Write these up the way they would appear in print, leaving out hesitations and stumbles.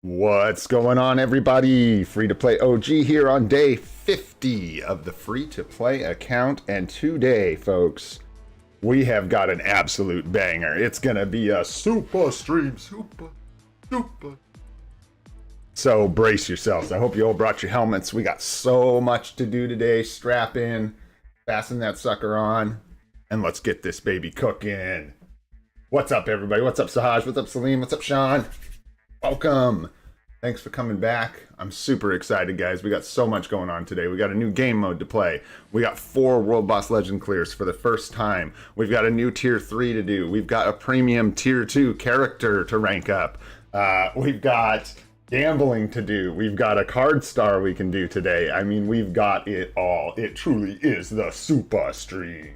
What's going on, everybody? Free to play OG here on day 50 of the free to play account. And today, folks, we have got an absolute banger. It's gonna be a SUPA stream. SUPA. So brace yourselves. I hope you all brought your helmets. We got so much to do today. Strap in, fasten that sucker on, and let's get this baby cooking. What's up, everybody? What's up, Sahaj? What's up, Salim? What's up, Sean? Welcome. Thanks for coming back. I'm super excited, guys. We got so much going on today. We got a new game mode to play. We got 4 World Boss Legend clears for the first time. We've got a new Tier 3 to do. We've got a premium Tier 2 character to rank up. We've got gambling to do. We've got a card star we can do today. I mean, we've got it all. It truly is the SUPA stream.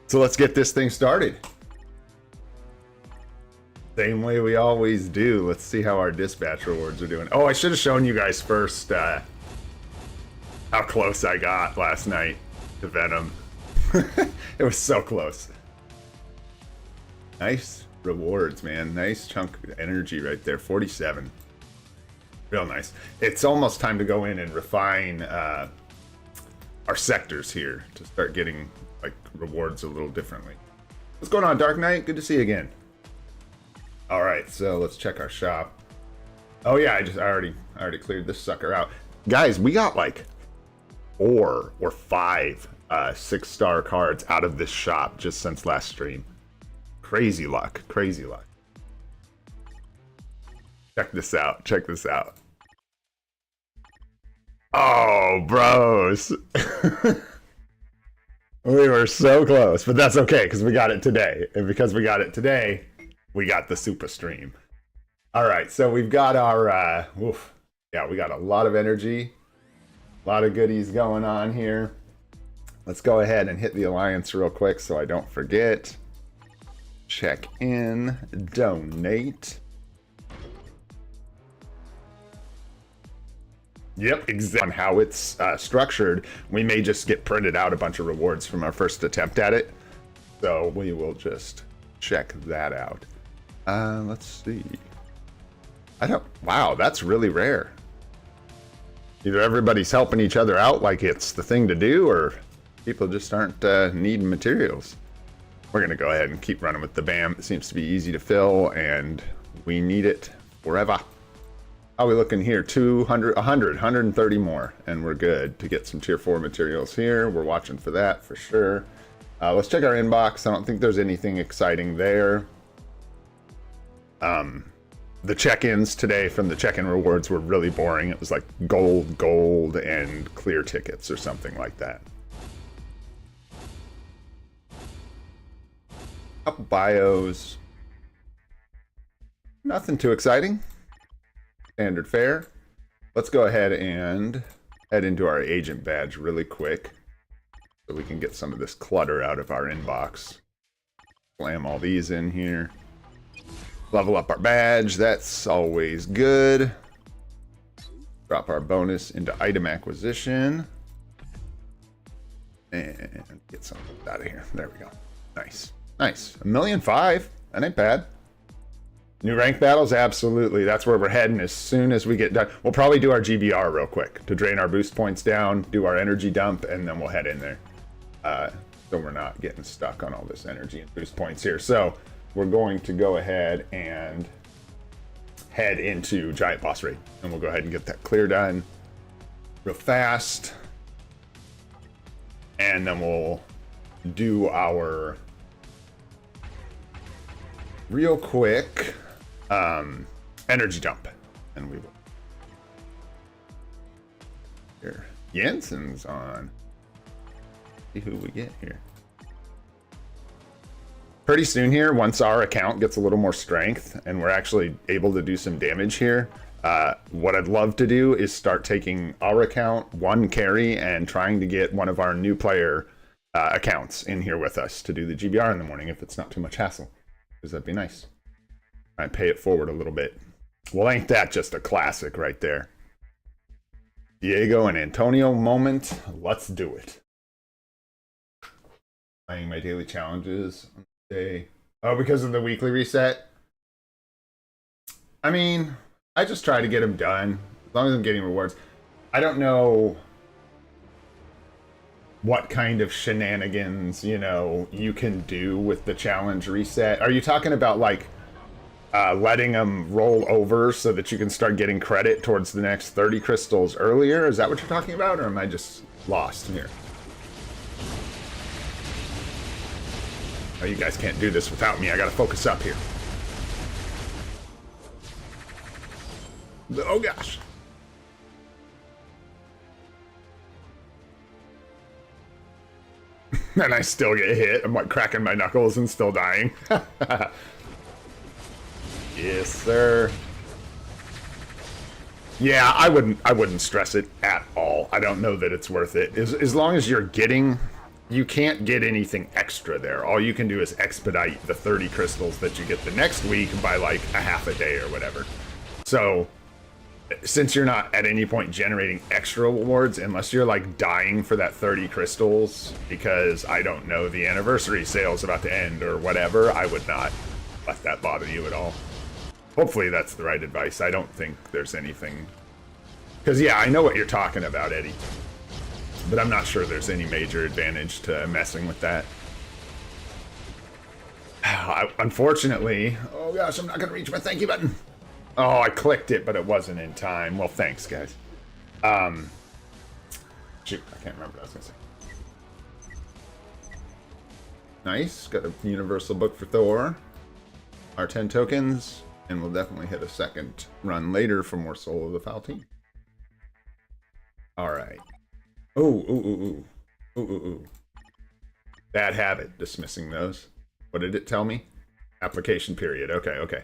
So let's get this thing started. Same way we always do. Let's see how our dispatch rewards are doing. Oh, I should have shown you guys first how close I got last night to Venom. It was so close. Nice rewards, man. Nice chunk of energy right there. 47. Real nice. It's almost time to go in and refine our sectors here to start getting like rewards a little differently. What's going on, Dark Knight? Good to see you again. All right, so let's check our shop. Oh yeah, I already cleared this sucker out. Guys, we got like 4 or 5 6-star cards out of this shop just since last stream. Crazy luck, crazy luck. Check this out, check this out. Oh, bros. We were so close, but that's okay because we got it today. And because we got it today, we got the SUPA stream. All right, so we've got our, we got a lot of energy, a lot of goodies going on here. Let's go ahead and hit the alliance real quick so I don't forget. Check in, donate. Yep, exactly. On how it's structured, we may just get printed out a bunch of rewards from our first attempt at it. So we will just check that out. Let's see. Wow, that's really rare. Either everybody's helping each other out like it's the thing to do, or people just aren't needing materials. We're gonna go ahead and keep running with the BAM. It seems to be easy to fill, and we need it forever. How are we looking here? 200, 100, 130 more, and we're good to get some Tier 4 materials here. We're watching for that for sure. Let's check our inbox. I don't think there's anything exciting there. The check-ins today from the check-in rewards were really boring. It was like gold, and clear tickets or something like that. Couple bios. Nothing too exciting. Standard fare. Let's go ahead and head into our agent badge really quick so we can get some of this clutter out of our inbox. Slam all these in here. Level up our badge, that's always good. Drop our bonus into item acquisition. And get some out of here. There we go. Nice. Nice. 1.5 million. That ain't bad. New rank battles? Absolutely. That's where we're heading as soon as we get done. We'll probably do our GBR real quick to drain our boost points down, do our energy dump, and then we'll head in there. So we're not getting stuck on all this energy and boost points here. So we're going to go ahead and head into Giant Boss Raid. And we'll go ahead and get that clear done real fast. And then we'll do our real quick energy dump. And we will. Here. Jensen's on. See who we get here. Pretty soon here, once our account gets a little more strength and we're actually able to do some damage here, what I'd love to do is start taking our account, one carry, and trying to get one of our new player accounts in here with us to do the GBR in the morning if it's not too much hassle, because that'd be nice. I pay it forward a little bit. Well, ain't that just a classic right there? Diego and Antonio moment. Let's do it. Playing my daily challenges. Day. Oh, because of the weekly reset? I mean, I just try to get them done. As long as I'm getting rewards. I don't know what kind of shenanigans, you know, you can do with the challenge reset. Are you talking about, like, letting them roll over so that you can start getting credit towards the next 30 crystals earlier? Is that what you're talking about, or am I just lost here? Oh, you guys can't do this without me. I gotta focus up here. Oh, gosh. And I still get hit. I'm like cracking my knuckles and still dying. Yes, sir. Yeah, I wouldn't stress it at all. I don't know that it's worth it. As long as you're getting, you can't get anything extra there. All you can do is expedite the 30 crystals that you get the next week by like a half a day or whatever. So, since you're not at any point generating extra rewards, unless you're like dying for that 30 crystals because, I don't know, the anniversary sale's about to end or whatever, I would not let that bother you at all. Hopefully that's the right advice. I don't think there's anything... Because, yeah, I know what you're talking about, Eddie. But I'm not sure there's any major advantage to messing with that. Unfortunately... Oh, gosh, I'm not going to reach my thank you button. Oh, I clicked it, but it wasn't in time. Well, thanks, guys. Shoot, I can't remember what I was going to say. Nice. Got a universal book for Thor. Our 10 tokens. And we'll definitely hit a second run later for more Soul of the Foul Team. Alright. Ooh. Bad habit. Dismissing those. What did it tell me? Application period. Okay.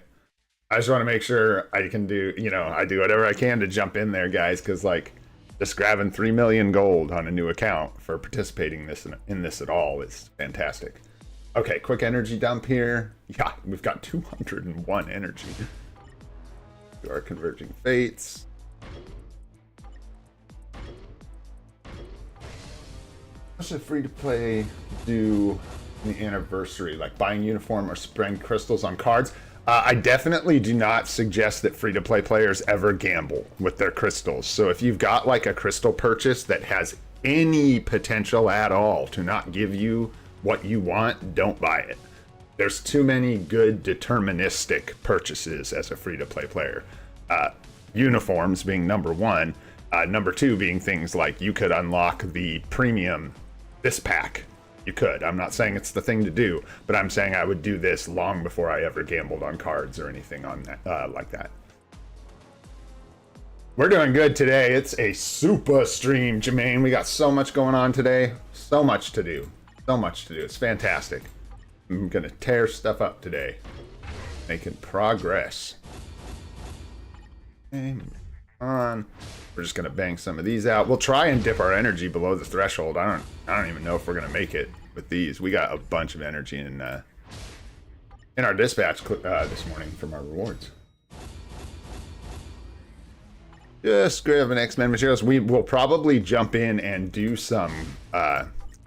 I just want to make sure I can do, you know, I do whatever I can to jump in there, guys, because, like, just grabbing 3 million gold on a new account for participating in this at all is fantastic. Okay, quick energy dump here. Yeah, we've got 201 energy. Do our Converging Fates. What should free-to-play do in the anniversary? Like buying uniform or spraying crystals on cards? I definitely do not suggest that free-to-play players ever gamble with their crystals. So if you've got like a crystal purchase that has any potential at all to not give you what you want, don't buy it. There's too many good deterministic purchases as a free-to-play player. Uniforms being number one. Number two being things like you could unlock the premium this pack. You could. I'm not saying it's the thing to do, but I'm saying I would do this long before I ever gambled on cards or anything on that, like that. We're doing good today. It's a SUPA stream, Jermaine. We got so much going on today. So much to do. So much to do. It's fantastic. I'm gonna tear stuff up today. Making progress. Okay, on. We're just gonna bang some of these out. We'll try and dip our energy below the threshold. I don't even know if we're gonna make it with these. We got a bunch of energy in our dispatch this morning from our rewards. Just grabbing X-Men materials. We will probably jump in and do some.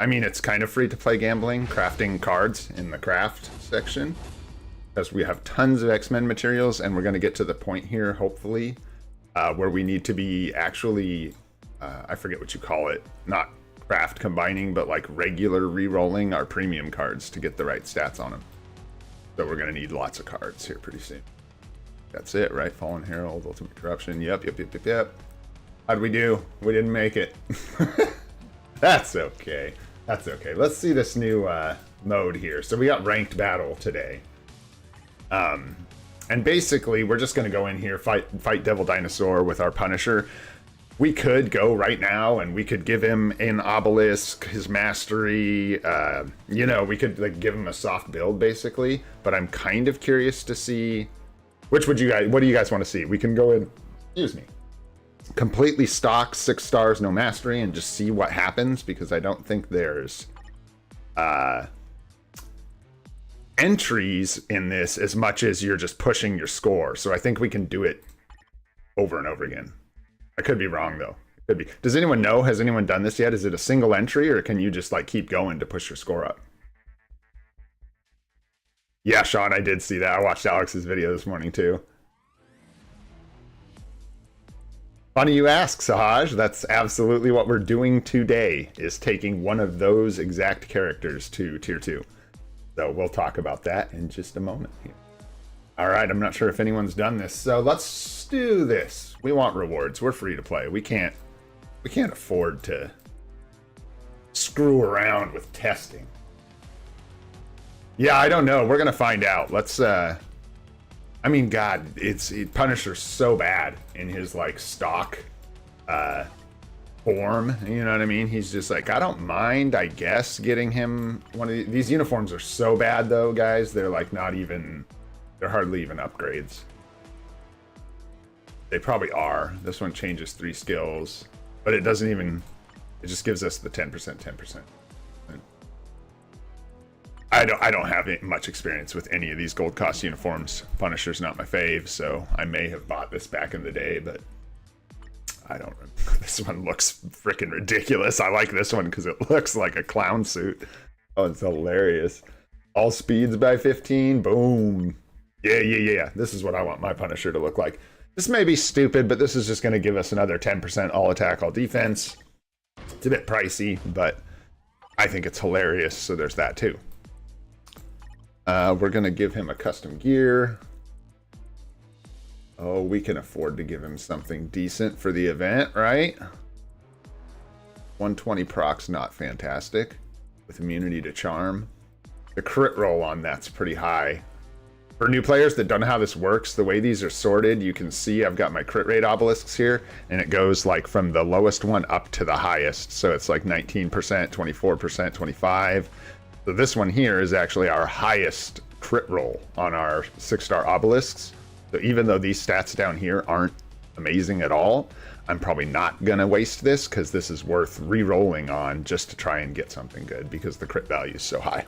I mean, it's kind of free to play gambling, crafting cards in the craft section, because we have tons of X-Men materials, and we're going to get to the point here, hopefully, where we need to be actually, I forget what you call it, not craft combining, but like regular re-rolling our premium cards to get the right stats on them. So we're going to need lots of cards here pretty soon. That's it, right? Fallen Herald, Ultimate Corruption. Yep. How'd we do? We didn't make it. That's okay. That's okay. Let's see this new mode here. So we got ranked battle today. And basically, we're just going to go in here, fight Devil Dinosaur with our Punisher. We could go right now, and we could give him an obelisk, his mastery. You know, we could like give him a soft build, basically. But I'm kind of curious to see... What do you guys want to see? We can go in... Excuse me. Completely stock 6 stars, no mastery, and just see what happens, because I don't think there's entries in this as much as you're just pushing your score. So I think we can do it over and over again. I could be wrong, though. It could be. Does anyone know? Has anyone done this yet? Is it a single entry, or can you just like keep going to push your score up? Yeah, Sean, I did see that. I watched Alex's video this morning too. Funny you ask, Sahaj. That's absolutely what we're doing today, is taking one of those exact characters to tier 2. So we'll talk about that in just a moment here. All right, I'm not sure if anyone's done this, so let's do this. We want rewards. We're free to play. We can't afford to screw around with testing. Yeah, I don't know. We're gonna find out. Let's I mean, God, Punisher's so bad in his like stock form. You know what I mean? He's just like, I don't mind, I guess, getting him one of these uniforms are so bad though, guys. They're like they're hardly even upgrades. They probably are. This one changes 3 skills, but it doesn't even. It just gives us the 10%. I don't have much experience with any of these gold cost uniforms. Punisher's not my fave, so I may have bought this back in the day, but I don't remember. This one looks freaking ridiculous. I like this one because it looks like a clown suit. Oh, it's hilarious. All speeds by 15. Boom. Yeah. This is what I want my Punisher to look like. This may be stupid, but this is just going to give us another 10% all attack, all defense. It's a bit pricey, but I think it's hilarious, so there's that too. We're going to give him a custom gear. Oh, we can afford to give him something decent for the event, right? 120 proc's not fantastic. With immunity to charm. The crit roll on that's pretty high. For new players that don't know how this works, the way these are sorted, you can see I've got my crit rate obelisks here, and it goes like from the lowest one up to the highest. So it's like 19%, 24%, 25%. So this one here is actually our highest crit roll on our 6-star obelisks. So even though these stats down here aren't amazing at all, I'm probably not gonna waste this because this is worth re-rolling on just to try and get something good because the crit value is so high.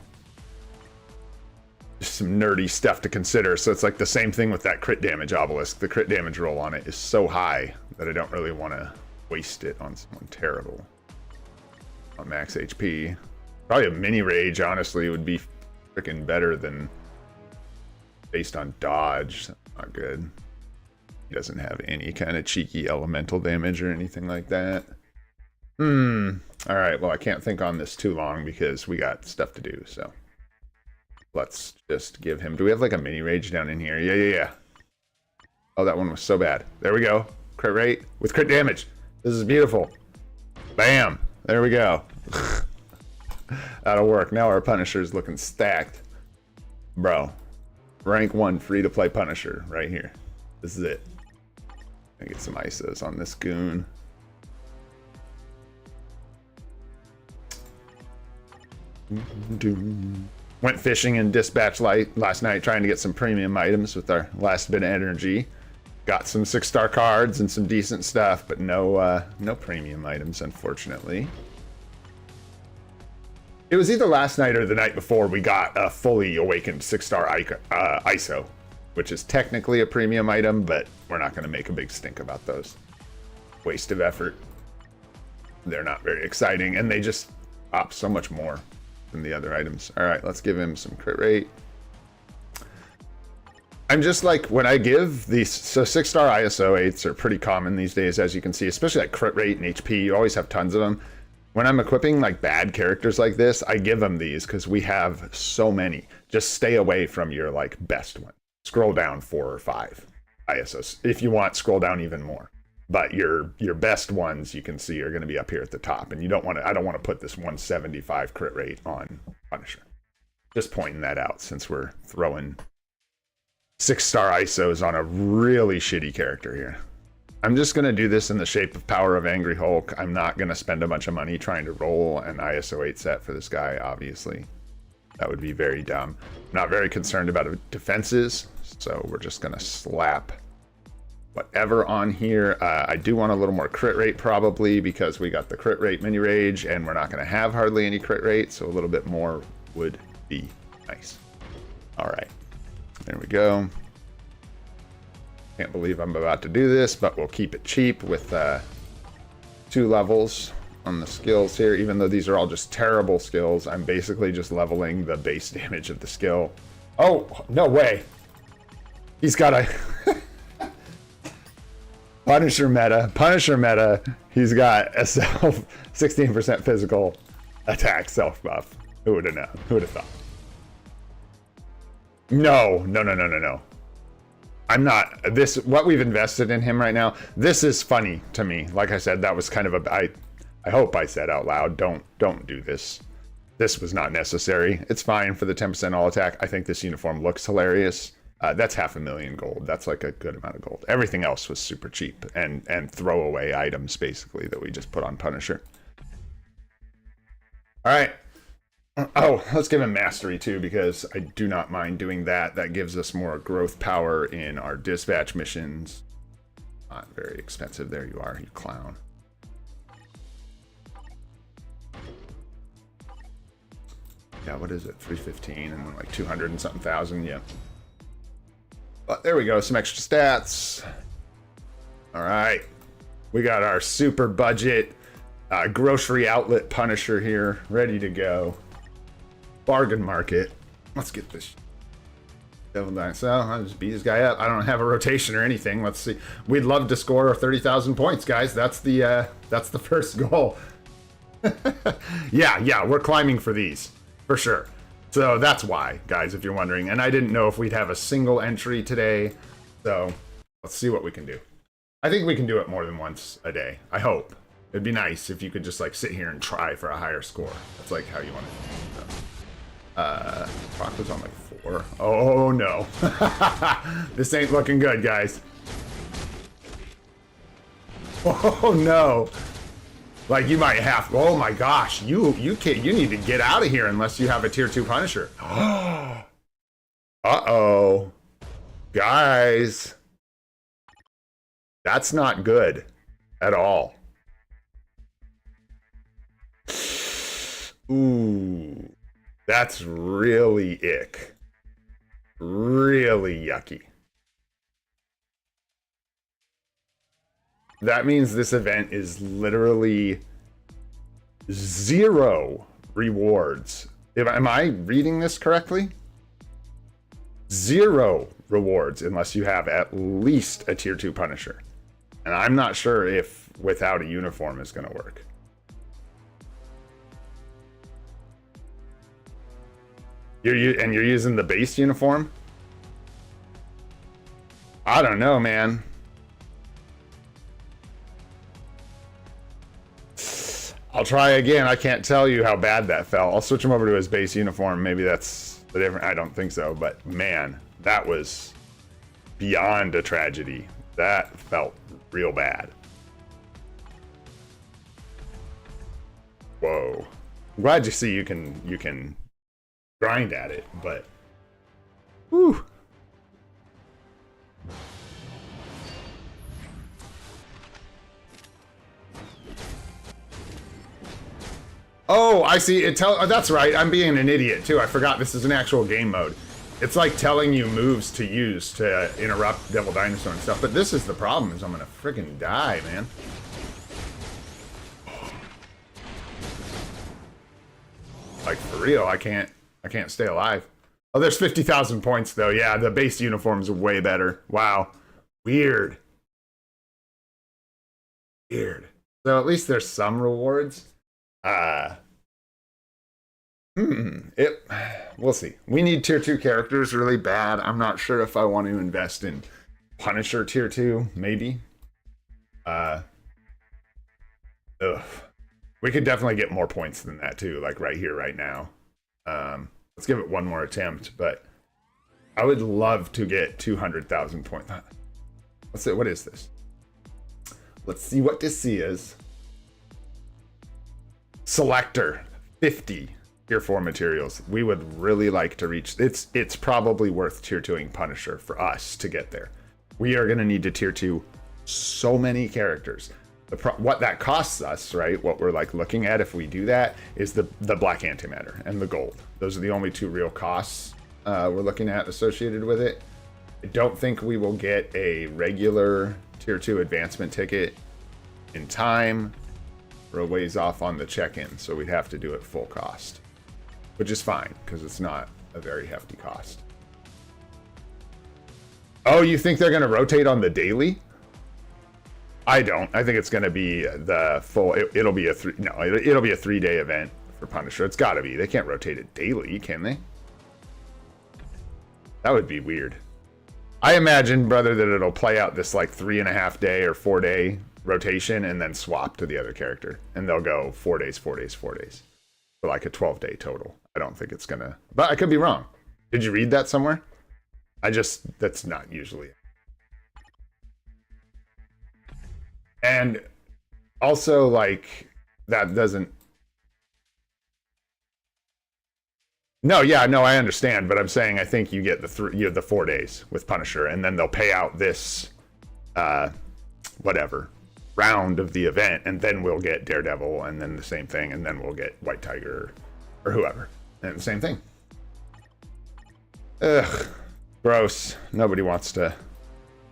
Just some nerdy stuff to consider. So it's like the same thing with that crit damage obelisk. The crit damage roll on it is so high that I don't really want to waste it on someone terrible. On max HP. Probably a mini rage, honestly, would be freaking better than based on dodge. That's not good. He doesn't have any kind of cheeky elemental damage or anything like that. Alright, well, I can't think on this too long because we got stuff to do, so. Let's just give him... Do we have like a mini rage down in here? Yeah. Oh, that one was so bad. There we go. Crit rate with crit damage. This is beautiful. Bam. There we go. That'll work. Now our Punisher's looking stacked. Bro. Rank 1 free-to-play Punisher right here. This is it. Gonna get some ISOs on this goon. Went fishing in Dispatch Light last night trying to get some premium items with our last bit of energy. Got some 6-star cards and some decent stuff, but no premium items, unfortunately. It was either last night or the night before we got a fully awakened 6-star ISO, which is technically a premium item, but we're not going to make a big stink about those. Waste of effort. They're not very exciting, and they just pop so much more than the other items. All right, let's give him some crit rate. I'm just like, when I give these, so 6-star ISO 8s are pretty common these days, as you can see, especially like crit rate and HP. You always have tons of them. When I'm equipping like bad characters like this, I give them these because we have so many. Just stay away from your like best one. Scroll down 4 or 5 ISOs. If you want, scroll down even more. But your best ones you can see are going to be up here at the top, and you don't want to. I don't want to put this 175 crit rate on Punisher. Just pointing that out since we're throwing 6-star ISOs on a really shitty character here. I'm just going to do this in the shape of Power of Angry Hulk. I'm not going to spend a bunch of money trying to roll an ISO 8 set for this guy, obviously. That would be very dumb. I'm not very concerned about defenses, so we're just going to slap whatever on here. I do want a little more crit rate probably because we got the crit rate mini rage and we're not going to have hardly any crit rate, so a little bit more would be nice. All right, there we go. Can't believe I'm about to do this, but we'll keep it cheap with 2 levels on the skills here. Even though these are all just terrible skills, I'm basically just leveling the base damage of the skill. Oh, no way. He's got a... Punisher meta. Punisher meta. He's got a 16% physical attack self buff. Who would have known? Who would have thought? No. I'm not. This, what we've invested in him right now, this is funny to me. Like I said, that was kind of a, I hope I said out loud, don't do this. This was not necessary. It's fine for the 10% all attack. I think this uniform looks hilarious. That's 500,000 gold. That's like a good amount of gold. Everything else was super cheap and throwaway items basically that we just put on Punisher. All right. Oh, let's give him mastery too, because I do not mind doing that. That gives us more growth power in our dispatch missions. Not very expensive. There you are, you clown. Yeah, what is it? 315 and then like 200 and something thousand. Yeah. But there we go. Some extra stats. All right. We got our super budget grocery outlet Punisher here, ready to go. Bargain market. Let's get this Devil Dine. So I'll just beat this guy up. I don't have a rotation or anything. Let's see. We'd love to score 30,000 points, guys. That's the first goal. Yeah, we're climbing for these for sure. So that's why, guys, if you're wondering. And I didn't know if we'd have a single entry today. So let's see what we can do. I think we can do it more than once a day. I hope. It'd be nice if you could just like sit here and try for a higher score. That's like how you want it. So. Clock was on like 4. Oh no. This ain't looking good, guys. Oh no. Like you might have, oh my gosh, you need to get out of here unless you have a tier 2 Punisher. Uh-oh. Guys. That's not good at all. Ooh. That's really ick. Really yucky. That means this event is literally 0 rewards. Am I reading this correctly? 0 rewards unless you have at least a tier 2 Punisher. And I'm not sure if without a uniform is going to work. You're using the base uniform? I don't know, man. I'll try again. I can't tell you how bad that felt. I'll switch him over to his base uniform. Maybe that's the different. I don't think so, but man, that was beyond a tragedy. That felt real bad. Whoa. I'm glad you see you can grind at it, but whew. Oh, I see. Oh, that's right. I'm being an idiot too. I forgot this is an actual game mode. It's like telling you moves to use to interrupt Devil Dinosaur and stuff. But this is the problem: is I'm gonna freaking die, man. Like for real, I can't stay alive. Oh, there's 50,000 points though. Yeah, the base uniform's way better. Wow, weird. So at least there's some rewards. We'll see. We need tier 2 characters really bad. I'm not sure if I want to invest in Punisher tier 2, maybe. We could definitely get more points than that too, like right here, right now. Let's give it one more attempt, but I would love to get 200,000 points. Let's see, what is this? Let's see what this is. Selector 50 tier 4 materials. We would really like to reach it's probably worth tier 2ing Punisher for us to get there. We are going to need to tier 2 so many characters. What that costs us, right? What we're like looking at if we do that is the black antimatter and the gold. Those are the only 2 real costs we're looking at associated with it. I don't think we will get a regular tier 2 advancement ticket in time. We're a ways off on the check-in, so we'd have to do it full cost, which is fine because it's not a very hefty cost. Oh, you think they're going to rotate on the daily? I don't. I think it's going to be the full. It'll be a it'll be a 3-day event for Punisher. It's got to be. They can't rotate it daily, can they? That would be weird. I imagine, brother, that it'll play out this like 3.5-day or 4-day rotation and then swap to the other character, and they'll go 4 days, 4 days, 4 days for like a 12-day total. I don't think it's gonna, but I could be wrong. Did you read that somewhere? That's not usually. And also, like, that doesn't. No, yeah, no, I understand, but I'm saying I think you get the 4 days with Punisher, and then they'll pay out this, whatever round of the event, and then we'll get Daredevil, and then the same thing, and then we'll get White Tiger, or whoever, and the same thing. Ugh, gross. Nobody wants to.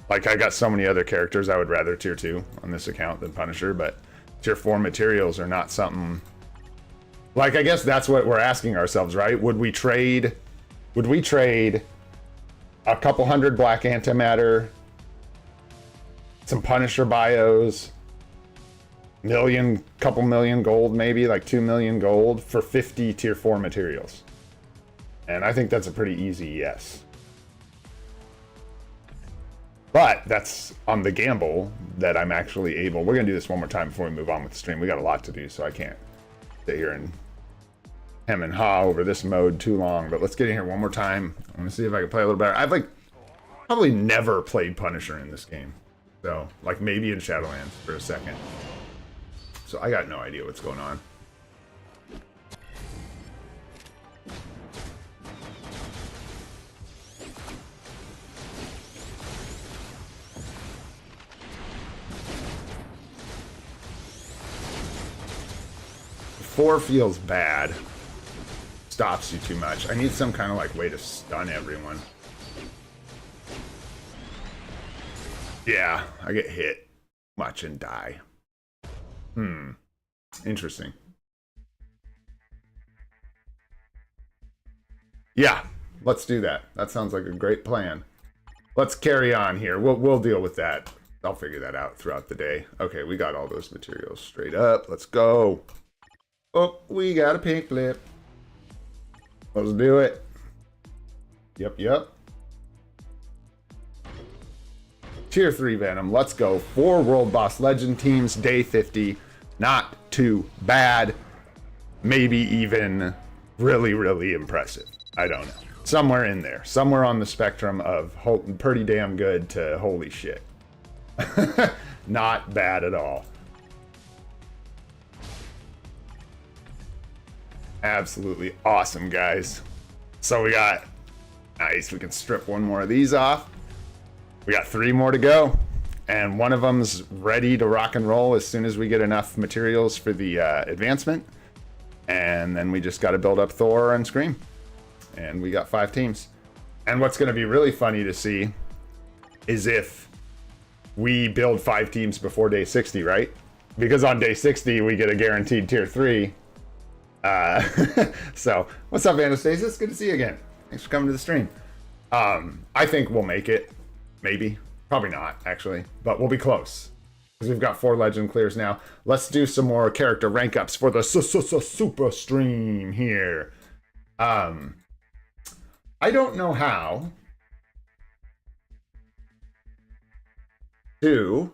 Like, I got so many other characters I would rather tier 2 on this account than Punisher, but tier 4 materials are not something. Like, I guess that's what we're asking ourselves, right? Would we trade a couple hundred black antimatter, some Punisher bios, couple million gold, maybe like 2 million gold for 50 tier 4 materials? And I think that's a pretty easy yes. But that's on the gamble that I'm actually able. We're going to do this one more time before we move on with the stream. We got a lot to do, so I can't sit here and hem and haw over this mode too long. But let's get in here one more time. I want to see if I can play a little better. I've like probably never played Punisher in this game. So, like, maybe in Shadowlands for a second. So I got no idea what's going on. Four feels bad. Stops you too much. I need some kind of like way to stun everyone. Yeah, I get hit much and die. Interesting. Yeah, let's do that. That sounds like a great plan. Let's carry on here. We'll deal with that. I'll figure that out throughout the day. Okay, we got all those materials straight up. Let's go. Oh, we got a pink lip. Let's do it. Yep. Tier 3 Venom. Let's go. 4 World Boss Legend teams. Day 50. Not too bad. Maybe even really, really impressive. I don't know. Somewhere in there. Somewhere on the spectrum of pretty damn good to holy shit. Not bad at all. Absolutely awesome, guys. So we got, nice, we can strip one more of these off. We got 3 more to go, and one of them's ready to rock and roll as soon as we get enough materials for the advancement. And then we just got to build up Thor and Scream, and we got 5 teams. And what's going to be really funny to see is if we build 5 teams before day 60, right? Because on day 60 we get a guaranteed tier 3. So what's up, Anastasis? Good to see you again. Thanks for coming to the stream. I think we'll make it. Maybe. Probably not, actually. But we'll be close. Because we've got 4 legend clears now. Let's do some more character rank ups for the SUPA stream here. I don't know how to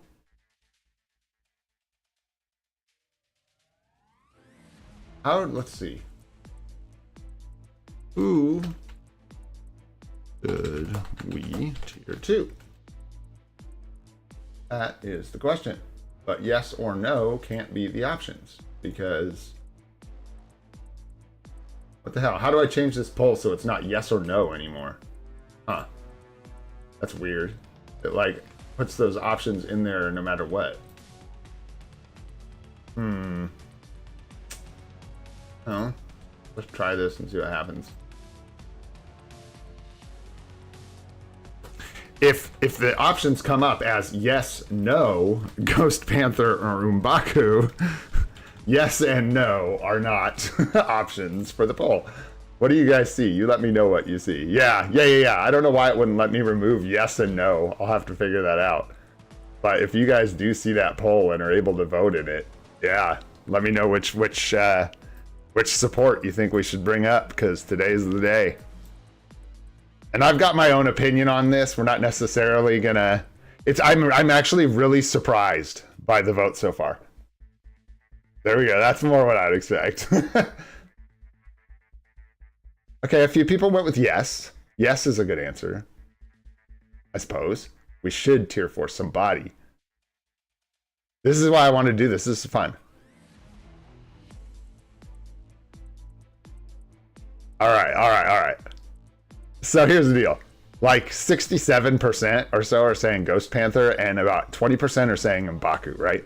let's see. Who should we tier 2? That is the question. But yes or no can't be the options, because what the hell? How do I change this poll so it's not yes or no anymore? Huh. That's weird. It like puts those options in there no matter what. Oh, let's try this and see what happens. If the options come up as yes, no, Ghost Panther or M'Baku, yes and no are not options for the poll. What do you guys see? You let me know what you see. Yeah. I don't know why it wouldn't let me remove yes and no. I'll have to figure that out. But if you guys do see that poll and are able to vote in it, yeah, let me know which support you think we should bring up, because today's the day. And I've got my own opinion on this. We're not necessarily gonna. I'm actually really surprised by the vote so far. There we go. That's more what I'd expect. Okay, a few people went with yes. Yes is a good answer, I suppose. We should tier 4 somebody. This is why I want to do this. This is fun. All right. So here's the deal. Like 67% or so are saying Ghost Panther, and about 20% are saying M'Baku, right?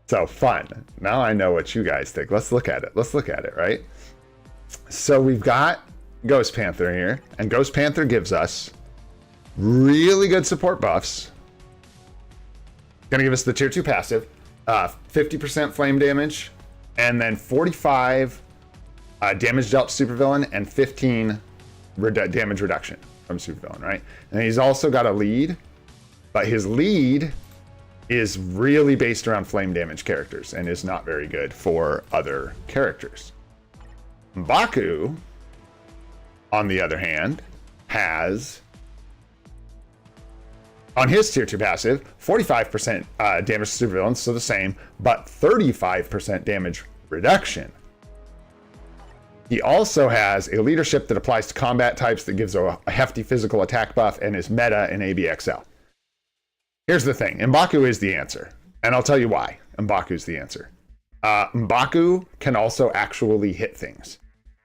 So fun. Now I know what you guys think. Let's look at it, right? So we've got Ghost Panther here, and Ghost Panther gives us really good support buffs. Gonna give us the tier 2 passive, 50% flame damage, and then 45 damage dealt supervillain, and 15 damage reduction from supervillain, right? And he's also got a lead, but his lead is really based around flame damage characters and is not very good for other characters. M'Baku, on the other hand, has on his tier 2 passive 45% damage to supervillains, so the same, but 35% damage reduction. He also has a leadership that applies to combat types that gives a hefty physical attack buff and is meta in ABXL. Here's the thing. M'Baku is the answer. And I'll tell you why M'Baku's the answer. M'Baku can also actually hit things.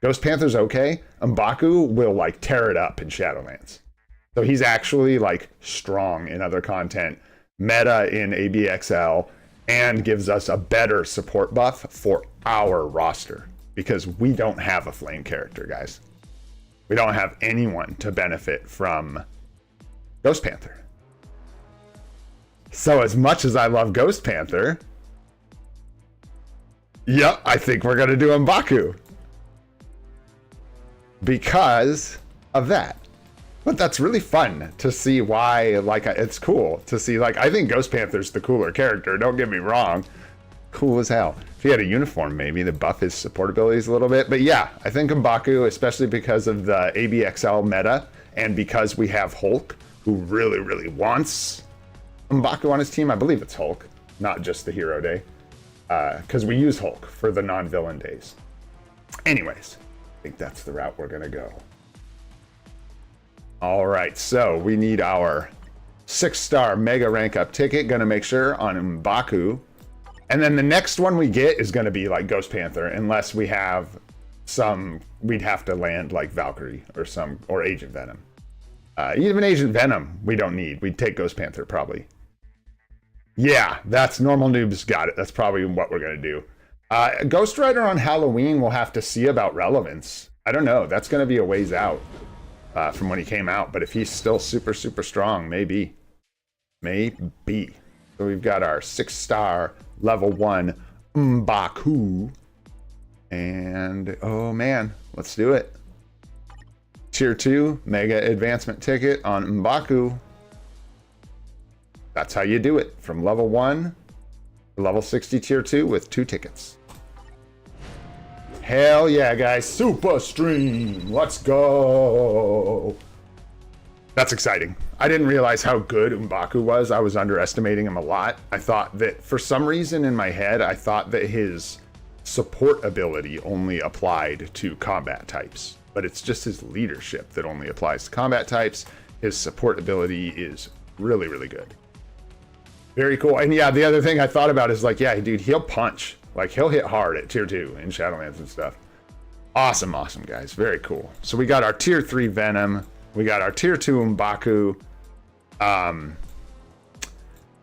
Ghost Panther's okay. M'Baku will like tear it up in Shadowlands. So he's actually like strong in other content, meta in ABXL, and gives us a better support buff for our roster. Because we don't have a flame character, guys. We don't have anyone to benefit from Ghost Panther. So as much as I love Ghost Panther, yep, I think we're gonna do M'Baku. Because of that. But that's really fun to see why, like, it's cool to see, like, I think Ghost Panther's the cooler character, don't get me wrong. Cool as hell. If he had a uniform, maybe the buff his support abilities a little bit. But yeah, I think M'Baku, especially because of the ABXL meta, and because we have Hulk, who really, really wants M'Baku on his team. I believe it's Hulk, not just the hero day. Because we use Hulk for the non-villain days. Anyways, I think that's the route we're going to go. All right, so we need our 6-star mega rank up ticket. Going to make sure on M'Baku. And then the next one we get is going to be like Ghost Panther, unless we have some, we'd have to land like Valkyrie or Agent Venom. Even Agent Venom, we don't need. We'd take Ghost Panther probably. Yeah, that's normal noobs got it. That's probably what we're going to do. Ghost Rider on Halloween, we'll have to see about relevance. I don't know. That's going to be a ways out from when he came out. But if he's still super, super strong, maybe. Maybe. So we've got our 6-star level 1 M'Baku. And, oh man, let's do it. Tier 2 mega advancement ticket on M'Baku. That's how you do it. From level 1 to level 60 tier 2 with 2 tickets. Hell yeah, guys. Super stream. Let's go. That's exciting. I didn't realize how good M'Baku was. I was underestimating him a lot. I thought that for some reason in my head, I thought that his support ability only applied to combat types. But it's just his leadership that only applies to combat types. His support ability is really, really good. Very cool. And yeah, the other thing I thought about is like, yeah, dude, he'll punch. Like, he'll hit hard at tier 2 in Shadowlands and stuff. Awesome, awesome, guys. Very cool. So we got our tier 3 Venom. We got our tier 2 M'Baku.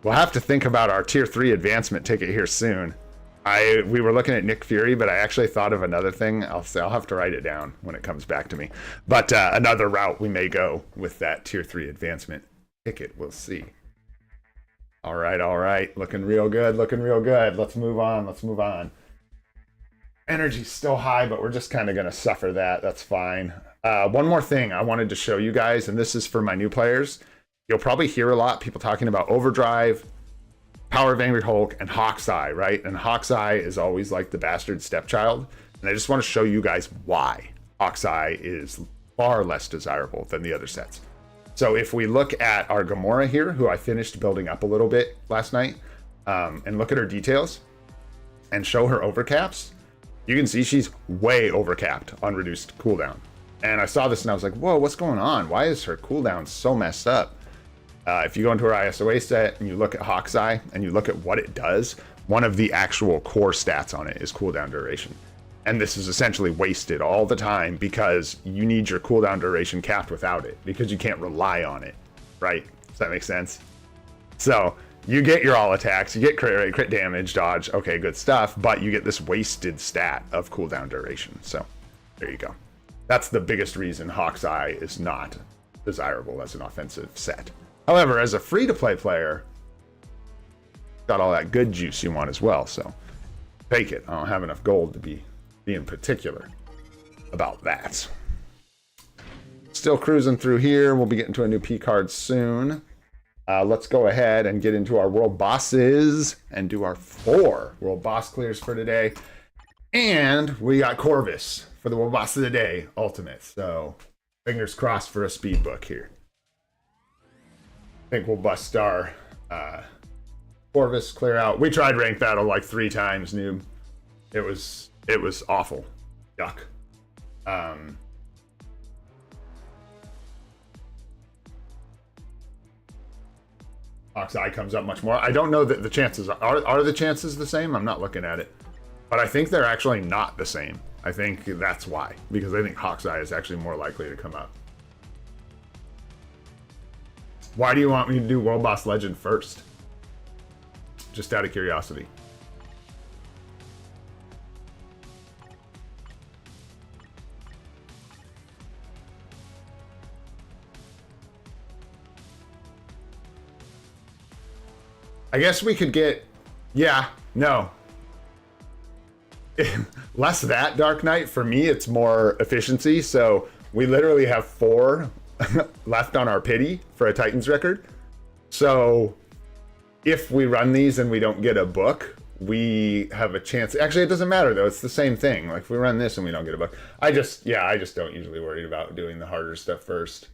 We'll have to think about our tier 3 advancement ticket here soon. We were looking at Nick Fury, but I actually thought of another thing. I'll have to write it down when it comes back to me. But another route we may go with that tier 3 advancement ticket. We'll see. All right. Looking real good. Let's move on. Energy's still high, but we're just kind of going to suffer that. That's fine. One more thing I wanted to show you guys, and this is for my new players. you'll probably hear a lot people talking about Overdrive, Power of Angry Hulk, and Hawk's Eye, right? And Hawk's Eye is always like the bastard stepchild. And I just want to show you guys why Hawk's Eye is far less desirable than the other sets. So if we look at our Gamora here, who I finished building up a little bit last night, and look at her details and show her overcaps, you can see she's way overcapped on reduced cooldown. And I saw this and I was like, whoa, what's going on? Why is her cooldown so messed up? If you go into her ISOA set and you look at Hawk's Eye and you look at what it does, one of the actual core stats on it is cooldown duration. And this is essentially wasted all the time because you need your cooldown duration capped without it, because you can't rely on it, right? Does that make sense? So you get your all attacks, you get crit rate, crit damage, dodge, okay, good stuff, but you get this wasted stat of cooldown duration. So there you go. That's the biggest reason Hawk's Eye is not desirable as an offensive set. However, as a free-to-play player, got all that good juice you want as well, so take it. I don't have enough gold to be in particular about that. Still cruising through here. We'll be getting to a new P card soon. Let's go ahead and get into our world bosses and do our 4 world boss clears for today. And we got Corvus for the world boss of the day, ultimate. So fingers crossed for a speed book here. I think we'll bust our Corvus clear out. We tried rank battle like 3 times, noob. It was awful. Yuck. Hawk's Eye comes up much more. I don't know that the chances are the chances the same? I'm not looking at it. But I think they're actually not the same. I think that's why. Because I think Hawk's Eye is actually more likely to come up. Why do you want me to do World Boss Legend first? Just out of curiosity. I guess we could get, yeah, no. Less that Dark Knight. For me, it's more efficiency. So we literally have 4 left on our pity for a Titans record. So if we run these and we don't get a book, we have a chance. Actually, it doesn't matter though. It's the same thing. Like if we run this and we don't get a book, I just don't usually worry about doing the harder stuff first.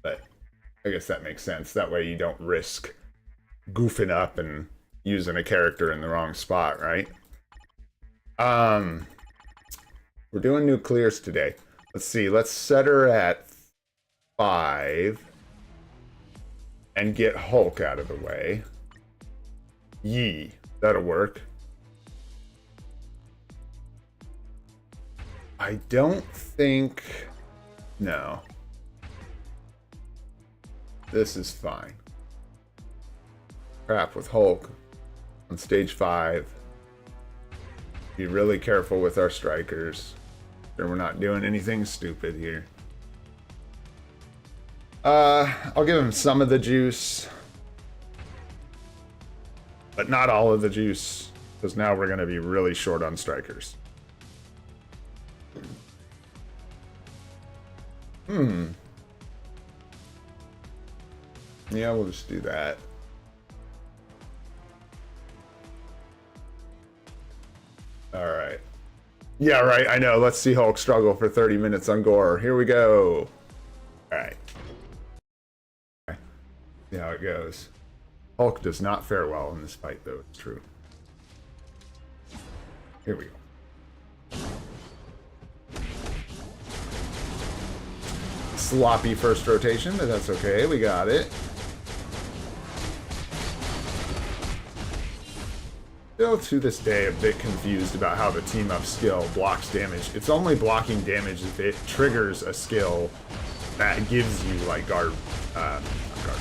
But I guess that makes sense. That way you don't risk goofing up and using a character in the wrong spot, right? We're doing new clears today. Let's see. Let's set her at 5 and get Hulk out of the way. Yee, that'll work. I don't think... No. This is fine. Crap with Hulk on stage 5. Be really careful with our strikers. Sure we're not doing anything stupid here. I'll give him some of the juice, but not all of the juice, because now we're going to be really short on strikers. Yeah, we'll just do that. All right. Yeah, right. I know. Let's see Hulk struggle for 30 minutes on Gore. Here we go. All right. See how it goes. Hulk does not fare well in this fight, though. It's true. Here we go. Sloppy first rotation, but that's okay. We got it. Still to this day a bit confused about how the team up skill blocks damage. It's only blocking damage if it triggers a skill that gives you like guard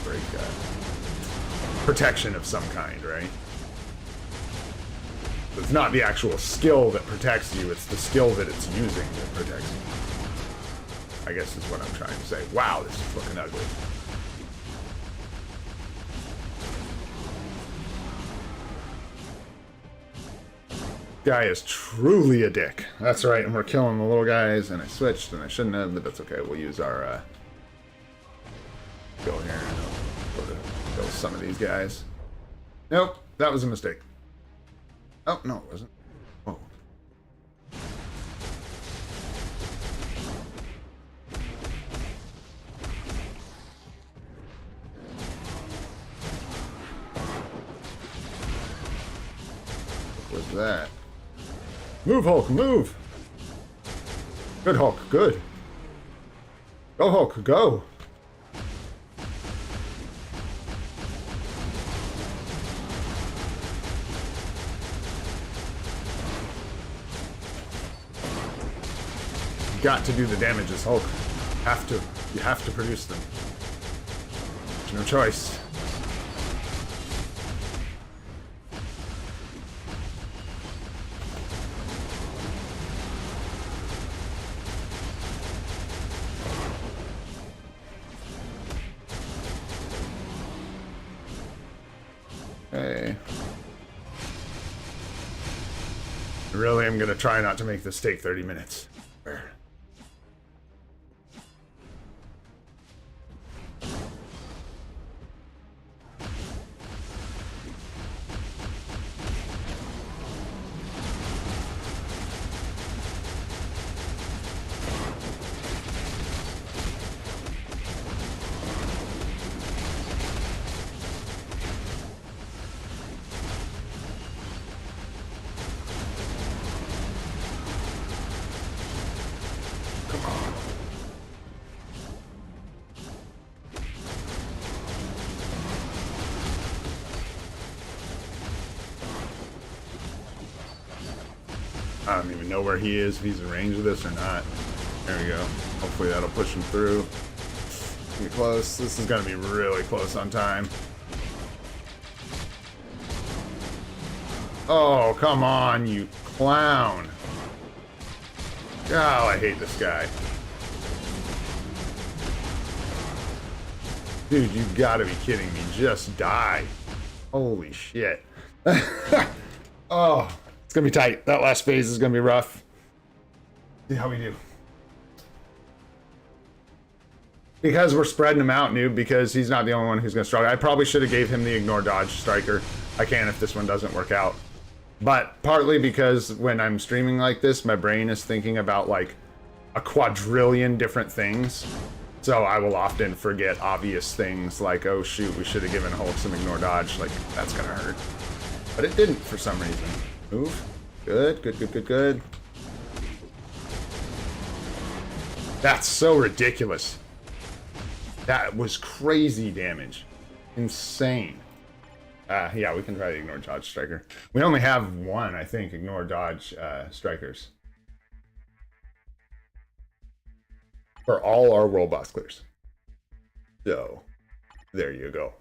break, protection of some kind, right? It's not the actual skill that protects you, it's the skill that it's using that protects you. I guess is what I'm trying to say. Wow, this is looking ugly. Guy is truly a dick. That's right, and we're killing the little guys, and I switched, and I shouldn't have, but that's okay. We'll use our go here. Go some of these guys. Nope, that was a mistake. Oh, no, it wasn't. Oh. What was that? Move, Hulk, move! Good, Hulk, good. Go, Hulk, go! Got to do the damages, Hulk. Have to. You have to produce them. There's no choice. Okay. Really, I'm gonna try not to make this take 30 minutes. I don't even know where he is, if he's in range of this or not. There we go. Hopefully that'll push him through. Get close. This is going to be really close on time. Oh, come on, you clown. God, I hate this guy. Dude, you gotta be kidding me. Just die. Holy shit. Oh. It's gonna be tight. That last phase is gonna be rough. See how we do. Because we're spreading him out, noob, because he's not the only one who's gonna struggle. I probably should have gave him the ignore dodge striker. I can if this one doesn't work out. But partly because when I'm streaming like this, my brain is thinking about like a quadrillion different things. So I will often forget obvious things like, oh shoot, we should have given Hulk some ignore dodge. Like, that's gonna hurt. But it didn't for some reason. Move. Good, good, good, good, good. That's so ridiculous. That was crazy damage. Insane. Yeah, we can try the ignore dodge striker. We only have one, I think, ignore dodge strikers. For all our world boss clears. So, there you go.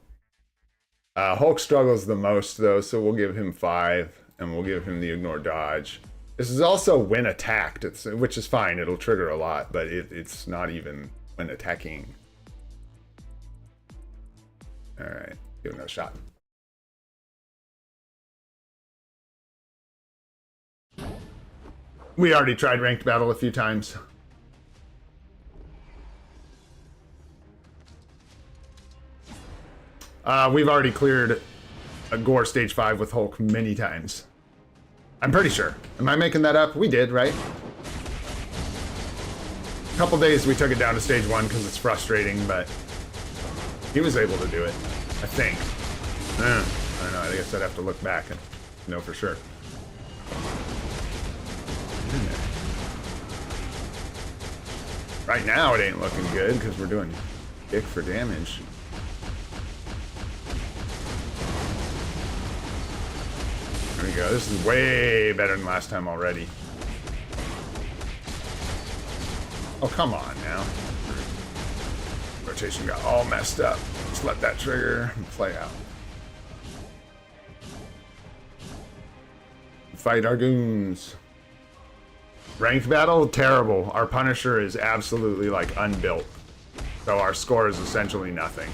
Hulk struggles the most, though, so we'll give him 5. And we'll give him the ignore dodge. This is also when attacked, which is fine. It'll trigger a lot, but it's not even when attacking. All right, give it another shot. We already tried ranked battle a few times. We've already cleared a Gore stage 5 with Hulk many times. I'm pretty sure. Am I making that up? We did, right? A couple days we took it down to stage 1 because it's frustrating, but he was able to do it, I think. I don't know, I guess I'd have to look back and know for sure. Right now it ain't looking good because we're doing big for damage. There we go. This is way better than last time already. Oh, come on now. Rotation got all messed up. Just let that trigger and play out. Fight our goons. Ranked battle? Terrible. Our Punisher is absolutely, like, unbuilt. So our score is essentially nothing.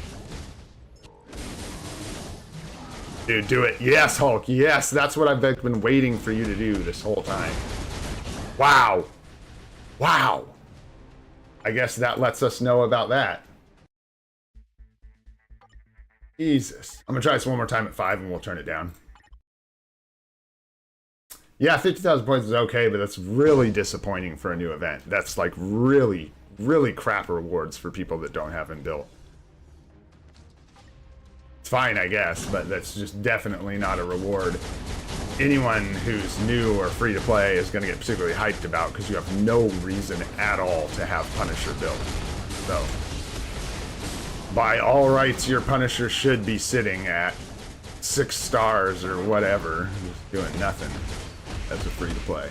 Dude, do it. Yes, Hulk. Yes, that's what I've been waiting for you to do this whole time. Wow. Wow. I guess that lets us know about that. Jesus. I'm gonna try this one more time at 5 and we'll turn it down. Yeah, 50,000 points is okay, but that's really disappointing for a new event. That's like really, really crap rewards for people that don't have him built. It's fine, I guess, but that's just definitely not a reward anyone who's new or free to play is going to get particularly hyped about, because you have no reason at all to have Punisher built. So, by all rights, your Punisher should be sitting at 6 stars or whatever, just doing nothing as a free to play.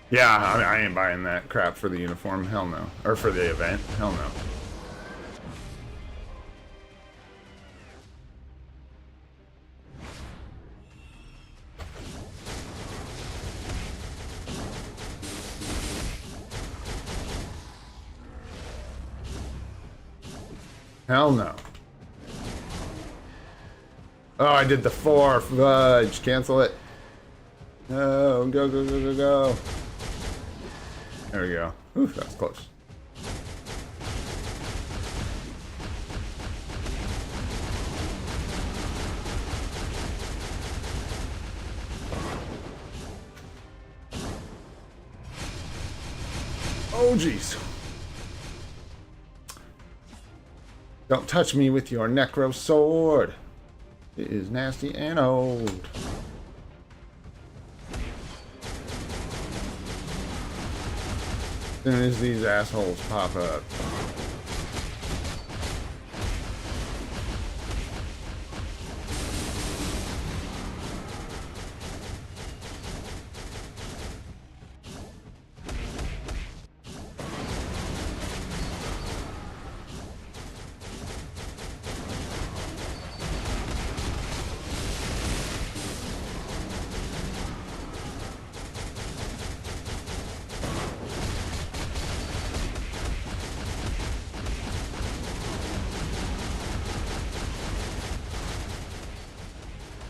Yeah, I mean, I ain't buying that crap for the uniform. Hell no. Or for the event. Hell no. Hell no. Oh, I did the 4. Fudge. Cancel it. No, go, go, go, go, go. There we go. Ooh, that was close. Oh, jeez. Don't touch me with your necro sword. It is nasty and old. As soon as these assholes pop up.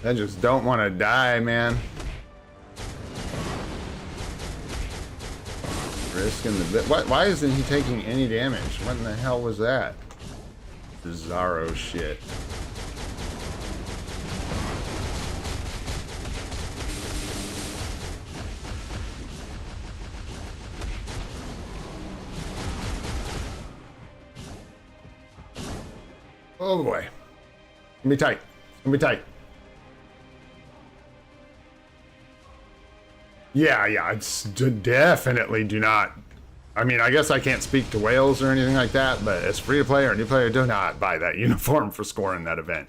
I just don't want to die, man. Risking the bit. Why isn't he taking any damage? What in the hell was that? Bizarro shit. Oh boy. It's gonna be tight. It's gonna be tight. Yeah, it's definitely do not. I mean, I guess I can't speak to whales or anything like that, but as free to play or new player, do not buy that uniform for score in that event.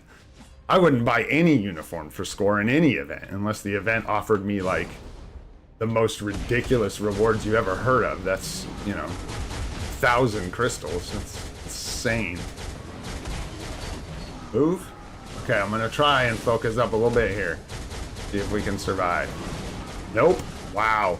I wouldn't buy any uniform for score in any event unless the event offered me like the most ridiculous rewards you ever heard of. That's, you know, 1,000 crystals. That's insane. Move. Okay, I'm gonna try and focus up a little bit here. See if we can survive. Nope. Wow.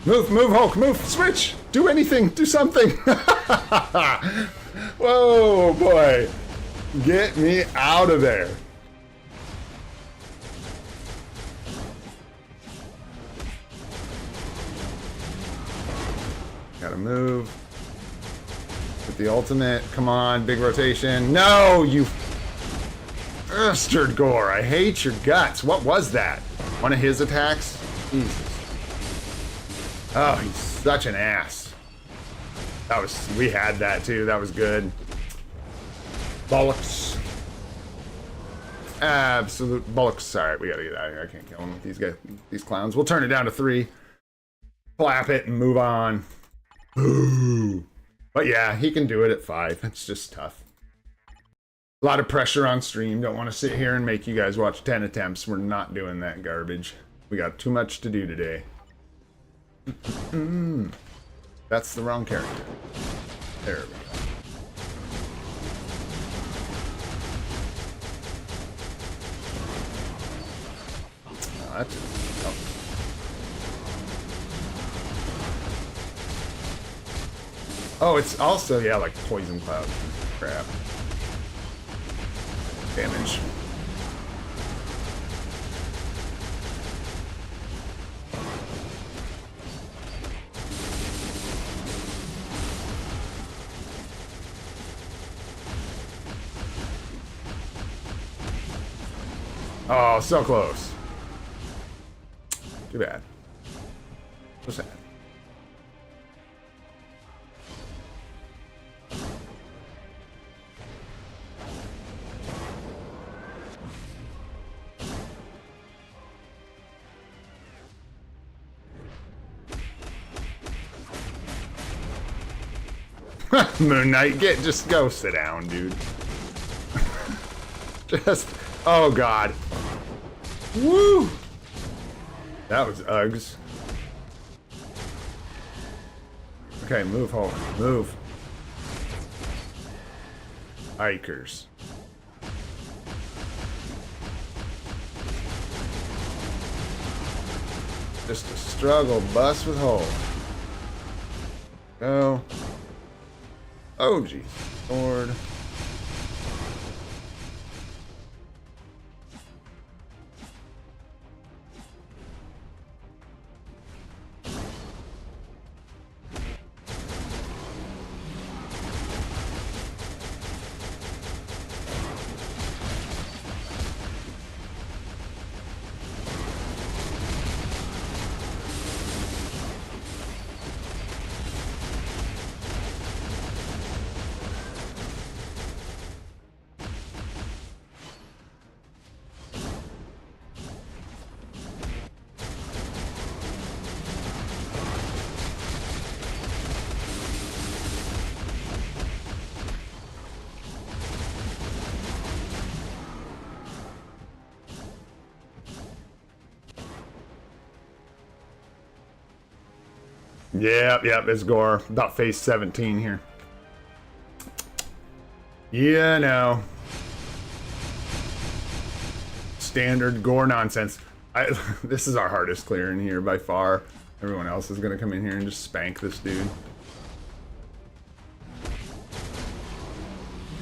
Move, move, Hulk, move, switch, do anything, do something. Whoa, boy. Get me out of there. Gotta move. With the ultimate. Come on, big rotation. No, you bastard gore. I hate your guts. What was that? One of his attacks? Jesus. Oh, he's such an ass. That was, we had that too. That was good. Bollocks. Absolute bollocks. Alright, we gotta get out of here. I can't kill him with these guys, these clowns. We'll turn it down to 3. Clap it and move on. Ooh. But yeah, he can do it at 5. It's just tough. A lot of pressure on stream. Don't want to sit here and make you guys watch 10 attempts. We're not doing that garbage. We got too much to do today. That's the wrong character. There we go. Oh, that's it. Oh. Oh, it's also, yeah, like poison clouds. Crap. Damage. Oh, so close. Too bad. So sad. Moon Knight, just go sit down, dude. Just, oh god. Woo! That was Uggs. Okay, move home. Move. Ikers. Just a struggle bus with hole. Go. Oh, geez. Sword. Yep, it's gore. About phase 17 here. Yeah, no. Standard gore nonsense. This is our hardest clear in here by far. Everyone else is gonna come in here and just spank this dude.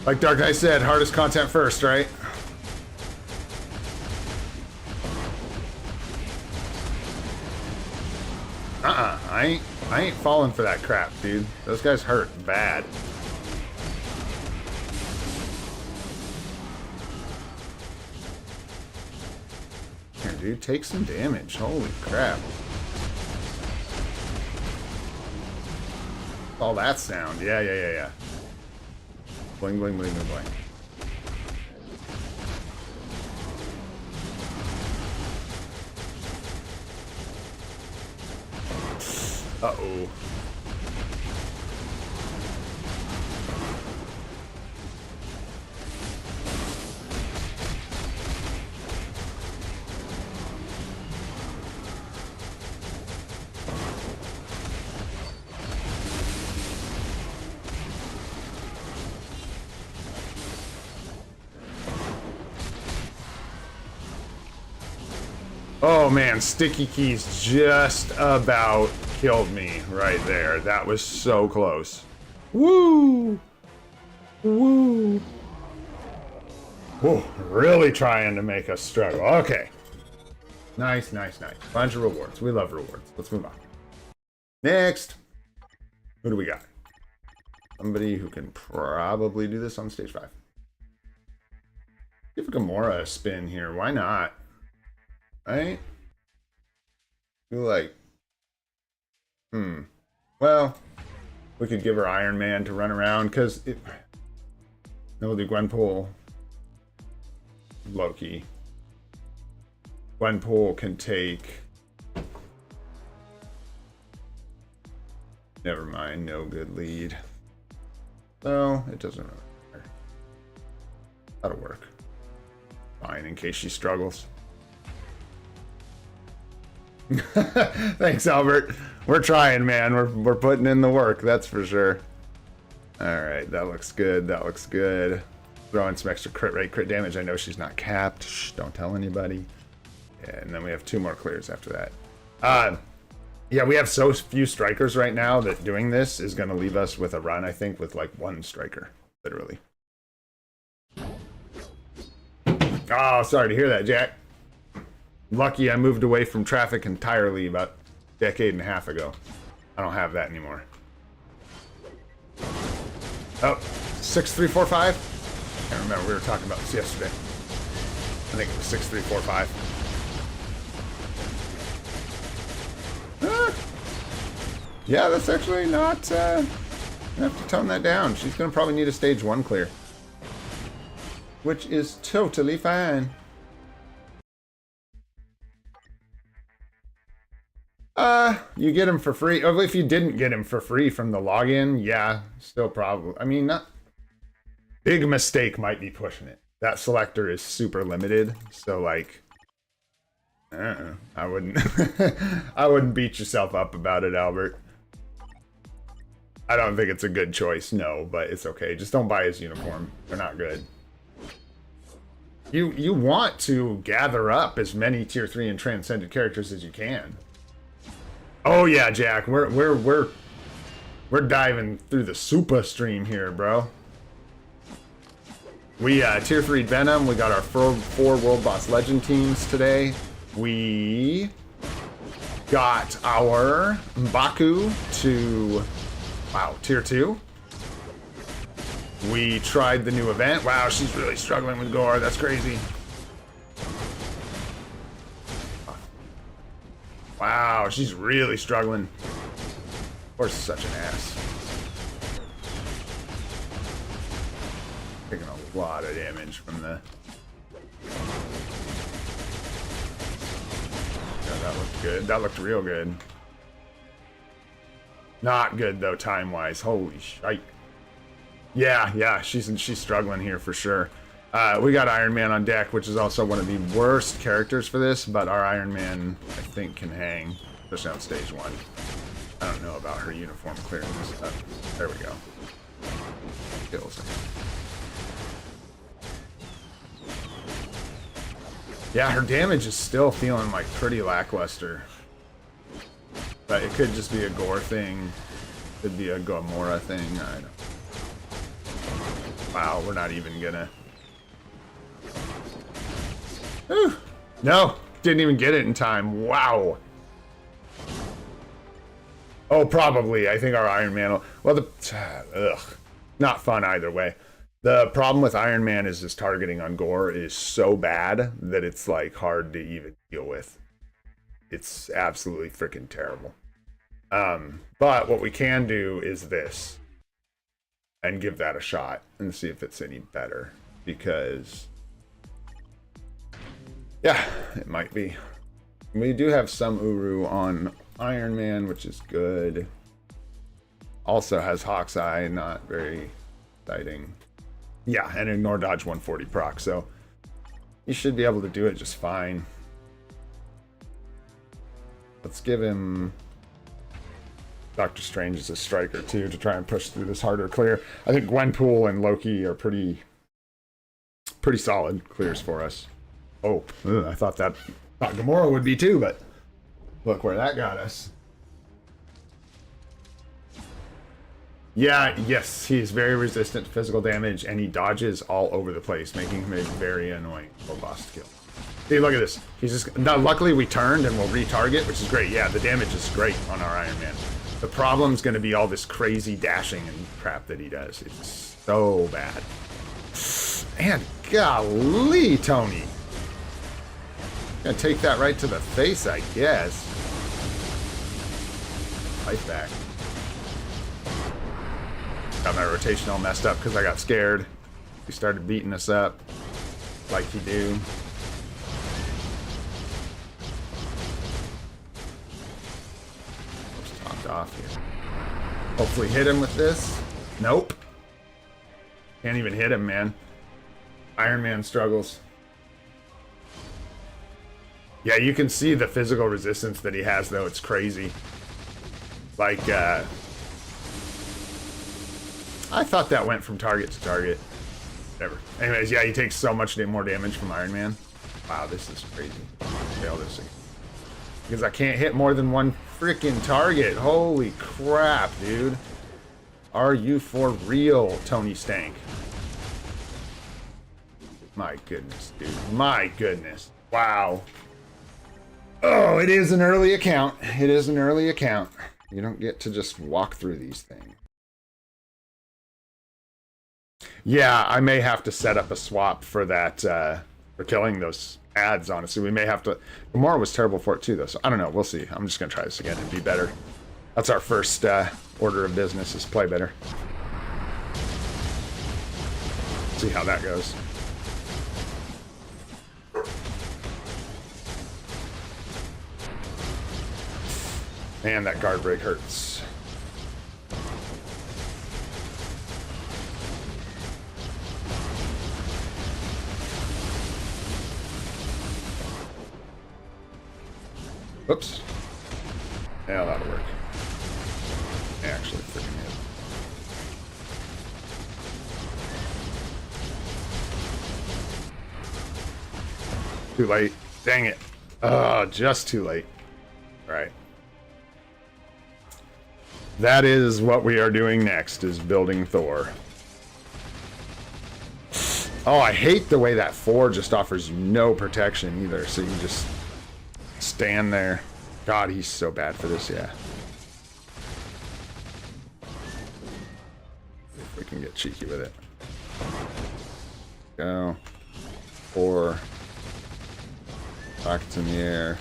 Like Dark Knight said, hardest content first, right? I ain't falling for that crap, dude. Those guys hurt bad. Here, dude, take some damage. Holy crap. All that sound. Yeah. Bling, bling, bling, bling, bling. Uh-oh. Oh man, Sticky Keys just about killed me right there. That was so close. Woo! Woo! Whoa, really trying to make us struggle. Okay. Nice. Bunch of rewards. We love rewards. Let's move on. Next. Who do we got? Somebody who can probably do this on stage 5. Give Gamora a spin here. Why not? Right? Feel like... Well, we could give her Iron Man to run around, because it... No, we'll do Gwenpool. Loki. Gwenpool can take... Never mind, no good lead. So, it doesn't really matter. That'll work. Fine, in case she struggles. Thanks, Albert. We're trying, man. We're putting in the work, that's for sure. Alright, that looks good. That looks good. Throwing some extra crit rate, crit damage. I know she's not capped. Shh, don't tell anybody. Yeah, and then we have 2 more clears after that. Yeah, we have so few strikers right now that doing this is going to leave us with a run, I think, with like 1 striker. Literally. Oh, sorry to hear that, Jack. Lucky I moved away from traffic entirely about a decade and a half ago. I don't have that anymore. Oh, 6345? I can't remember. We were talking about this yesterday. I think it was 6345. Yeah, that's actually not... I have to tone that down. She's going to probably need a stage 1 clear. Which is totally fine. You get him for free. Oh, if you didn't get him for free from the login, yeah, still probably. I mean, not... Big mistake might be pushing it. That selector is super limited, so like... I wouldn't... I wouldn't beat yourself up about it, Albert. I don't think it's a good choice, no, but it's okay. Just don't buy his uniform. They're not good. You want to gather up as many tier 3 and transcended characters as you can. Oh yeah, Jack, we're diving through the SUPA stream here, bro. We tier 3 Venom. We got our 4 World Boss Legend teams today. We got our Mbaku to tier 2. We tried the new event. Wow, she's really struggling with Gore. That's crazy. Wow, she's really struggling. Of course, such an ass. Taking a lot of damage from the... Yeah, that looked good. That looked real good. Not good, though, time-wise. Holy shite. Yeah, she's struggling here for sure. We got Iron Man on deck, which is also one of the worst characters for this, but our Iron Man, I think, can hang, especially on stage 1. I don't know about her uniform clearing this stuff. There we go. Kills her. Yeah, her damage is still feeling like pretty lackluster. But it could just be a Gore thing. Could be a Gamora thing. I don't know. Wow, we're not even gonna... Whew. No! Didn't even get it in time. Wow! Oh, probably. I think our Iron Man will... Well, not fun either way. The problem with Iron Man is his targeting on Gore is so bad that it's, like, hard to even deal with. It's absolutely freaking terrible. But what we can do is this. And give that a shot and see if it's any better. Because... yeah, it might be. We do have some Uru on Iron Man, which is good. Also has Hawk's Eye, not very exciting. Yeah, and ignore dodge 140 proc, so you should be able to do it just fine. Let's give him Doctor Strange as a striker too to try and push through this harder clear. I think Gwenpool and Loki are pretty solid clears for us. Oh, I thought Gamora would be too, but look where that got us. Yeah, yes, he is very resistant to physical damage, and he dodges all over the place, making him a very annoying boss to kill. See, look at this. He's just... Now, luckily, we turned and we'll retarget, which is great. Yeah, the damage is great on our Iron Man. The problem's going to be all this crazy dashing and crap that he does. It's so bad. And golly, Tony. Gonna take that right to the face, I guess. Life back. Got my rotation all messed up because I got scared. He started beating us up like he do. Just topped off here. Hopefully hit him with this. Nope. Can't even hit him, man. Iron Man struggles. Yeah, you can see the physical resistance that he has, though. It's crazy. Like, I thought that went from target to target. Whatever. Anyways, yeah, he takes so much more damage from Iron Man. Wow, this is crazy. Fail this thing. Because I can't hit more than one freaking target. Holy crap, dude. Are you for real, Tony Stank? My goodness, dude. My goodness. Wow. Oh, it is an early account. It is an early account. You don't get to just walk through these things. Yeah, I may have to set up a swap for that, for killing those ads, honestly. We may have to... Gamora was terrible for it too, though, so I don't know. We'll see. I'm just going to try this again and be better. That's our first order of business, is play better. See how that goes. Man, that guard break hurts. Oops. Yeah, that'll work. Actually, freaking hit. Too late. Dang it. Just too late. All right. That is what we are doing next, is building Thor. Oh, I hate the way that 4 just offers you no protection either, so you just stand there. God, he's so bad for this, yeah. If we can get cheeky with it. Go. 4. Rockets in the air.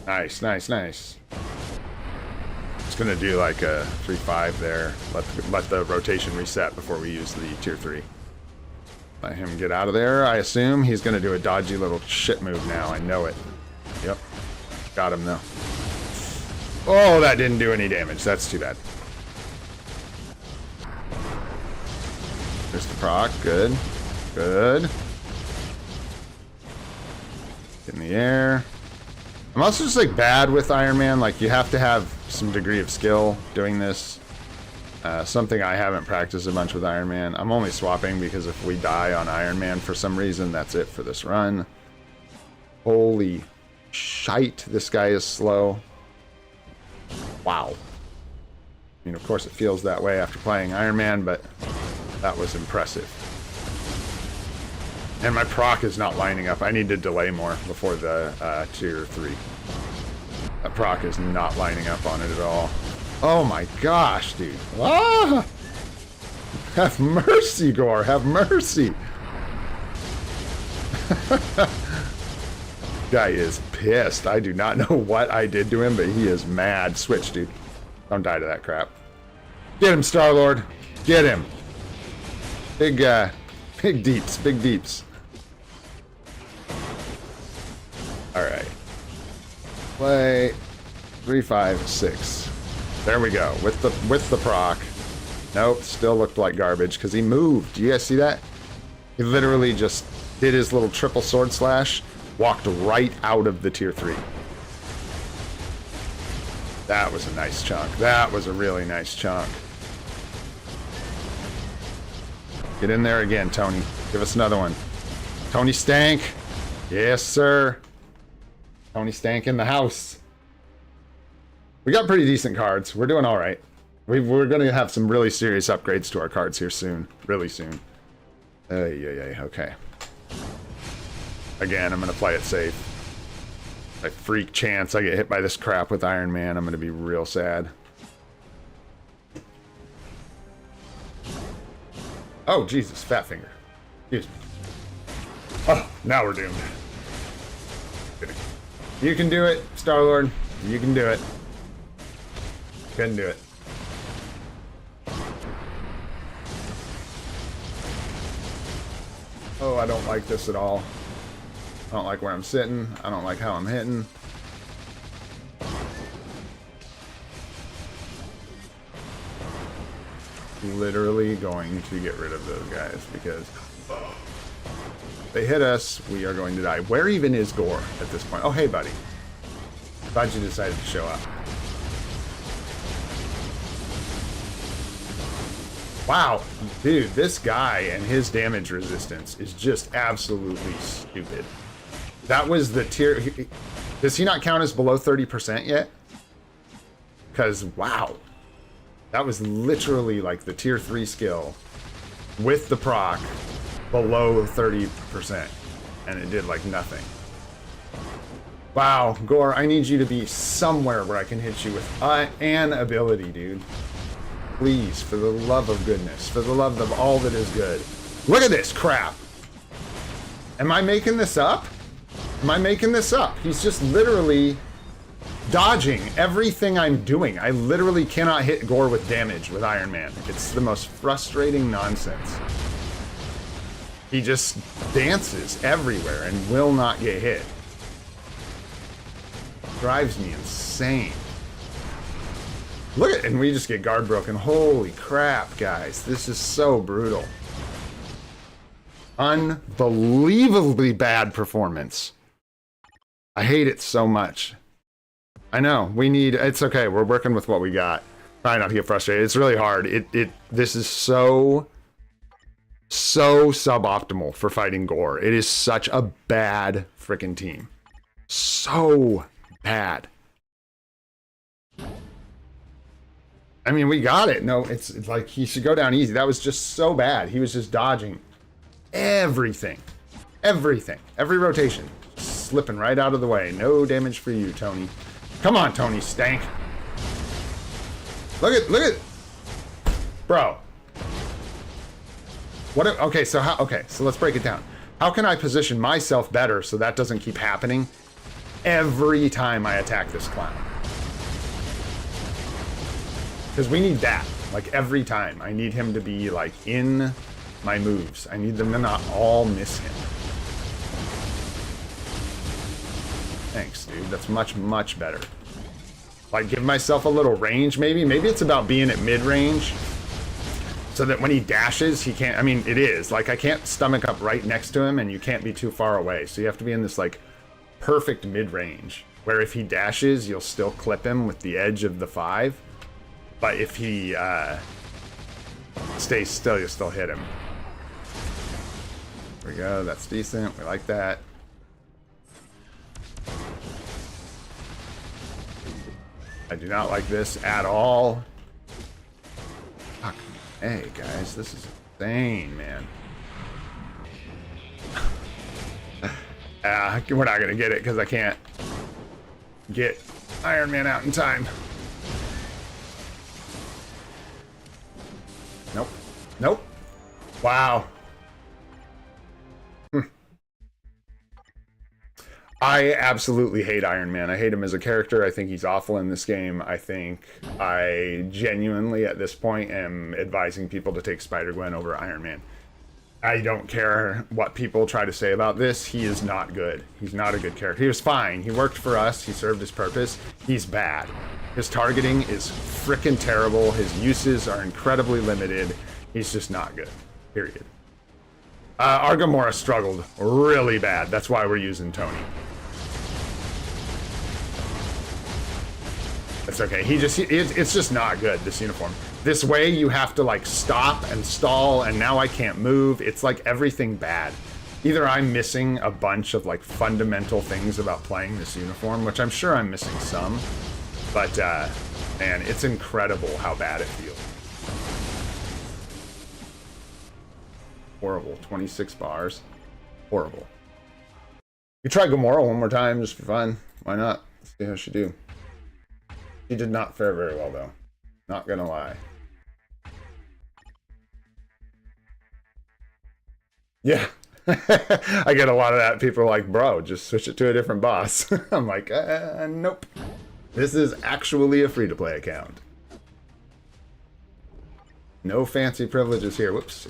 Nice, nice, nice. It's gonna do like a 3-5 there. Let the rotation reset before we use the tier 3. Let him get out of there. I assume he's gonna do a dodgy little shit move now. I know it. Yep. Got him though. Oh, that didn't do any damage. That's too bad. There's the proc. Good. Good. Get in the air. I'm also just like bad with Iron Man. Like, you have to have some degree of skill doing this. Something I haven't practiced a bunch with Iron Man. I'm only swapping because if we die on Iron Man for some reason, that's it for this run. Holy shite, this guy is slow. Wow. I mean, of course it feels that way after playing Iron Man, but that was impressive. And my proc is not lining up. I need to delay more before the tier 3. That proc is not lining up on it at all. Oh my gosh, dude. Ah! Have mercy, Gore. Have mercy. Guy is pissed. I do not know what I did to him, but he is mad. Switch, dude. Don't die to that crap. Get him, Star-Lord. Get him. Big deeps. Big deeps. Alright. Play 3, 5, 6. There we go. With the proc. Nope, still looked like garbage because he moved. Do you guys see that? He literally just did his little triple sword slash, walked right out of the tier 3. That was a nice chunk. That was a really nice chunk. Get in there again, Tony. Give us another one. Tony Stank. Yes, sir. Tony Stank in the house. We got pretty decent cards. We're doing all right. We're going to have some really serious upgrades to our cards here soon. Really soon. Okay. Again, I'm going to play it safe. A freak chance I get hit by this crap with Iron Man, I'm going to be real sad. Oh, Jesus. Fat finger. Excuse me. Oh, now we're doomed. You can do it, Star-Lord. You can do it. Couldn't do it. Oh, I don't like this at all. I don't like where I'm sitting. I don't like how I'm hitting. Literally going to get rid of those guys because... They hit us, we are going to die. Where even is Gore at this point? Oh, hey, buddy. Glad you decided to show up. Wow, dude, this guy and his damage resistance is just absolutely stupid. That was the tier... Does he not count as below 30% yet? Because, wow. That was literally like the tier 3 skill with the proc below 30%. And it did like nothing. Wow, Gore, I need you to be somewhere where I can hit you with an ability, dude. Please, for the love of goodness, for the love of all that is good. Look at this crap. Am I making this up? Am I making this up? He's just literally dodging everything I'm doing. I literally cannot hit Gore with damage with Iron Man. It's the most frustrating nonsense. He just dances everywhere and will not get hit. Drives me insane. Look at it, and we just get guard broken. Holy crap, guys. This is so brutal. Unbelievably bad performance. I hate it so much. I know, we need, it's okay, we're working with what we got. Try not to get frustrated. It's really hard. This is so suboptimal for fighting Gore. It is such a bad freaking team. So bad. I mean, we got it. No, it's like he should go down easy. That was just so bad. He was just dodging everything. Everything. Every rotation. Slipping right out of the way. No damage for you, Tony. Come on, Tony Stank. Look at. Bro. Okay, so let's break it down. How can I position myself better so that doesn't keep happening every time I attack this clown? Because we need that, like every time. I need him to be like in my moves. I need them to not all miss him. Thanks, dude. That's much, much better. Like, give myself a little range, maybe. Maybe it's about being at mid-range so that when he dashes, he can't... I mean, it is. Like, I can't stomach up right next to him, and you can't be too far away. So you have to be in this, like, perfect mid-range, where if he dashes, you'll still clip him with the edge of the 5. But if he stays still, you'll still hit him. There we go. That's decent. We like that. I do not like this at all. Fuck. Hey, guys. This is insane, man. We're not going to get it because I can't get Iron Man out in time. Nope. Nope. Wow. I absolutely hate Iron Man. I hate him as a character. I think he's awful in this game. I think I genuinely, at this point, am advising people to take Spider-Gwen over Iron Man. I don't care what people try to say about this. He is not good. He's not a good character. He was fine. He worked for us. He served his purpose. He's bad. His targeting is frickin' terrible. His uses are incredibly limited. He's just not good. Period. Our Gamora struggled really bad. That's why we're using Tony. It's okay. It's just not good, this uniform. This way you have to like stop and stall, and now I can't move. It's like everything bad. Either I'm missing a bunch of like fundamental things about playing this uniform, which I'm sure I'm missing some, but man, it's incredible how bad it feels. Horrible. 26 bars. Horrible. You try Gamora one more time just for fun. Why not? Let's see how she do. She did not fare very well, though. Not gonna lie. Yeah. I get a lot of that. People are like, bro, just switch it to a different boss. I'm like, nope. This is actually a free-to-play account. No fancy privileges here. Whoops.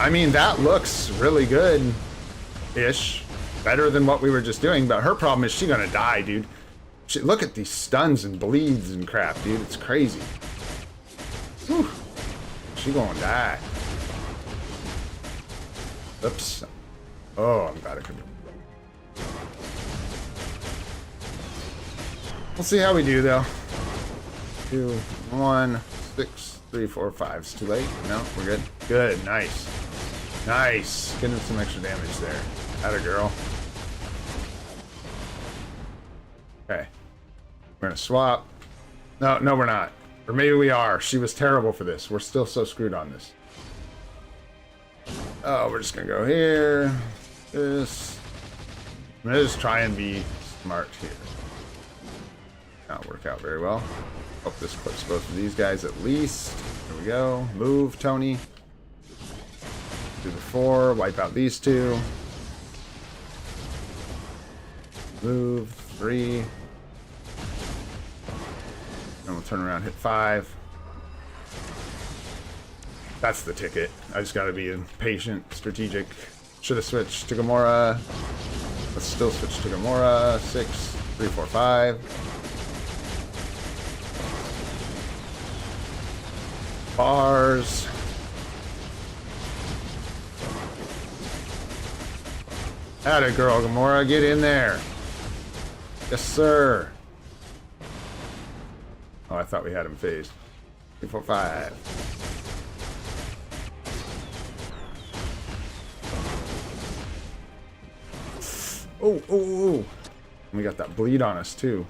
I mean, that looks really good-ish. Better than what we were just doing, but her problem is she's gonna die, dude. Look at these stuns and bleeds and crap, dude. It's crazy. Whew. She gonna die. Oops. Oh, I'm glad I could. We'll see how we do, though. 2, 1, 6, 3, 4, 5. It's too late. No, we're good. Good. Nice. Nice. Getting some extra damage there. Atta girl. Okay. We're gonna swap. No, no, we're not. Or maybe we are. She was terrible for this. We're still so screwed on this. Oh, we're just gonna go here. This. I'm gonna just try and be smart here. Not work out very well. Hope this clips both of these guys at least. There we go. Move, Tony. Do the 4. Wipe out these 2. Move, 3. And we'll turn around, hit 5. That's the ticket. I just gotta be patient, strategic. Should have switched to Gamora. Let's still switch to Gamora. 6, 3, 4, 5. Bars. Atta girl, Gamora, get in there. Yes, sir. Oh, I thought we had him phased. 3, 4, 5. Oh, oh, oh. We got that bleed on us, too.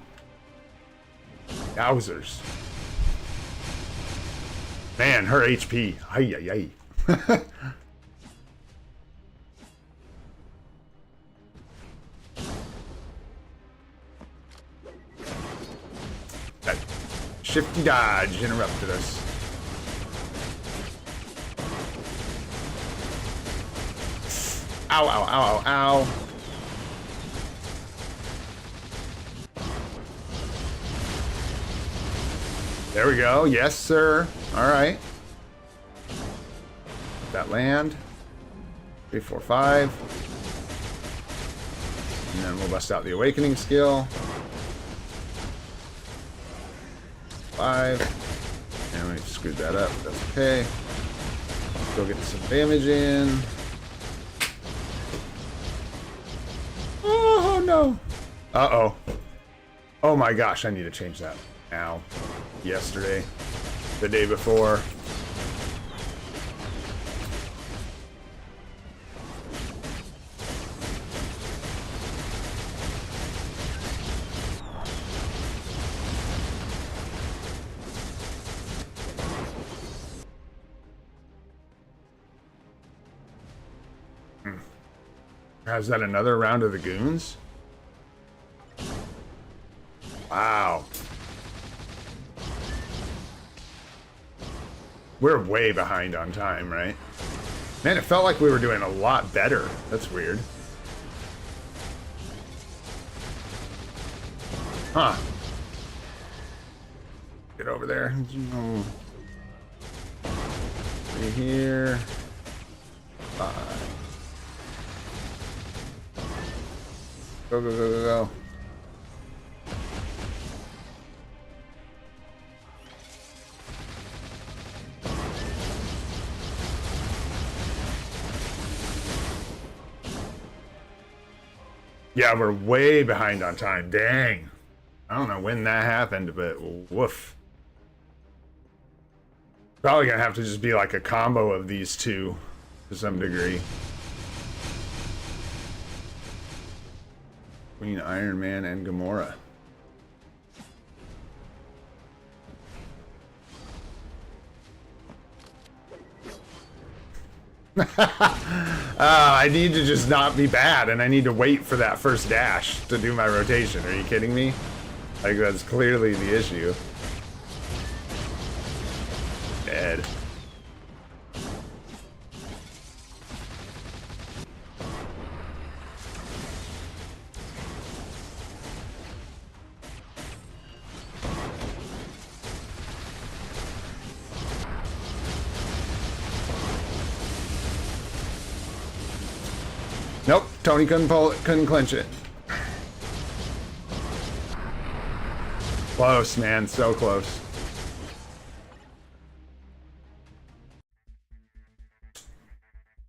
Yowzers. Man, her HP. Ay, ay, ay. That shifty dodge interrupted us. Ow, ow, ow, ow, ow. There we go. Yes, sir. All right. Let that land. 3, 4, 5. And then we'll bust out the awakening skill. 5. And we screwed that up. That's okay. Go get some damage in. Oh, no. Uh-oh. Oh, my gosh. I need to change that now. Yesterday. The day before. Is that another round of the goons? Wow. We're way behind on time, right? Man, it felt like we were doing a lot better. That's weird. Huh. Get over there. Right here. 5. Go, go, go, go, go. Yeah, we're way behind on time. Dang. I don't know when that happened, but woof. Probably gonna have to just be like a combo of these two to some degree. Queen, Iron Man, and Gamora. I need to just not be bad, and I need to wait for that first dash to do my rotation. Are you kidding me? Like, that's clearly the issue. Dead. Nope, Tony couldn't pull it, couldn't clinch it. Close, man, so close.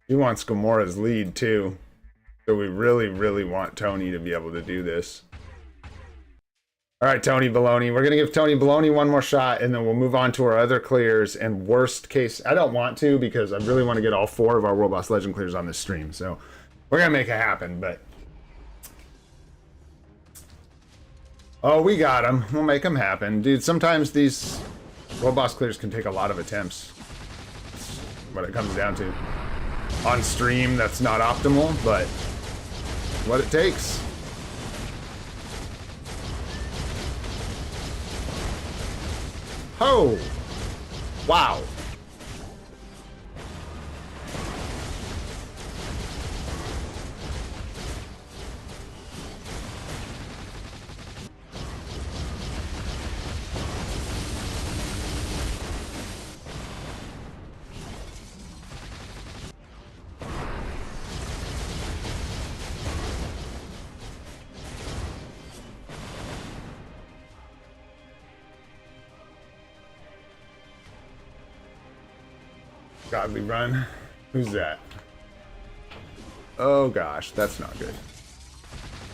He wants Gamora's lead too. So we really, really want Tony to be able to do this. All right, Tony Baloney. We're going to give Tony Baloney one more shot, and then we'll move on to our other clears. And worst case, I don't want to because I really want to get all 4 of our World Boss Legend clears on this stream. So we're going to make it happen, but... Oh, we got him. We'll make him happen. Dude, sometimes these World Boss clears can take a lot of attempts. That's what it comes down to. On stream, that's not optimal, but what it takes. Oh! Wow. Godly run. Who's that? Oh gosh, that's not good.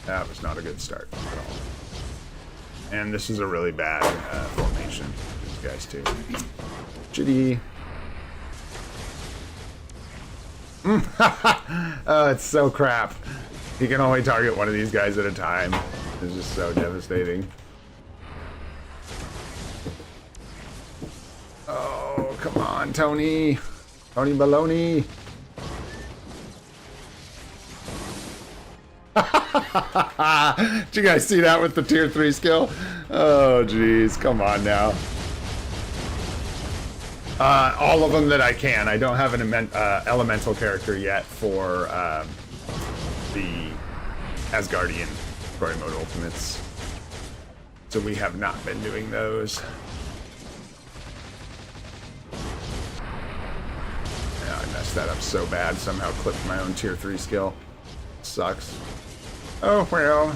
That was not a good start at all. And this is a really bad formation. These guys too. Chitty. Oh, it's so crap. He can only target one of these guys at a time. It's just so devastating. Oh, come on, Tony. Tony Baloney. Did you guys see that with the tier 3 skill? Oh, jeez. Come on now. All of them that I can. I don't have an elemental character yet for the Asgardian story mode ultimates. So we have not been doing those. Yeah, I messed that up so bad. Somehow clipped my own tier 3 skill. Sucks. Oh, well.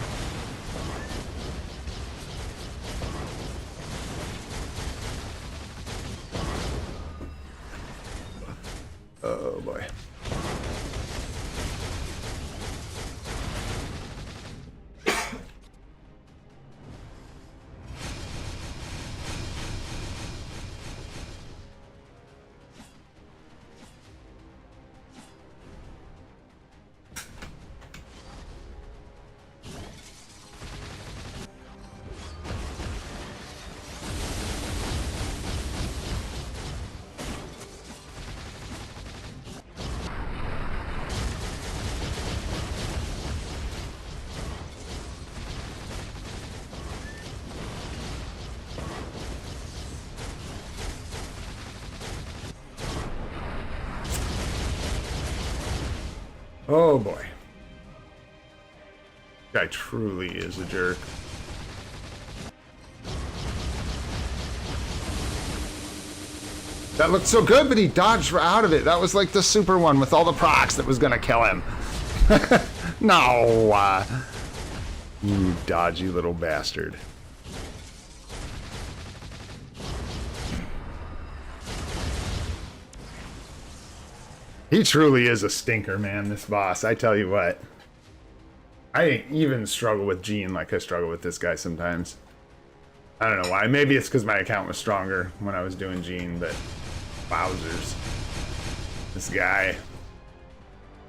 Oh, boy. Oh boy. Guy truly is a jerk. That looked so good, but he dodged out of it. That was like the super one with all the procs that was gonna kill him. No! You dodgy little bastard. He truly is a stinker, man, this boss. I tell you what. I even struggle with Gene like I struggle with this guy sometimes. I don't know why. Maybe it's because my account was stronger when I was doing Gene, but... Wowzers. This guy.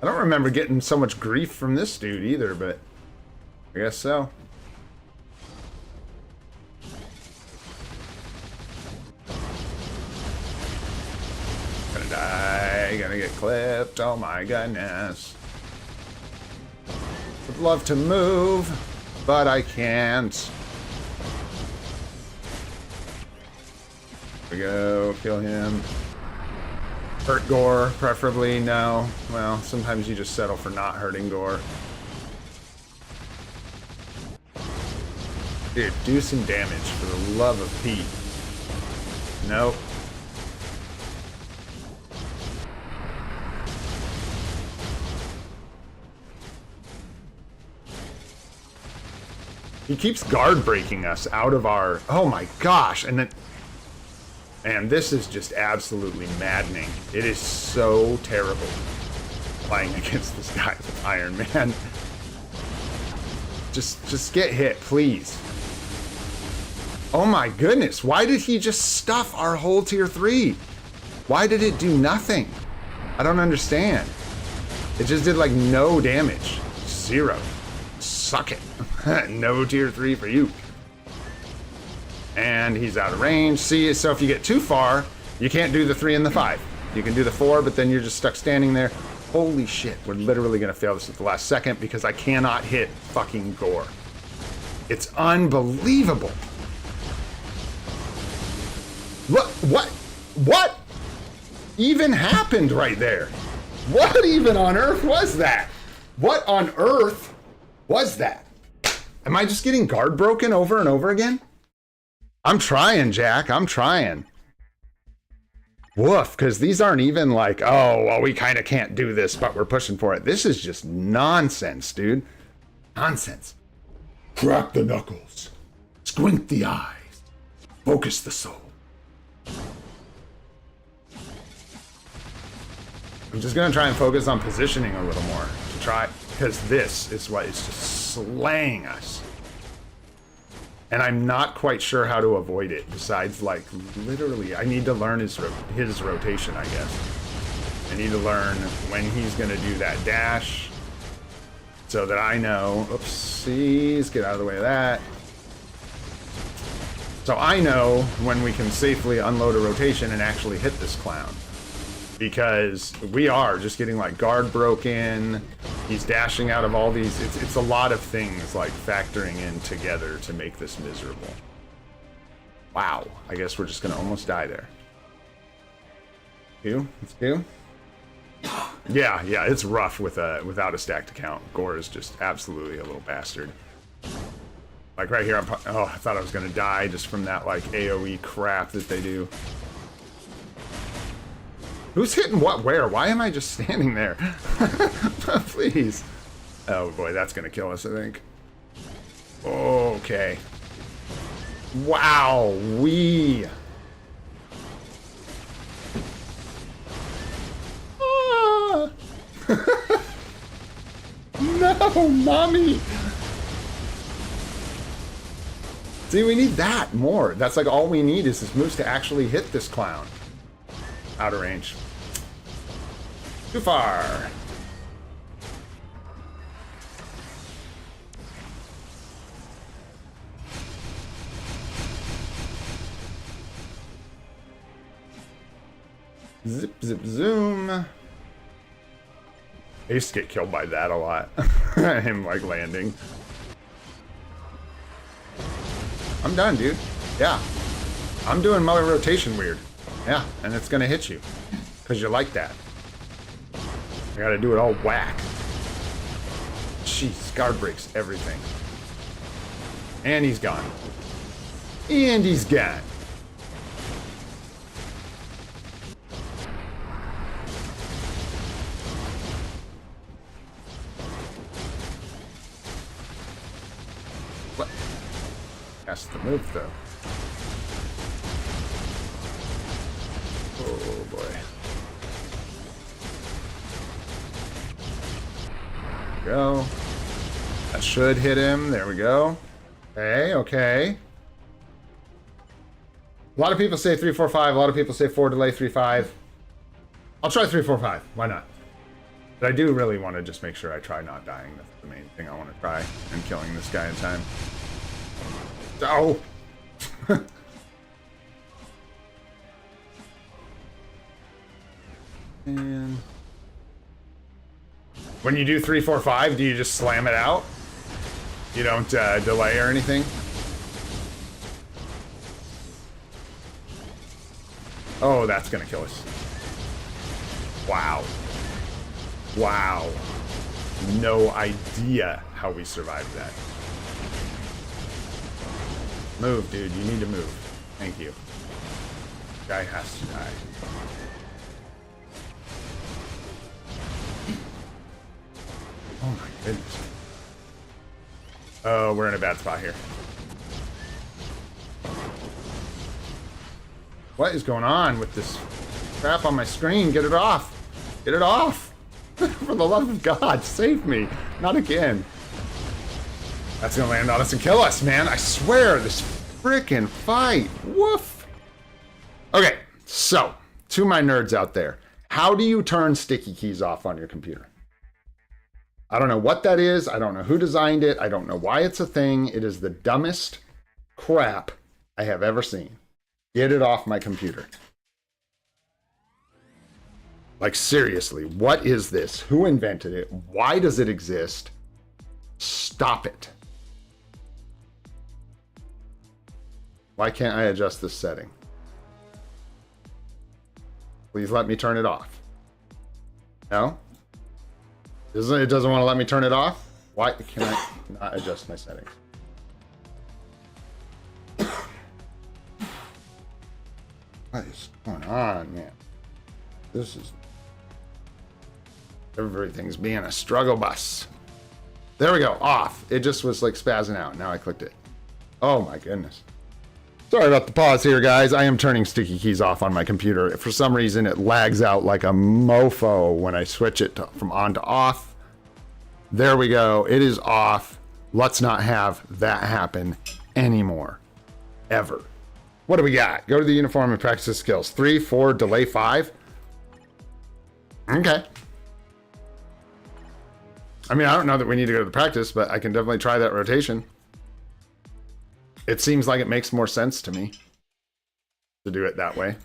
I don't remember getting so much grief from this dude either, but... I guess so. Gonna die, gonna get clipped, oh my goodness. Would love to move, but I can't. There we go, kill him. Hurt Gore, preferably, no. Well, sometimes you just settle for not hurting Gore. Dude, do some damage for the love of Pete. Nope. He keeps guard breaking us out of our... Oh my gosh, and then... And this is just absolutely maddening. It is so terrible. playing against this guy with Iron Man. Just get hit, please. Oh my goodness, why did he just stuff our whole tier 3? Why did it do nothing? I don't understand. It just did like no damage. 0. Suck it. No tier 3 for you. And he's out of range. See, so if you get too far, you can't do the 3 and the 5. You can do the 4, but then you're just stuck standing there. Holy shit, we're literally gonna fail this at the last second because I cannot hit fucking Gore. It's unbelievable. What even happened right there? What even on earth was that? What on earth was that? Am I just getting guard broken over and over again? I'm trying, Jack, I'm trying. Woof, because these aren't even like, oh, well, we kind of can't do this, but we're pushing for it. This is just nonsense, dude. Nonsense. Crack the knuckles. Squint the eyes. Focus the soul. I'm just going to try and focus on positioning a little more to try, because this is what is just slaying us. And I'm not quite sure how to avoid it, besides, like, literally, I need to learn his rotation, I guess. I need to learn when he's going to do that dash, so that I know, oopsies, get out of the way of that. So I know when we can safely unload a rotation and actually hit this clown. Because we are just getting, like, guard broken. He's dashing out of all these. It's a lot of things, like, factoring in together to make this miserable. Wow. I guess we're just going to almost die there. Let's do. Yeah, it's rough without a stacked account. Gore is just absolutely a little bastard. Like, right here, I thought I was going to die just from that, like, AoE crap that they do. Who's hitting what where? Why am I just standing there? Please. Oh boy, that's gonna kill us, I think. Okay. Wow, Ah. No, mommy. See, we need that more. That's like all we need is this moves to actually hit this clown. Out of range. Too far. Zip, zip, zoom. I used to get killed by that a lot. Him, like, landing. I'm done, dude. Yeah. I'm doing my rotation weird. Yeah, and it's gonna hit you. Because you like that. I gotta do it all whack. Jeez, guard breaks everything. And he's gone. And he's gone. What? That's the move, though. Oh, boy. Go. That should hit him. There we go. Okay. A lot of people say 3-4-5. A lot of people say 4 delay 3-5. I'll try 3-4-5. Why not? But I do really want to just make sure I try not dying. That's the main thing I want to try. And killing this guy in time. Oh! And when you do 3-4-5, do you just slam it out? You don't delay or anything? Oh, that's gonna kill us. Wow. Wow. No idea how we survived that. Move, dude. You need to move. Thank you. Guy has to die. Oh my goodness. Oh, we're in a bad spot here. What is going on with this crap on my screen? Get it off. Get it off. For the love of God, save me. Not again. That's gonna land on us and kill us, man. I swear, this frickin' fight. Woof. Okay, so, to my nerds out there, how do you turn sticky keys off on your computer? I don't know what that is. I don't know who designed it. I don't know why it's a thing. It is the dumbest crap I have ever seen. Get it off my computer. Like, seriously, what is this? Who invented it? Why does it exist? Stop it. Why can't I adjust this setting? Please let me turn it off. No? It doesn't want to let me turn it off? Why can I not adjust my settings? What is going on, man? This is... Everything's being a struggle bus. There we go, off. It just was like spazzing out. Now I clicked it. Oh my goodness. Sorry about the pause here, guys. I am turning sticky keys off on my computer. For some reason, it lags out like a mofo when I switch it from on to off. There we go. It is off. Let's not have that happen anymore. Ever. What do we got? Go to the uniform and practice the skills. 3, 4, delay 5. Okay. I mean, I don't know that we need to go to the practice, but I can definitely try that rotation. It seems like it makes more sense to me to do it that way.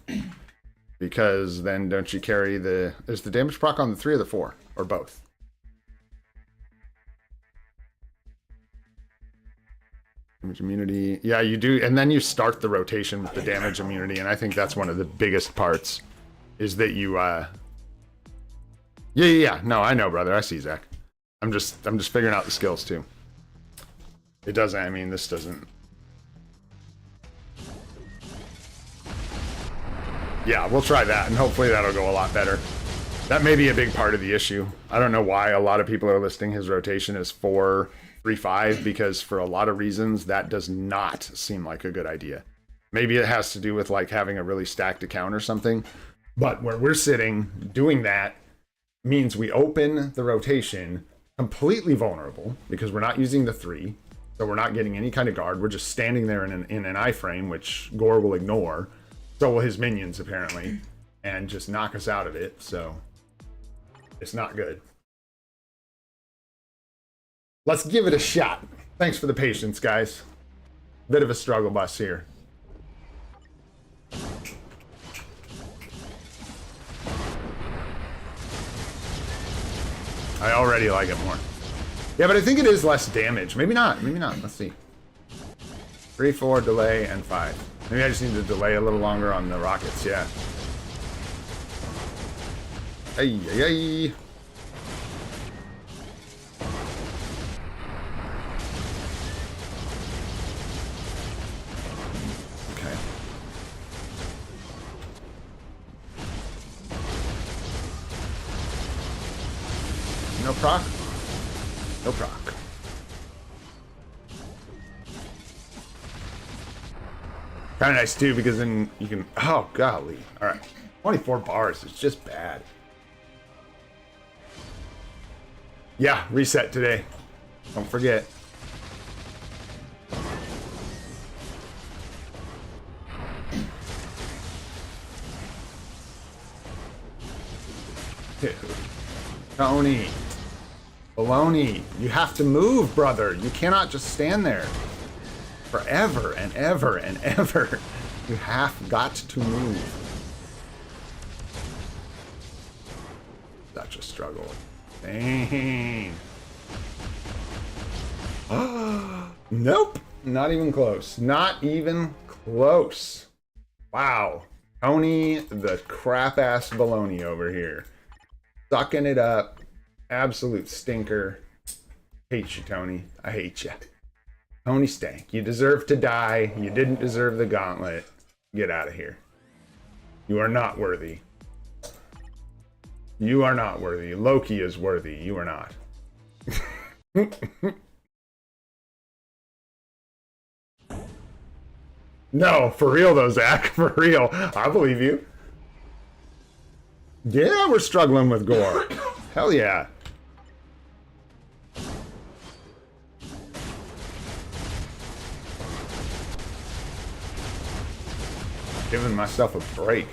Because then don't you carry the... Is the damage proc on the 3 or the 4? Or both? Damage immunity. Yeah, you do. And then you start the rotation with the damage immunity. And I think that's one of the biggest parts. Is that you... Yeah. No, I know, brother. I see, Zach. I'm just figuring out the skills, too. It doesn't... I mean, this doesn't... Yeah, we'll try that, and hopefully that'll go a lot better. That may be a big part of the issue. I don't know why a lot of people are listing his rotation as 4, 3, 5, because for a lot of reasons, that does not seem like a good idea. Maybe it has to do with like having a really stacked account or something. But where we're sitting, doing that means we open the rotation completely vulnerable because we're not using the 3. So we're not getting any kind of guard. We're just standing there in an iframe, which Gore will ignore. So will his minions, apparently, and just knock us out of it, so it's not good. Let's give it a shot. Thanks for the patience, guys. Bit of a struggle bus here. I already like it more. Yeah, but I think it is less damage. Maybe not. Maybe not. Let's see. 3, 4, delay, and 5. Maybe I just need to delay a little longer on the rockets, yeah. Ay, ay, ay. Okay. No proc? No proc. Kind of nice too, because then you can... Oh, golly. All right. 24 bars. It's just bad. Yeah, reset today. Don't forget. Dude. Tony. Baloney. You have to move, brother. You cannot just stand there. Forever and ever and ever. You have got to move. Such a struggle. Dang. Nope. Not even close. Not even close. Wow. Tony, the crap-ass baloney over here. Sucking it up. Absolute stinker. Hate you, Tony. I hate you. Tony Stank, you deserve to die. You didn't deserve the gauntlet. Get out of here. You are not worthy. You are not worthy. Loki is worthy. You are not. No, for real though, Zach. For real. I believe you. Yeah, we're struggling with Gore. Hell yeah. Giving myself a break.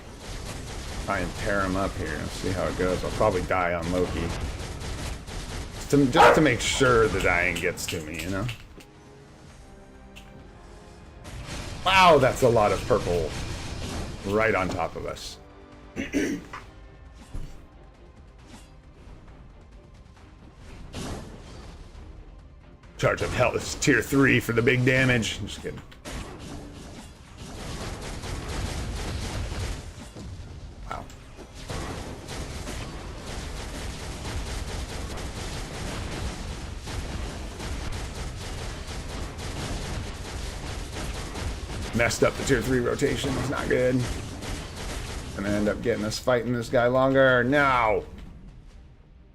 Try and tear him up here and see how it goes. I'll probably die on Loki. Just to make sure the dying gets to me, you know? Wow, that's a lot of purple right on top of us. Charge of Hell is tier 3 for the big damage. Just kidding. Wow. Messed up the tier 3 rotation. It's not good. Gonna end up getting us fighting this guy longer. No.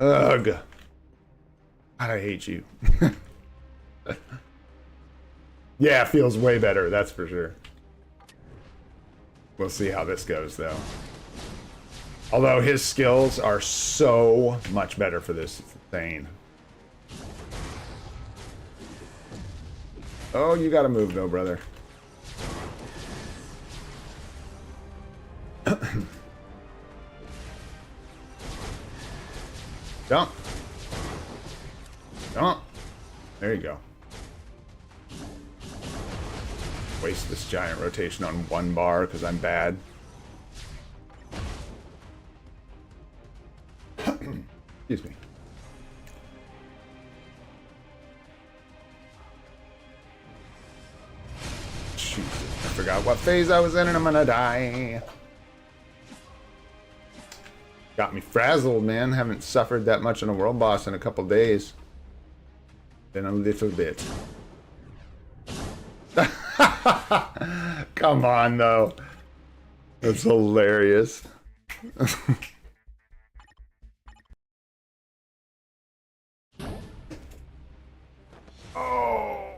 Ugh. God, I hate you. Yeah, it feels way better, that's for sure. We'll see how this goes, though. Although his skills are so much better for this thing. Oh, you gotta move, though, brother. Jump. Jump. There you go. Waste this giant rotation on one bar because I'm bad. Excuse me. Jesus, I forgot what phase I was in and I'm gonna die. Got me frazzled, man. Haven't suffered that much on a world boss in a couple days. Been a little bit. Come on, though. That's hilarious. Oh.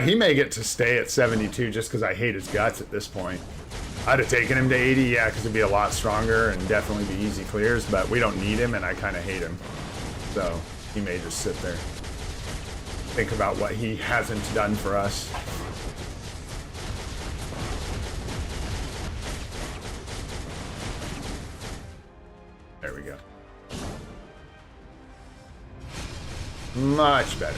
He may get to stay at 72 just because I hate his guts at this point. I'd have taken him to 80, yeah, because it'd be a lot stronger and definitely be easy clears, but we don't need him, and I kind of hate him. So he may just sit there. Think about what he hasn't done for us. There we go. Much better.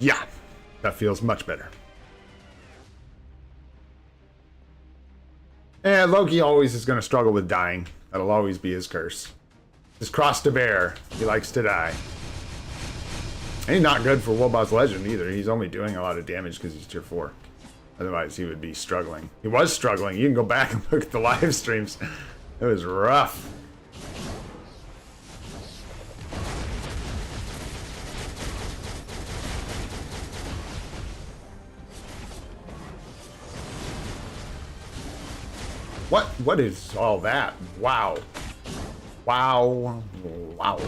Yeah, that feels much better. And Loki always is going to struggle with dying. That'll always be his curse. His cross to bear. He likes to die. And he's not good for World Boss Legend either. He's only doing a lot of damage because he's tier 4. Otherwise, he would be struggling. He was struggling. You can go back and look at the live streams. It was rough. What is all that? Wow. Wow. Wow.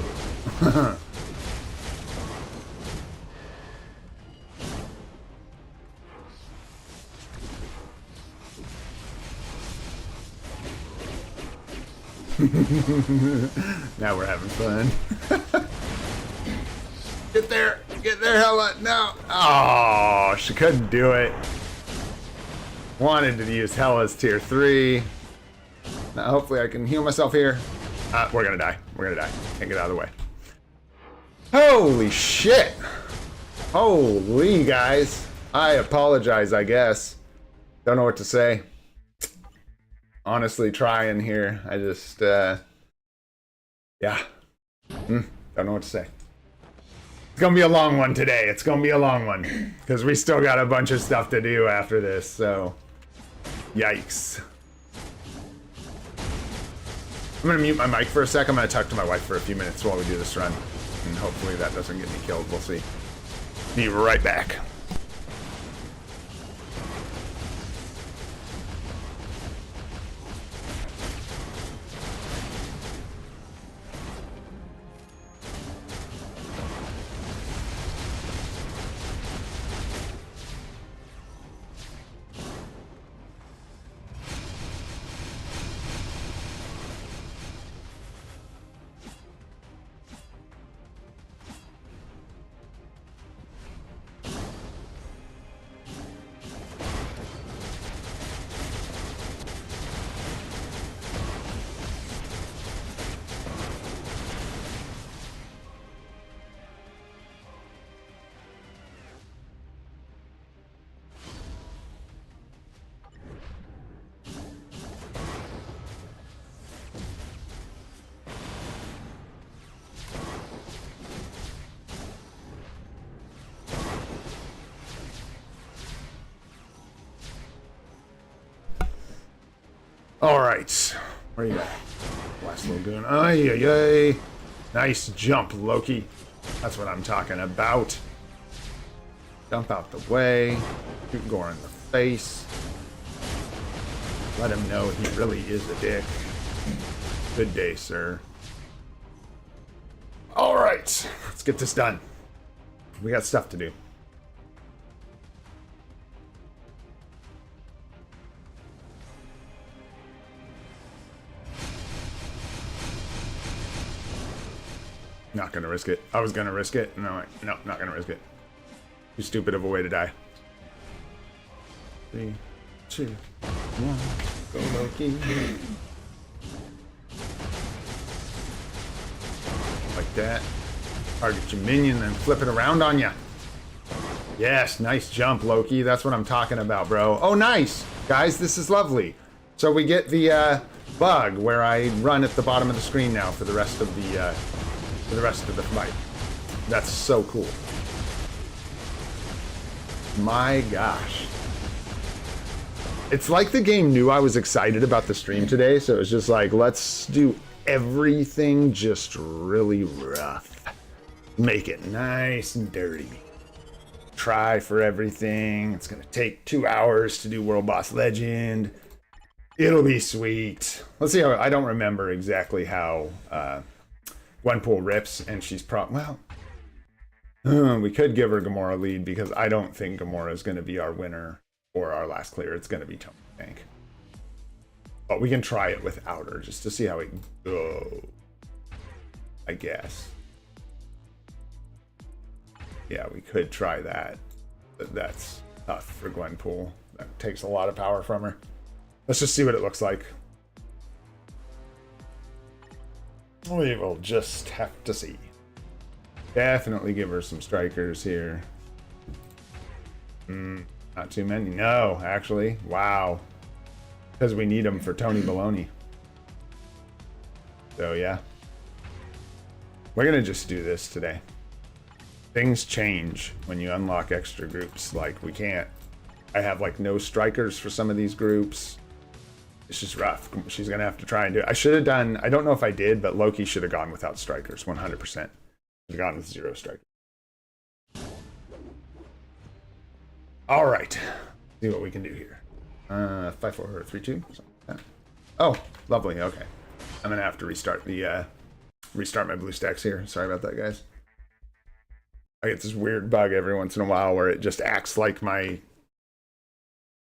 Now we're having fun. Get there. Get there, Hella. No. Oh, she couldn't do it. Wanted to use Hella's tier 3. Now, hopefully I can heal myself here. We're gonna die. We're gonna die. Can't get out of the way. Holy shit. Holy guys. I apologize, I guess. Don't know what to say. Honestly, trying here. I just, yeah. Don't know what to say. It's gonna be a long one today. It's gonna be a long one. Because we still got a bunch of stuff to do after this, so. Yikes. I'm gonna mute my mic for a sec. I'm gonna talk to my wife for a few minutes while we do this run. and hopefully that doesn't get me killed. We'll see. Be right back. All right, where you at? Last lagoon. Ay, ay, ay. Nice jump, Loki. That's what I'm talking about. Jump out the way. Shoot Gore in the face. Let him know he really is a dick. Good day, sir. All right, let's get this done. We got stuff to do. Not gonna risk it. I was gonna risk it. No, no, not gonna risk it. Too stupid of a way to die. 3, 2, 1. Go Loki. Like that. Target your minion and flip it around on ya. Yes, nice jump, Loki. That's what I'm talking about, bro. Oh, nice. Guys, this is lovely. So we get the bug where I run at the bottom of the screen now for the rest of the fight. That's so cool. My gosh. It's like the game knew I was excited about the stream today, so it was just like, let's do everything just really rough. Make it nice and dirty. Try for everything. It's gonna take 2 hours to do World Boss Legend. It'll be sweet. Let's see how, I don't remember exactly how Gwenpool rips, and she's well, we could give her Gamora lead because I don't think Gamora is going to be our winner or our last clear. It's going to be Tony Tank. But we can try it without her just to see how it goes, I guess. Yeah, we could try that, but that's tough for Gwenpool. That takes a lot of power from her. Let's just see what it looks like. We will just have to see. Definitely give her some strikers here. Not too many. No, actually. Wow. Because we need them for Tony Baloney. So, yeah. We're going to just do this today. Things change when you unlock extra groups. Like, we can't... I have, like, no strikers for some of these groups. It's just rough. She's going to have to try and do it. I should have done... I don't know if I did, but Loki should have gone without strikers, 100%. Should have gone with 0 strikers. All right. See what we can do here. 5, 4, 3, 2. Oh, lovely. Okay. I'm going to have to restart the... restart my blue stacks here. Sorry about that, guys. I get this weird bug every once in a while where it just acts like my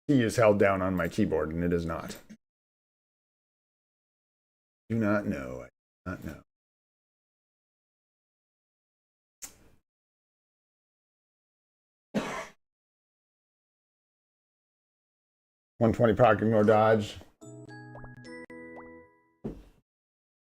key is held down on my keyboard, and it is not. Do not know. I do not know. $120 pocket ignore dodge.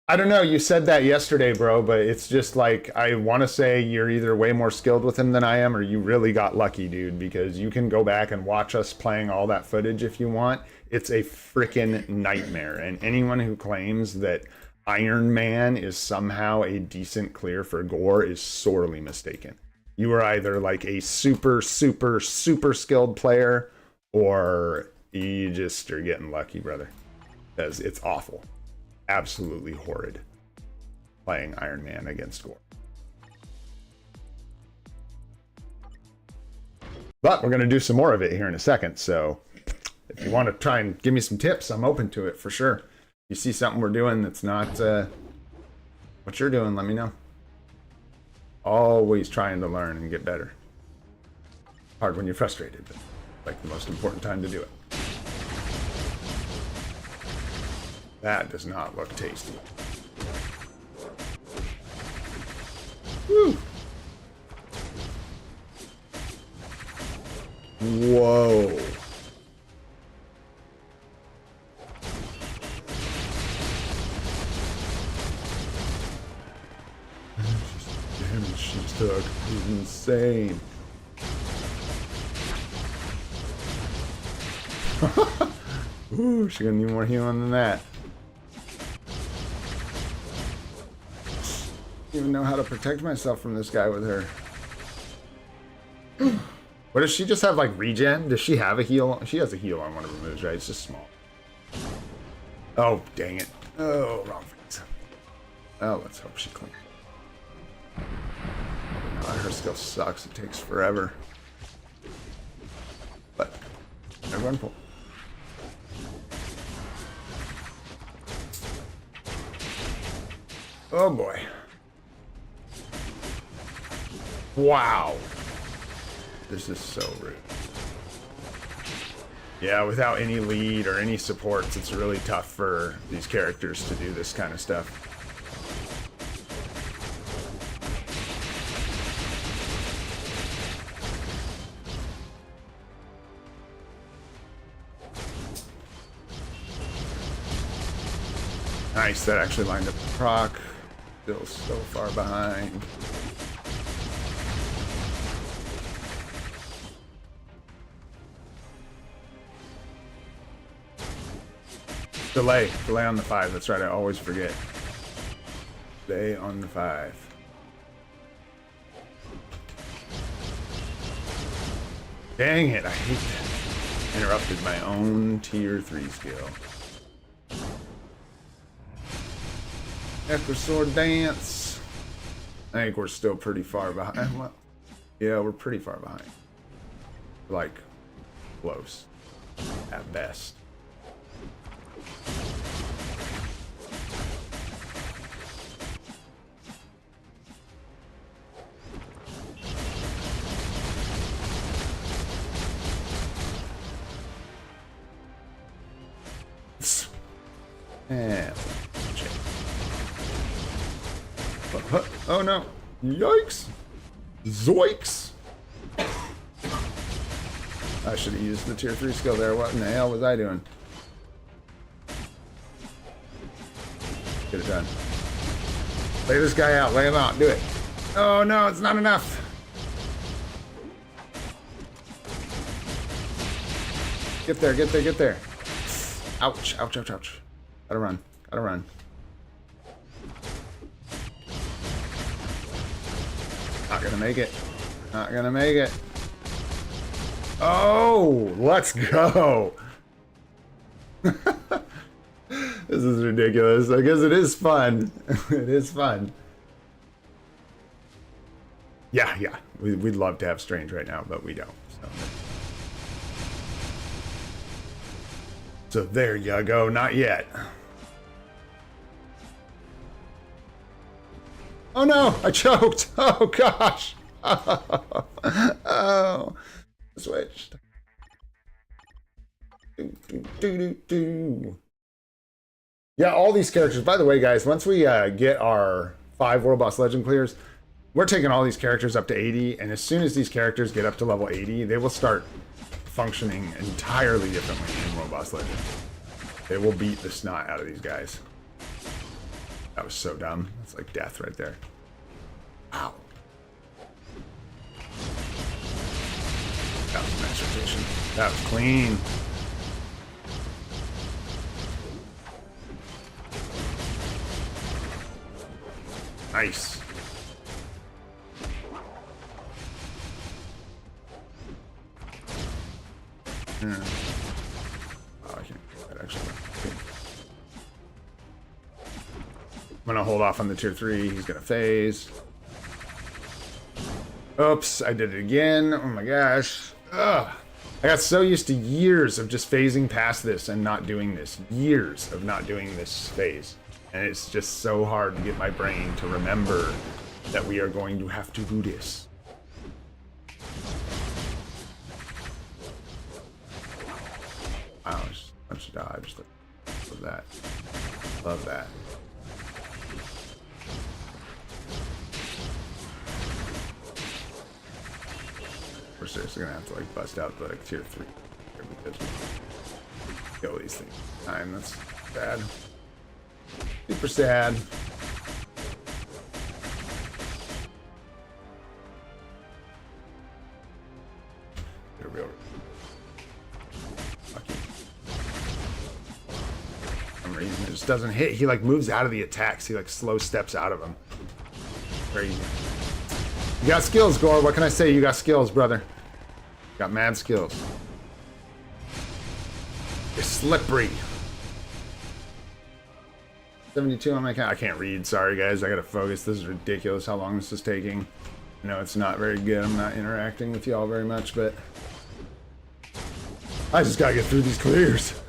I don't know, you said that yesterday, bro, but it's just like, I want to say you're either way more skilled with him than I am, or you really got lucky, dude, because you can go back and watch us playing all that footage if you want. It's a freaking nightmare, and anyone who claims that Iron Man is somehow a decent clear for Gore is sorely mistaken. You are either like a super, super, super skilled player, or you just are getting lucky, brother, because it's awful. Absolutely horrid playing Iron Man against Gore. But we're going to do some more of it here in a second. So if you want to try and give me some tips, I'm open to it for sure. You see something we're doing that's not what you're doing, let me know. Always trying to learn and get better. Hard when you're frustrated, but like the most important time to do it. That does not look tasty. Woo! Whoa. Damn, she took is insane. Ooh, she's gonna need more healing than that. I don't even know how to protect myself from this guy with her. What does she just have, like, regen? Does she have a heal? She has a heal on one of her moves, right? It's just small. Oh, dang it. Oh, wrong face. Oh, let's hope she cleans. Oh, her skill sucks. It takes forever. But, everyone pull. Oh, boy. Wow. This is so rude. Yeah, without any lead or any supports, it's really tough for these characters to do this kind of stuff. Nice, that actually lined up the proc. Still so far behind. Delay on the 5. That's right, I always forget. Delay on the 5. Dang it, I hate that. Interrupted my own tier 3 skill. Echo Sword Dance. I think we're still pretty far behind. Well, yeah, we're pretty far behind. Like, close. At best. And oh no! Yikes! Zoinks! I should have used the tier 3 skill there. What in the hell was I doing? Get it done. Lay this guy out. Lay him out. Do it. Oh no! It's not enough. Get there! Get there! Get there! Ouch! Ouch! Ouch! Ouch! Gotta run. Gotta run. Not gonna make it. Not gonna make it. Oh! Let's go! This is ridiculous. I guess it is fun. It is fun. Yeah, yeah. We'd love to have Strange right now, but we don't. So there you go. Not yet. Oh no! I choked! Oh gosh! Oh. Switched. Yeah, all these characters. By the way, guys, once we get our 5 World Boss Legend clears, we're taking all these characters up to 80, and as soon as these characters get up to level 80, they will start functioning entirely differently in World Boss Legend. They will beat the snot out of these guys. That was so dumb. It's like death right there. Ow. That was a nice rotation. That was clean. Nice. Oh, I can't do that actually. Okay. I'm gonna hold off on the tier 3. He's gonna phase. Oops, I did it again. Oh my gosh. Ugh. I got so used to years of just phasing past this and not doing this. Years of not doing this phase. And it's just so hard to get my brain to remember that we are going to have to do this. Wow, just a bunch of dodge. Love that. Love that. We're seriously gonna have to like bust out the like, tier 3 because we kill these things. Time, that's sad. Super sad. Here we go. Lucky. For some reason it just doesn't hit. He like moves out of the attacks. He like slow steps out of them. Crazy. You got skills, Gore. What can I say? You got skills, brother. Got mad skills. You're slippery. 72 on my account. I can't read. Sorry, guys. I gotta focus. This is ridiculous how long this is taking. I know it's not very good. I'm not interacting with y'all very much, but I just gotta get through these clears.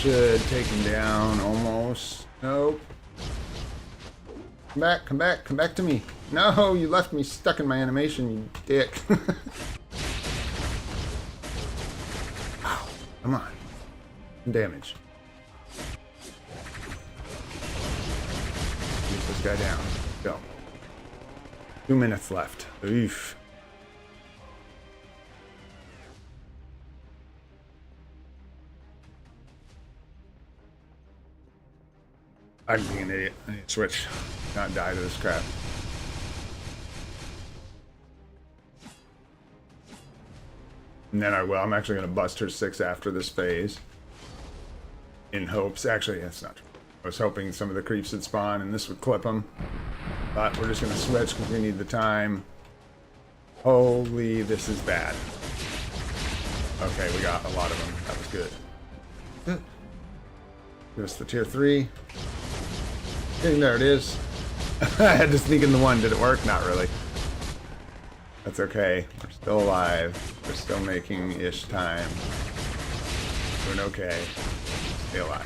Should take him down almost. Nope. Come back, come back, come back to me. No, you left me stuck in my animation, you dick. Wow, come on. Some damage. Get this guy down. Go. 2 minutes left. Oof. I'm being an idiot. I need to switch. Not die to this crap. And then I will. I'm actually going to bust her 6 after this phase. In hopes. Actually, that's not true. I was hoping some of the creeps would spawn and this would clip them. But we're just going to switch because we need the time. Holy, this is bad. Okay, we got a lot of them. That was good. Give us the tier 3. There it is. I had to sneak in the 1. Did it work? Not really. That's okay. We're still alive. We're still making ish time. Doing okay. Stay alive.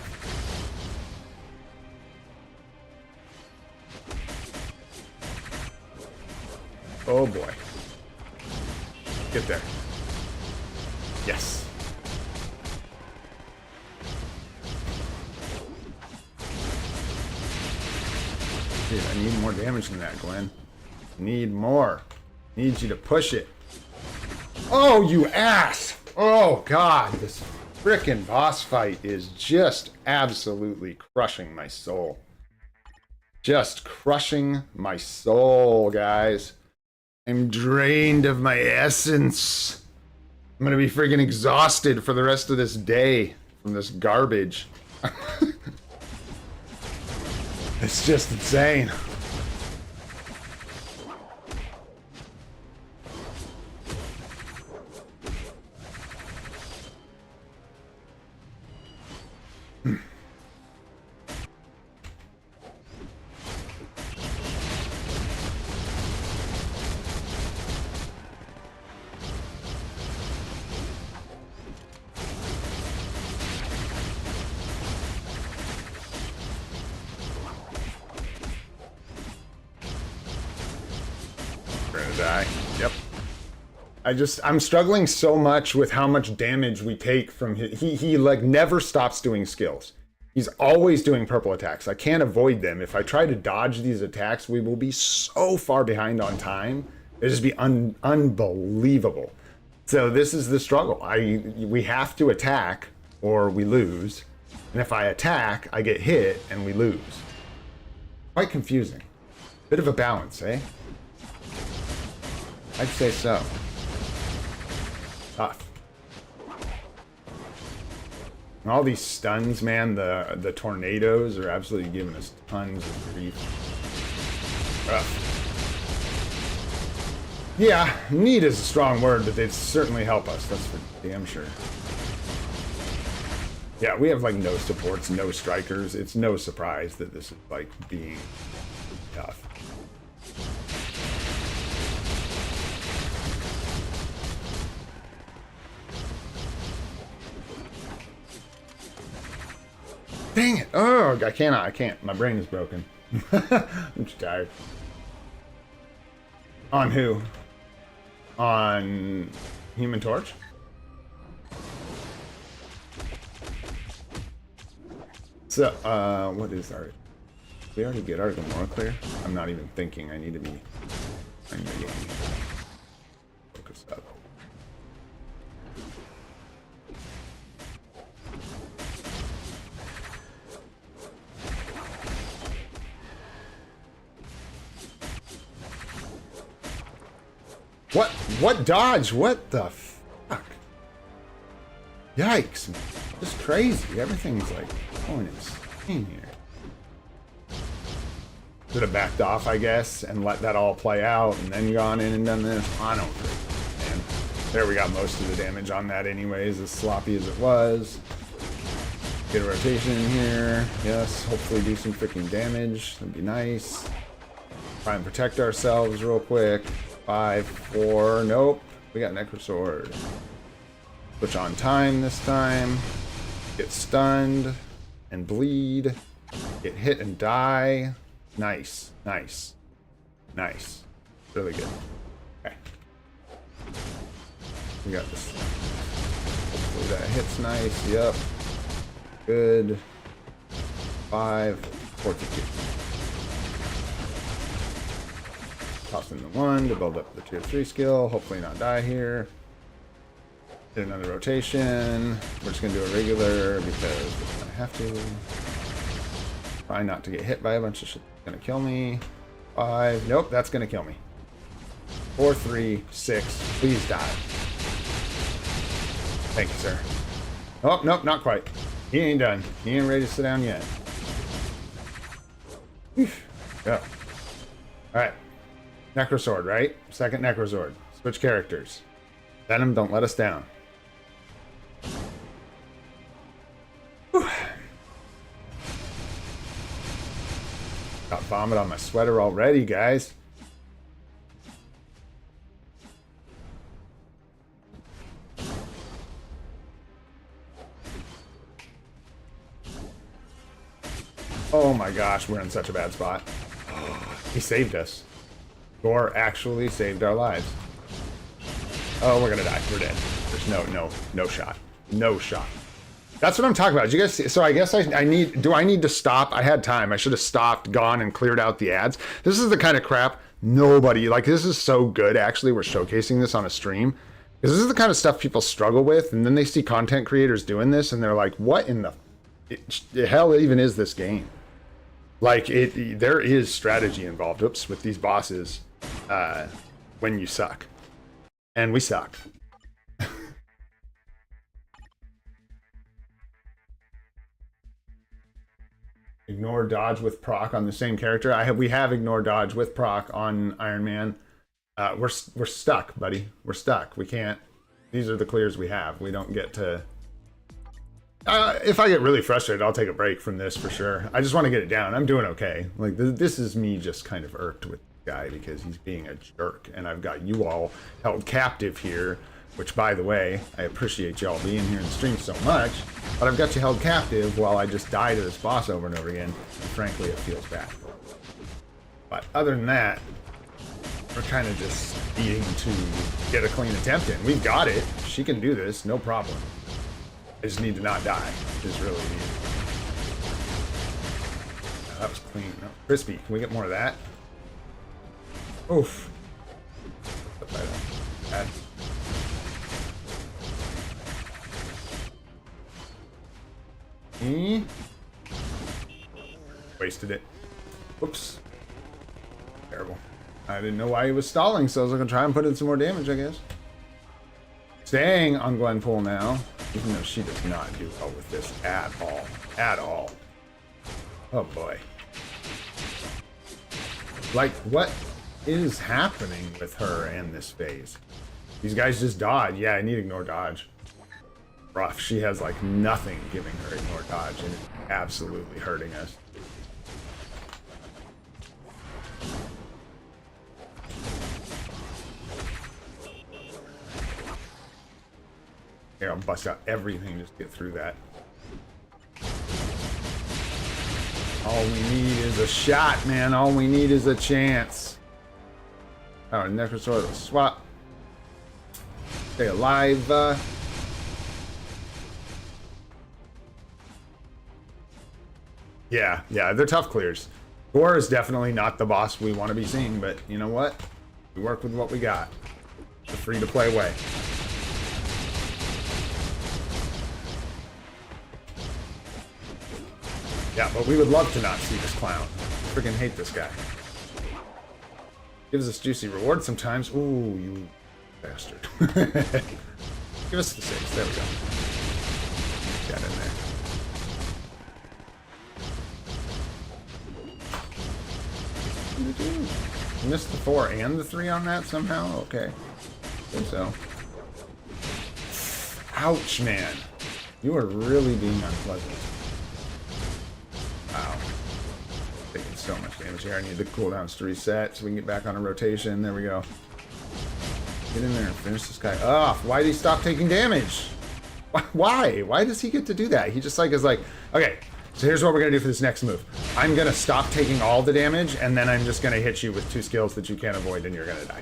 Oh boy. Get there. Yes. Dude, I need more damage than that, Gwen. Need more. Need you to push it. Oh, you ass! Oh, God. This frickin' boss fight is just absolutely crushing my soul. Just crushing my soul, guys. I'm drained of my essence. I'm gonna be friggin' exhausted for the rest of this day from this garbage. It's just insane. Die. Yep. I'm struggling so much with how much damage we take from he like never stops doing skills. He's always doing purple attacks. I can't avoid them. If I try to dodge these attacks, we will be so far behind on time. It'll just be unbelievable. So this is the struggle. We have to attack or we lose. And if I attack, I get hit and we lose. Quite confusing. Bit of a balance, eh? I'd say so. Tough. And all these stuns, man, the tornadoes are absolutely giving us tons of grief. Rough. Yeah, need is a strong word, but they'd certainly help us. That's for damn sure. Yeah, we have like no supports, no strikers. It's no surprise that this is like being tough. Dang it! Oh, I can't. My brain is broken. I'm too tired. On who? On Human Torch? So, what is our... We already get our Gamora clear? I'm not even thinking. I need to be focused up. What dodge? What the fuck? Yikes. Just crazy. Everything's like going insane here. Should have backed off, I guess, and let that all play out, and then gone in and done this. I don't think. And there we got most of the damage on that anyways, as sloppy as it was. Get a rotation in here. Yes, hopefully do some freaking damage. That'd be nice. Try and protect ourselves real quick. 5, 4, nope. We got Necrosword. Switch on time this time. Get stunned and bleed. Get hit and die. Nice, nice, nice. Really good. Okay. We got this. Hopefully that hits nice. Yep. Good. 5, 42. Toss in the 1 to build up the tier 3 skill. Hopefully not die here. Hit another rotation. We're just going to do a regular because we're going to have to. Try not to get hit by a bunch of shit that's going to kill me. 5. Nope, that's going to kill me. 4, 3, 6. Please die. Thank you, sir. Oh, nope, not quite. He ain't done. He ain't ready to sit down yet. Go. Alright. Necrosword, right? Second Necrosword. Switch characters. Venom, don't let us down. Whew. Got vomit on my sweater already, guys. Oh my gosh, we're in such a bad spot. He saved us. Gore actually saved our lives. Oh, we're gonna die. We're dead. There's no shot. No shot. That's what I'm talking about. Did you guys see? So I guess I need, do I need to stop? I had time. I should have stopped, gone, and cleared out the ads. This is the kind of crap nobody, like, this is so good, actually. We're showcasing this on a stream. Because this is the kind of stuff people struggle with, and then they see content creators doing this, and they're like, what in the hell even is this game? Like, there is strategy involved, oops, with these bosses when you suck. And we suck. Ignore dodge with proc on the same character. We have ignore dodge with proc on Iron Man. We're stuck, buddy. We're stuck. We can't. These are the clears we have. We don't get to. If I get really frustrated, I'll take a break from this for sure. I just want to get it down. I'm doing okay. Like, this is me just kind of irked with the guy because he's being a jerk, and I've got you all held captive here, which, by the way, I appreciate y'all being here in the stream so much, but I've got you held captive while I just die to this boss over and over again, and frankly, it feels bad. But other than that, we're kind of just needing to get a clean attempt in. We've got it. She can do this, no problem. I just need to not die. Just really need. That was clean. No, crispy. Can we get more of that? Oof. Bad. Wasted it. Whoops. Terrible. I didn't know why he was stalling, so I was gonna try and put in some more damage, I guess. Staying on Glenpool now, even though she does not do well with this at all. At all. Oh boy. Like, what is happening with her in this phase? These guys just dodge. Yeah, I need ignore dodge. Rough. She has like nothing giving her ignore dodge, and it's absolutely hurting us. Here, I'll bust out everything just to get through that. All we need is a shot, man. All we need is a chance. Oh, Necrosaur swap. Stay alive. Yeah, they're tough clears. Gore is definitely not the boss we want to be seeing, but you know what? We work with what we got. The free-to-play way. Yeah, but we would love to not see this clown. Freaking hate this guy. Gives us juicy rewards sometimes. Ooh, you bastard. Give us the 6. There we go. Get in there. You missed the 4 and the 3 on that somehow? Okay. I think so. Ouch, man. You are really being unpleasant. Wow. Taking so much damage here. I need the cooldowns to reset so we can get back on a rotation. There we go. Get in there and finish this guy off. Why did he stop taking damage? Why? Why does he get to do that? He just like is like, okay, so here's what we're gonna do for this next move. I'm gonna stop taking all the damage, and then I'm just gonna hit you with 2 skills that you can't avoid, and you're gonna die.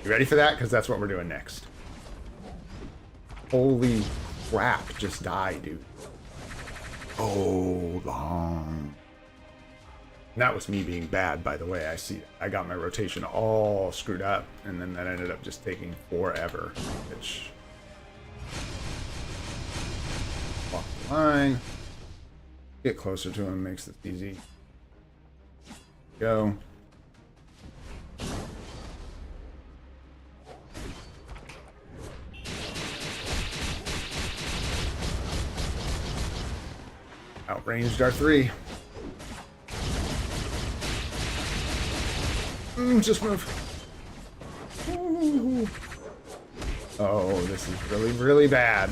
You ready for that? Because that's what we're doing next. Holy crap, just die, dude. Oh, long. And that was me being bad, by the way. I see. I got my rotation all screwed up, and then that ended up just taking forever. Which, walk the line. Get closer to him makes this easy. Go. Outranged our 3. Just move. Ooh. Oh, this is really, really bad.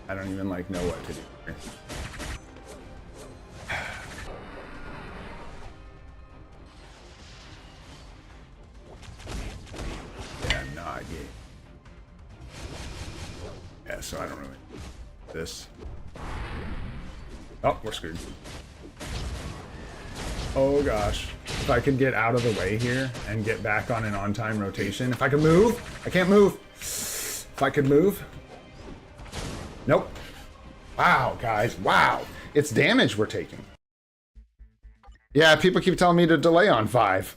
I don't even like know what to do here. Yeah, not gay. Yeah, so I don't really this. Oh, we're screwed. Oh gosh. If I could get out of the way here and get back on an on-time rotation. If I could move. I can't move. If I could move. Nope. Wow, guys. Wow. It's damage we're taking. Yeah, people keep telling me to delay on 5.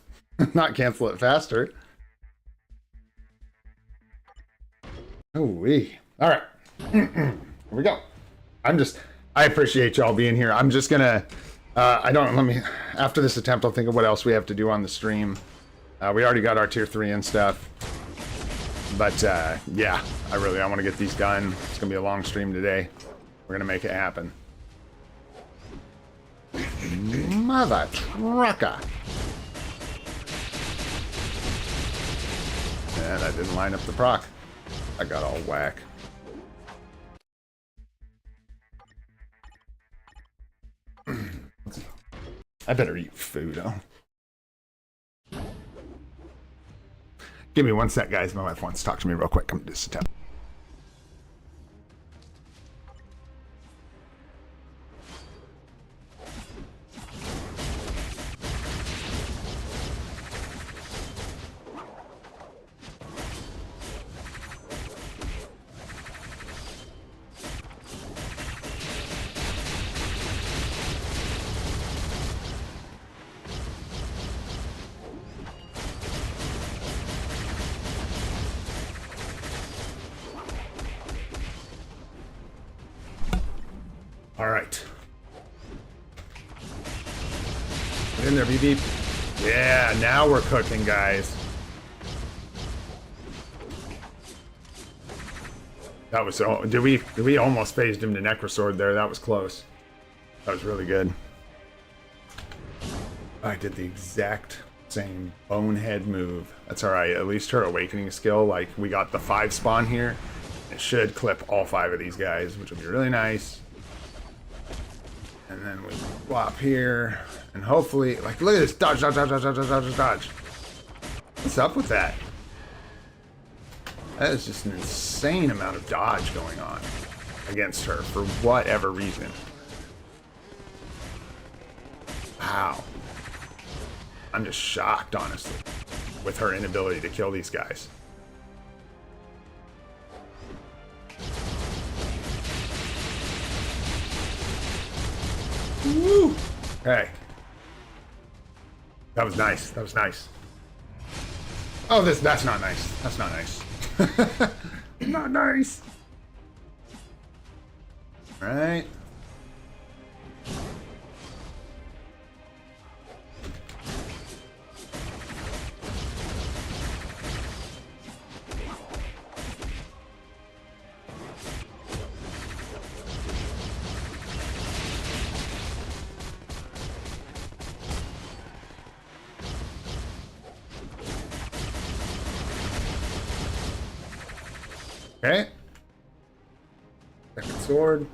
Not cancel it faster. Oh-wee. All right. Here we go. I appreciate y'all being here. I'm just gonna, after this attempt, I'll think of what else we have to do on the stream. We already got our tier 3 and stuff. But, yeah, I want to get these done. It's gonna be a long stream today. We're gonna make it happen. Mother trucker. And I didn't line up the proc. I got all whack. I better eat food, huh? Give me 1 sec, guys. My wife wants to talk to me real quick. I'm just attempt. All right. Get in there, BB. Yeah, now we're cooking, guys. That was so. Did we almost phased him to Necrosword there? That was close. That was really good. I did the exact same bonehead move. That's all right. At least her awakening skill, like we got the 5 spawn here. It should clip all 5 of these guys, which will be really nice. And then we swap here, and hopefully, like, look at this, dodge, dodge, dodge, dodge, dodge, dodge, dodge. What's up with that? That is just an insane amount of dodge going on against her for whatever reason. Wow. I'm just shocked, honestly, with her inability to kill these guys. Woo! Okay. That was nice. That was nice. Oh, that's not nice. That's not nice. Not nice. All right. Okay. Second sword.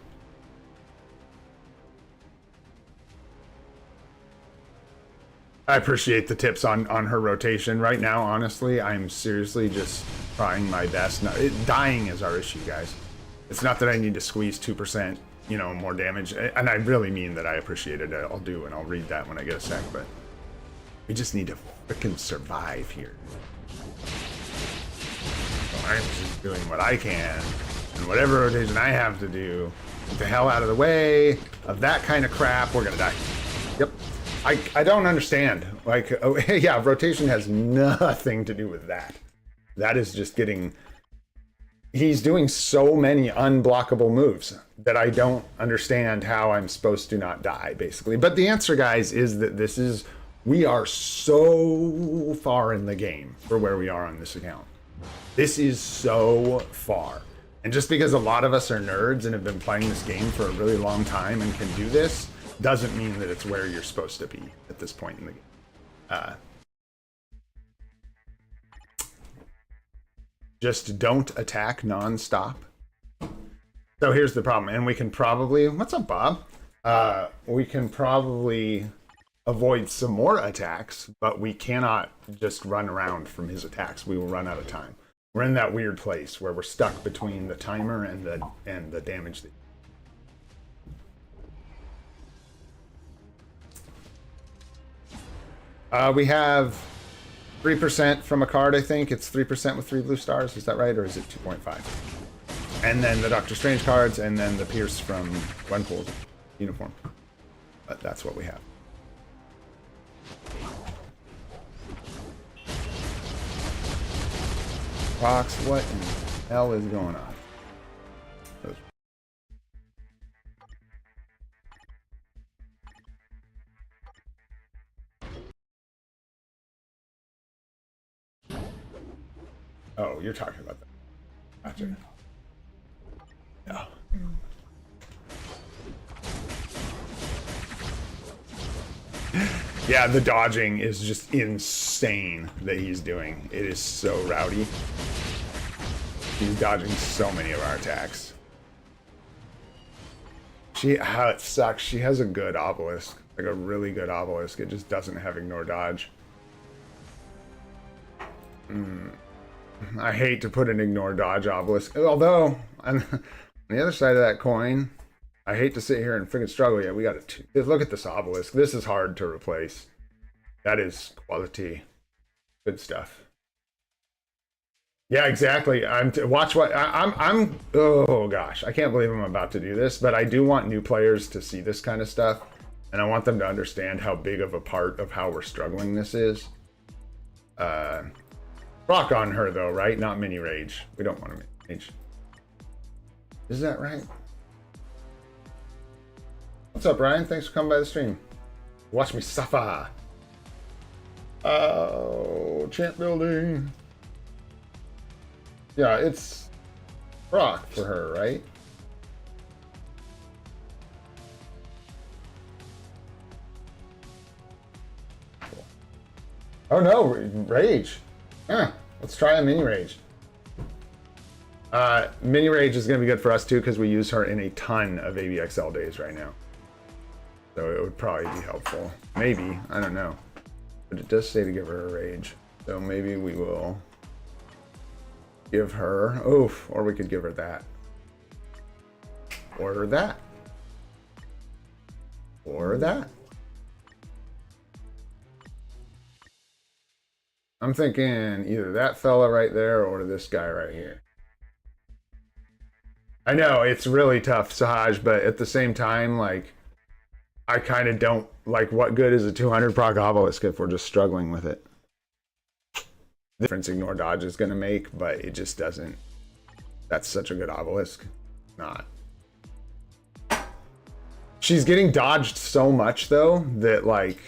I appreciate the tips on her rotation right now. Honestly, I'm seriously just trying my best. Dying is our issue, guys. It's not that I need to squeeze 2%, you know, more damage. And I really mean that I appreciate it. I'll do, and I'll read that when I get a sec. But we just need to freaking survive here. I'm just doing what I can, and whatever rotation I have to do, get the hell out of the way of that kind of crap. We're gonna die. Yep. I don't understand. Like, oh, yeah, rotation has nothing to do with that. That is just getting. He's doing so many unblockable moves that I don't understand how I'm supposed to not die, basically. But the answer, guys, is that we are so far in the game for where we are on this account. This is so far. And just because a lot of us are nerds and have been playing this game for a really long time and can do this, doesn't mean that it's where you're supposed to be at this point in the game. Just don't attack non-stop. So here's the problem, and we can probably... What's up, Bob? We can probably avoid some more attacks, but we cannot just run around from his attacks. We will run out of time. We're in that weird place where we're stuck between the timer and the damage. We have 3% from a card, I think. It's 3% with 3 blue stars. Is that right? Or is it 2.5? And then the Doctor Strange cards, and then the Pierce from Gwenpool's uniform. But that's what we have. Fox, what in the hell is going on? Oh, you're talking about that. Gotcha. Yeah. Yeah, the dodging is just insane that he's doing. It is so rowdy. He's dodging so many of our attacks. It sucks. She has a good obelisk. Like a really good obelisk. It just doesn't have ignore dodge. I hate to put an ignore dodge obelisk. Although, on the other side of that coin, I hate to sit here and freaking struggle. Yeah, we got to look at this obelisk. This is hard to replace. That is quality. Good stuff. Yeah, exactly. Watch what I'm. Oh gosh, I can't believe I'm about to do this, but I do want new players to see this kind of stuff, and I want them to understand how big of a part of how we're struggling this is. Rock on her though, right? Not mini rage. We don't want to mini rage. Is that right? What's up, Ryan? Thanks for coming by the stream. Watch me suffer. Oh, champ building. Yeah, it's Brock for her, right? Cool. Oh no, Rage. Huh. Let's try a mini Rage. Mini Rage is going to be good for us too because we use her in a ton of ABXL days right now. So it would probably be helpful. Maybe, I don't know. But it does say to give her a Rage. So maybe we will give her, oof, or we could give her that. Or that. Or that. I'm thinking either that fella right there or this guy right here. I know, it's really tough, Sahaj, but at the same time, like, I kind of don't, like, what good is a 200 proc obelisk if we're just struggling with it? The difference Ignore Dodge is going to make, but it just doesn't. That's such a good obelisk. Not. She's getting dodged so much, though, that, like,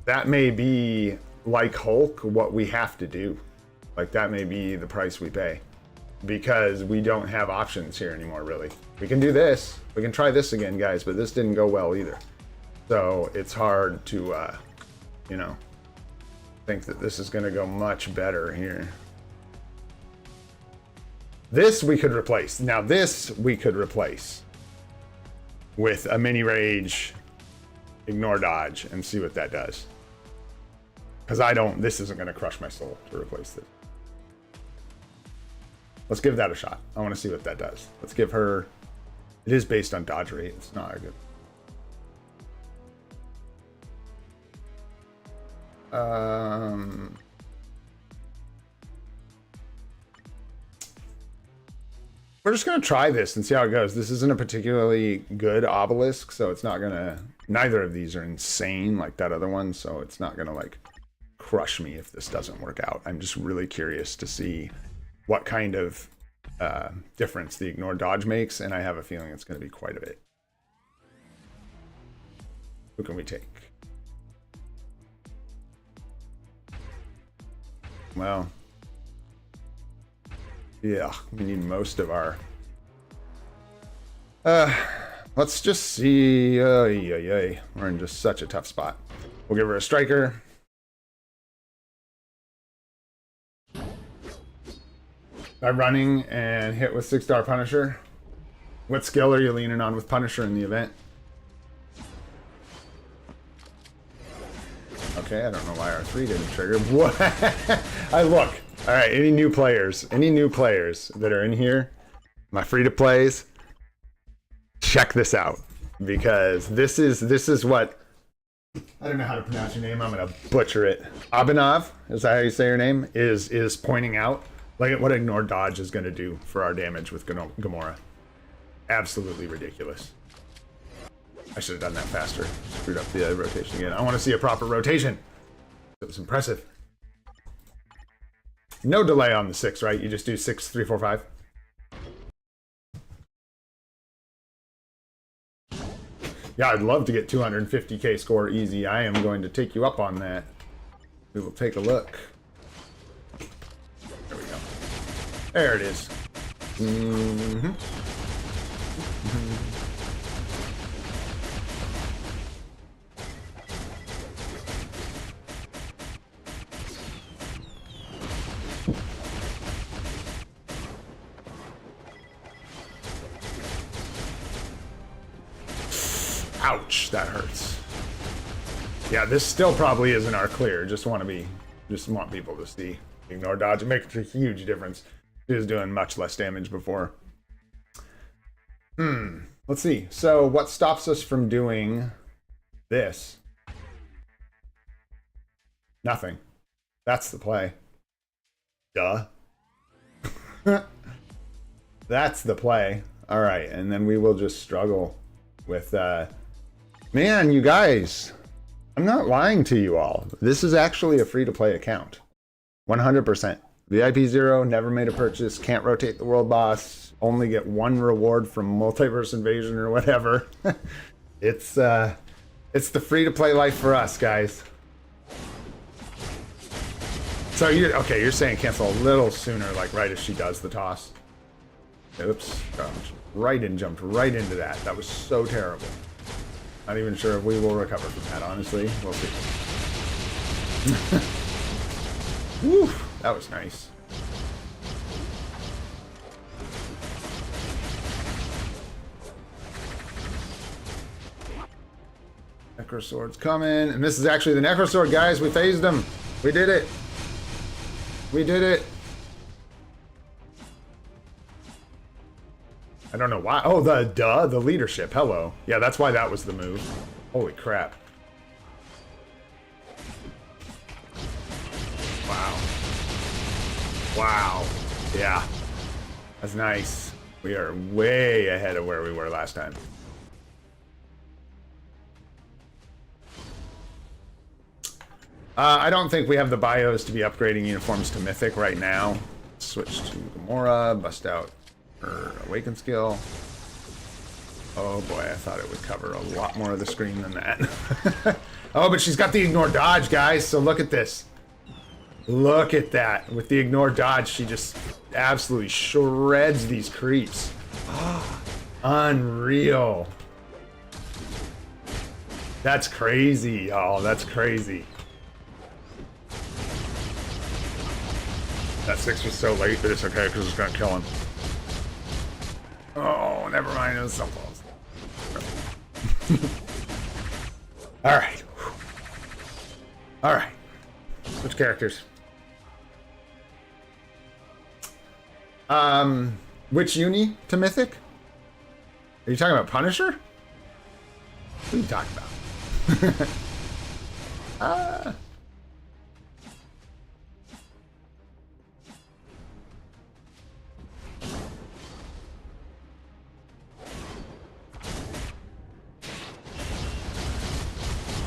that may be, like Hulk, what we have to do. Like, that may be the price we pay. Because we don't have options here anymore, really. We can do this. We can try this again, guys, but this didn't go well either. So it's hard to, you know, think that this is going to go much better here. This we could replace. Now this we could replace with a mini Rage, Ignore Dodge, and see what that does. Because this isn't going to crush my soul to replace this. Let's give that a shot. I want to see what that does. Let's give her... It is based on dodge rate. It's not a good... We're just going to try this and see how it goes. This isn't a particularly good obelisk, so it's not going to... Neither of these are insane like that other one, so it's not going to, like, crush me if this doesn't work out. I'm just really curious to see what kind of difference the Ignore Dodge makes, and I have a feeling it's going to be quite a bit. Who can we take? Well, yeah, we need most of our... let's just see. We're in just such a tough spot. We'll give her a striker. By running and hit with 6-star Punisher. What skill are you leaning on with Punisher in the event? Okay, I don't know why R3 didn't trigger. What? Look. All right, any new players that are in here, my free-to-plays, check this out, because this is what, I don't know how to pronounce your name. I'm gonna butcher it. Abhinav, is that how you say your name? Is pointing out. Like what Ignore Dodge is going to do for our damage with Gamora. Absolutely ridiculous. I should have done that faster. Screwed up the rotation again. I want to see a proper rotation. It was impressive. No delay on the 6, right? You just do 6, 3, 4, 5. Yeah, I'd love to get 250k score easy. I am going to take you up on that. We will take a look. There we go. There it is. Ouch, that hurts. Yeah, this still probably isn't our clear. Just want people to see. Ignore Dodge. It makes a huge difference. She was doing much less damage before. Let's see. So what stops us from doing this? Nothing. That's the play. Duh. That's the play. All right, and then we will just struggle with man, you guys, I'm not lying to you all. This is actually a free-to-play account. 100%. VIP 0, never made a purchase, can't rotate the world boss, only get 1 reward from multiverse invasion or whatever. It's the free-to-play life for us, guys. So you're okay. You're saying cancel a little sooner, like right as she does the toss. Oops, jumped right into that. That was so terrible. Not even sure if we will recover from that. Honestly, we'll see. Woo, that was nice. Necrosword's coming, and this is actually the Necrosword, guys. We phased him. We did it. We did it. I don't know why. Oh, the leadership. Hello. Yeah, that's why that was the move. Holy crap. Wow. Wow. Yeah. That's nice. We are way ahead of where we were last time. I don't think we have the bios to be upgrading uniforms to Mythic right now. Switch to Gamora, bust out her Awaken skill. Oh boy, I thought it would cover a lot more of the screen than that. Oh, but she's got the Ignore Dodge, guys, so look at this. Look at that. With the Ignore Dodge, she just absolutely shreds these creeps. Unreal. That's crazy. Oh, that's crazy. That 6 was so late, but it's okay because it's gonna kill him. Oh, never mind. It was so close. All right. All right. Switch characters. Which uni to Mythic? Are you talking about Punisher? What are you talking about?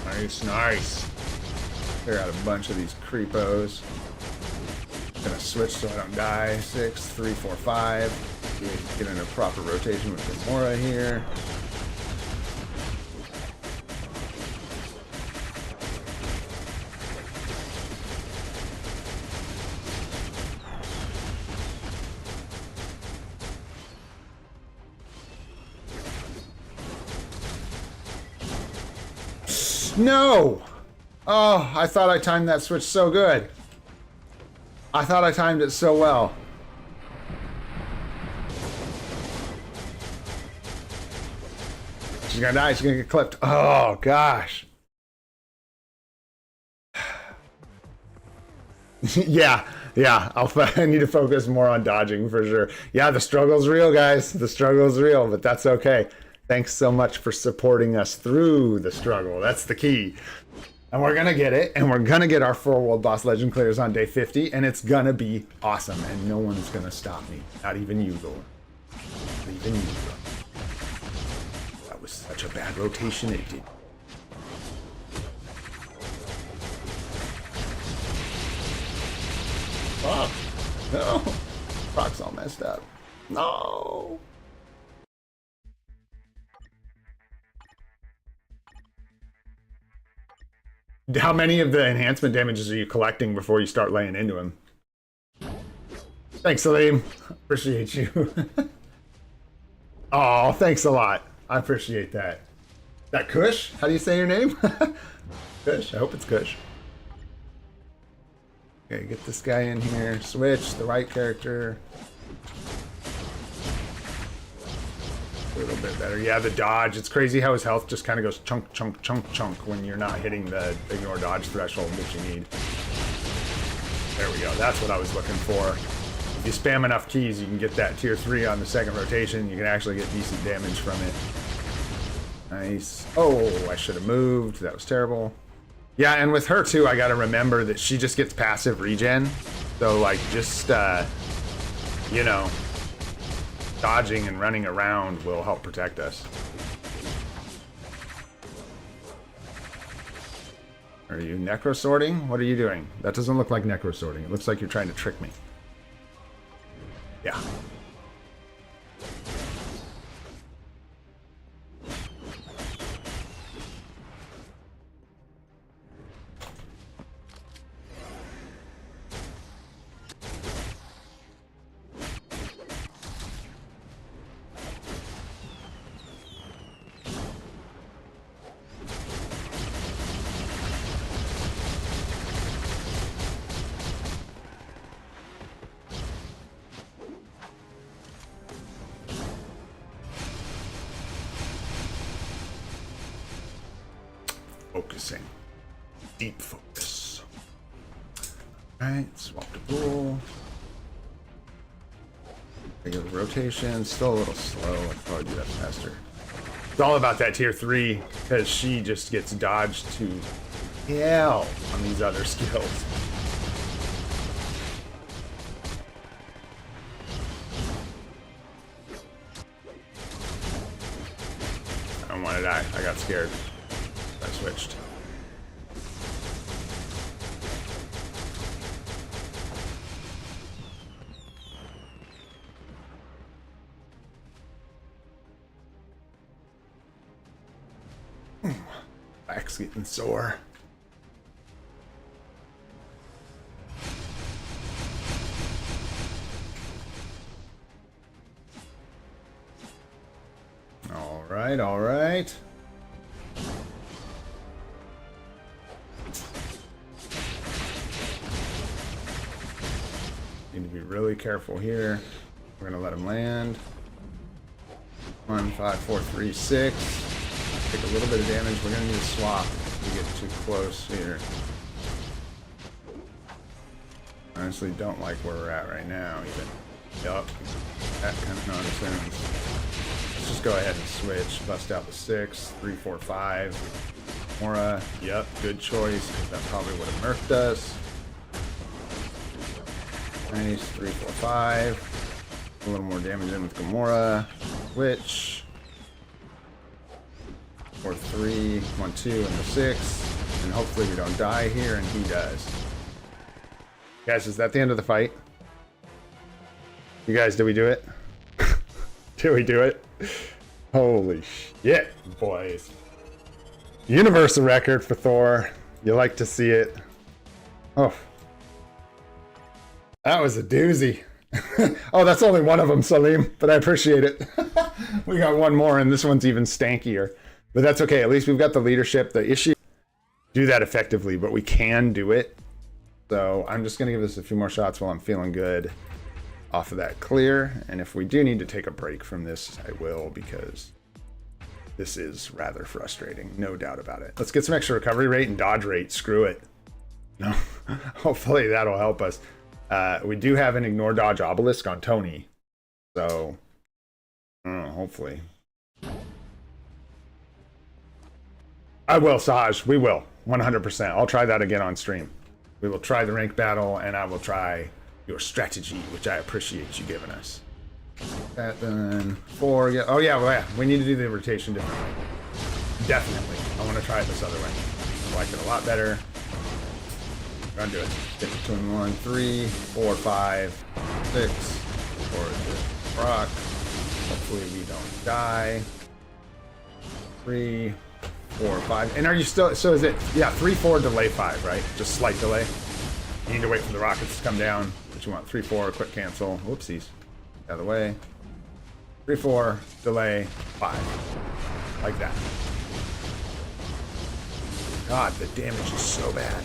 Nice, nice. Clear out a bunch of these creepos. Gonna switch so I don't die. 6, 3, 4, 5. Get in a proper rotation with Gamora here. No! Oh, I thought I timed that switch so good. I thought I timed it so well. She's gonna die, she's gonna get clipped. Oh, gosh. Yeah, I need to focus more on dodging for sure. Yeah, the struggle's real, guys. The struggle's real, but that's okay. Thanks so much for supporting us through the struggle. That's the key. And we're gonna get it, and we're gonna get our 4 World Boss Legend clears on day 50, and it's gonna be awesome, and no one's gonna stop me. Not even you, Lord. Not even you, Lord. That was such a bad rotation, it did. Fuck. No. Proc's all messed up. No. How many of the enhancement damages are you collecting before you start laying into him? Thanks, Salim. Appreciate you. Oh, thanks a lot. I appreciate that. That Kush? How do you say your name? Kush. I hope it's Kush. Okay, get this guy in here. Switch the right character. A little bit better. Yeah, the dodge. It's crazy how his health just kind of goes chunk, chunk, chunk, chunk when you're not hitting the ignore dodge threshold that you need. There we go. That's what I was looking for. If you spam enough keys, you can get that tier 3 on the second rotation. You can actually get decent damage from it. Nice. Oh, I should have moved. That was terrible. Yeah, and with her too, I got to remember that she just gets passive regen. So like just, you know, dodging and running around will help protect us. Are you necro sorting? What are you doing? That doesn't look like necro sorting. It looks like you're trying to trick me. Yeah. focusing. Deep focus. Alright, swap to pool. Regular rotation, still a little slow. I'd probably do that faster. It's all about that tier 3, because she just gets dodged to hell on these other skills. I don't want to die. I got scared. I switched. Back's getting sore. All right. Need to be really careful here. We're gonna let him land. 1, 5, 4, 3, 6. Take a little bit of damage. We're gonna need to swap if we get too close here. Honestly, don't like where we're at right now. Even. Yup. That kind of nonsense. Let's just go ahead and switch. Bust out the 6, 3, 4, 5. Mora. Yep, good choice, because that probably would have murked us. Nice. 3, 4, 5. A little more damage in with Gamora. Switch. 4, 3, 1, 2, and the 6. And hopefully we don't die here, and he does. Guys, is that the end of the fight? You guys, did we do it? Did we do it? Holy shit, boys. Universal record for Thor. You like to see it. Oh. That was a doozy. Oh, that's only one of them, Salim, but I appreciate it. We got one more, and this one's even stankier. But that's okay. At least we've got the leadership. The issue, do that effectively, but we can do it. So I'm just going to give this a few more shots while I'm feeling good off of that clear. And if we do need to take a break from this, I will, because this is rather frustrating. No doubt about it. Let's get some extra recovery rate and dodge rate. Screw it. No, hopefully that'll help us. We do have an ignore dodge obelisk on Tony. So, I don't know, hopefully. I will, Sahaj. We will. 100%. I'll try that again on stream. We will try the rank battle, and I will try your strategy, which I appreciate you giving us. That done. 4. Yeah. Oh, yeah. Well, yeah. We need to do the rotation differently. Definitely. I want to try it this other way. I like it a lot better. I'm gonna do it. Get between 1, 3, 4, 5, 6. For the rock. Hopefully we don't die. 3, 4, 5. And are you still, so is it, yeah, 3, 4, delay 5, right? Just slight delay. You need to wait for the rockets to come down. But you want 3, 4, quick cancel. Whoopsies. Out of the way. 3, 4, delay 5. Like that. God, the damage is so bad.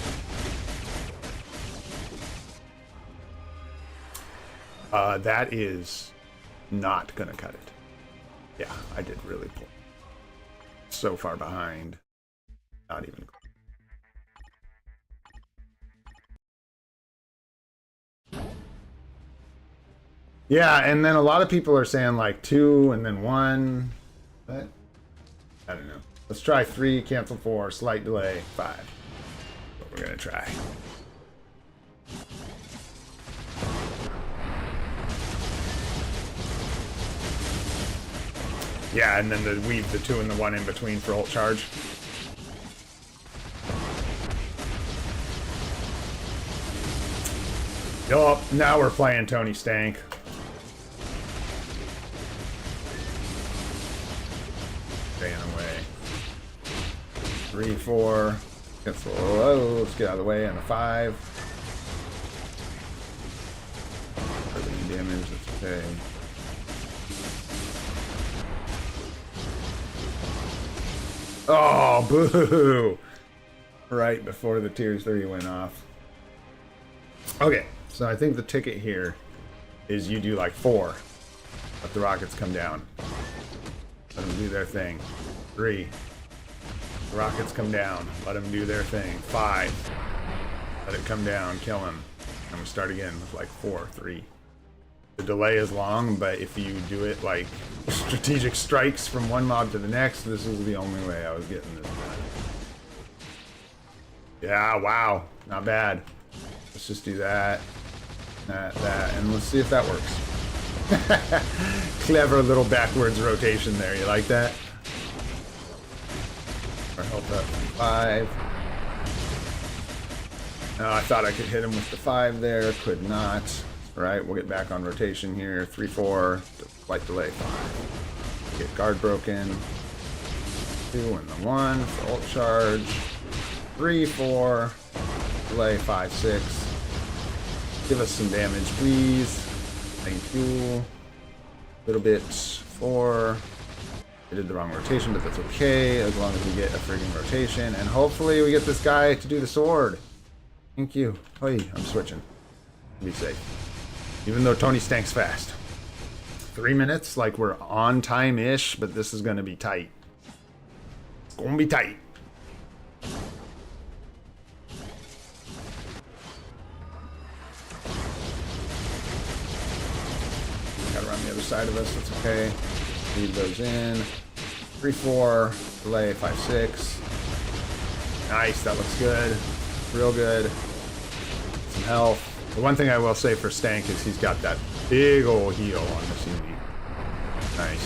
That is not gonna cut it. Yeah, I did really pull. So far behind. Not even close. Yeah, and then a lot of people are saying like 2 and then 1. But I don't know. Let's try 3, cancel 4, slight delay, 5. What we're gonna try. Yeah, and then weave the 2 and the 1 in between for ult charge. Yup, now we're playing Tony Stank. Staying away. 3, 4. Cancel. Oh, let's get out of the way on a 5. Hardly damage, that's okay. Oh, boo! Right before the tier 3 went off. Okay, so I think the ticket here is you do like 4. Let the rockets come down. Let them do their thing. 3, The rockets come down. Let them do their thing. 5. Let it come down. Kill him. And we start again with like 4, 3. The delay is long, but if you do it like strategic strikes from one mob to the next, this is the only way I was getting this done. Yeah, wow. Not bad. Let's just do that, that, and let's see if that works. Clever little backwards rotation there. You like that? Our health up 5. I thought I could hit him with the 5 there. Could not. All right, we'll get back on rotation here. 3, 4. Flight delay 5. Get guard broken. 2 and the 1 for ult charge. 3, 4. Delay 5, 6. Give us some damage, please. Thank you. A little bit. 4. I did the wrong rotation, but that's okay as long as we get a friggin' rotation. And hopefully we get this guy to do the sword. Thank you. Hey, I'm switching. Be safe. Even though Tony Stank's fast. 3 minutes, like we're on time-ish, but this is gonna be tight. It's gonna be tight. Got around the other side of us, that's okay. Lead those in. 3, 4, delay 5, 6. Nice, that looks good. Real good. Some health. The one thing I will say for Stank is he's got that big old heal on this unit. Nice.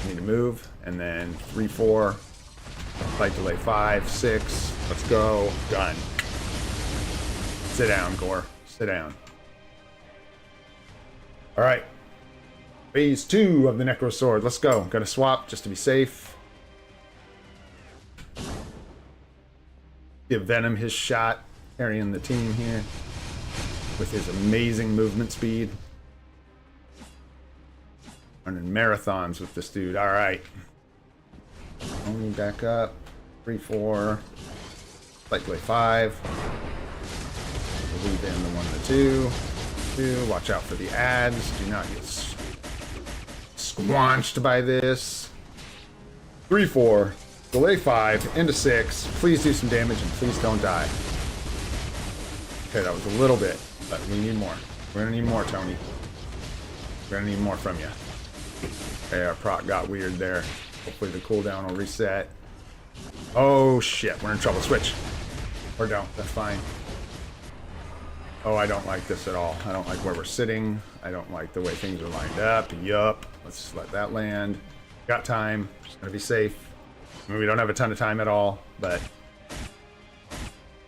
Need to move, and then 3, 4. Fight delay 5, 6. Let's go. Done. Sit down, Gore. Sit down. All right. Phase 2 of the Necro Sword. Let's go. Gonna swap just to be safe. Give Venom his shot, carrying the team here with his amazing movement speed. Running marathons with this dude. All right. Only back up. 3, 4. Light play 5. We'll leave in the 1 and the 2. 2. Watch out for the ads. Do not get squanched by this. 3, 4. Delay 5 into 6. Please do some damage and please don't die. Okay, that was a little bit, but we need more. We're gonna need more, Tony. We're gonna need more from you. Okay, our proc got weird there. Hopefully the cooldown will reset. Oh shit, we're in trouble. Switch. Or don't, that's fine. Oh, I don't like this at all. I don't like where we're sitting. I don't like the way things are lined up. Yup. Let's let that land. Got time. Just gonna be safe. I mean, we don't have a ton of time at all, but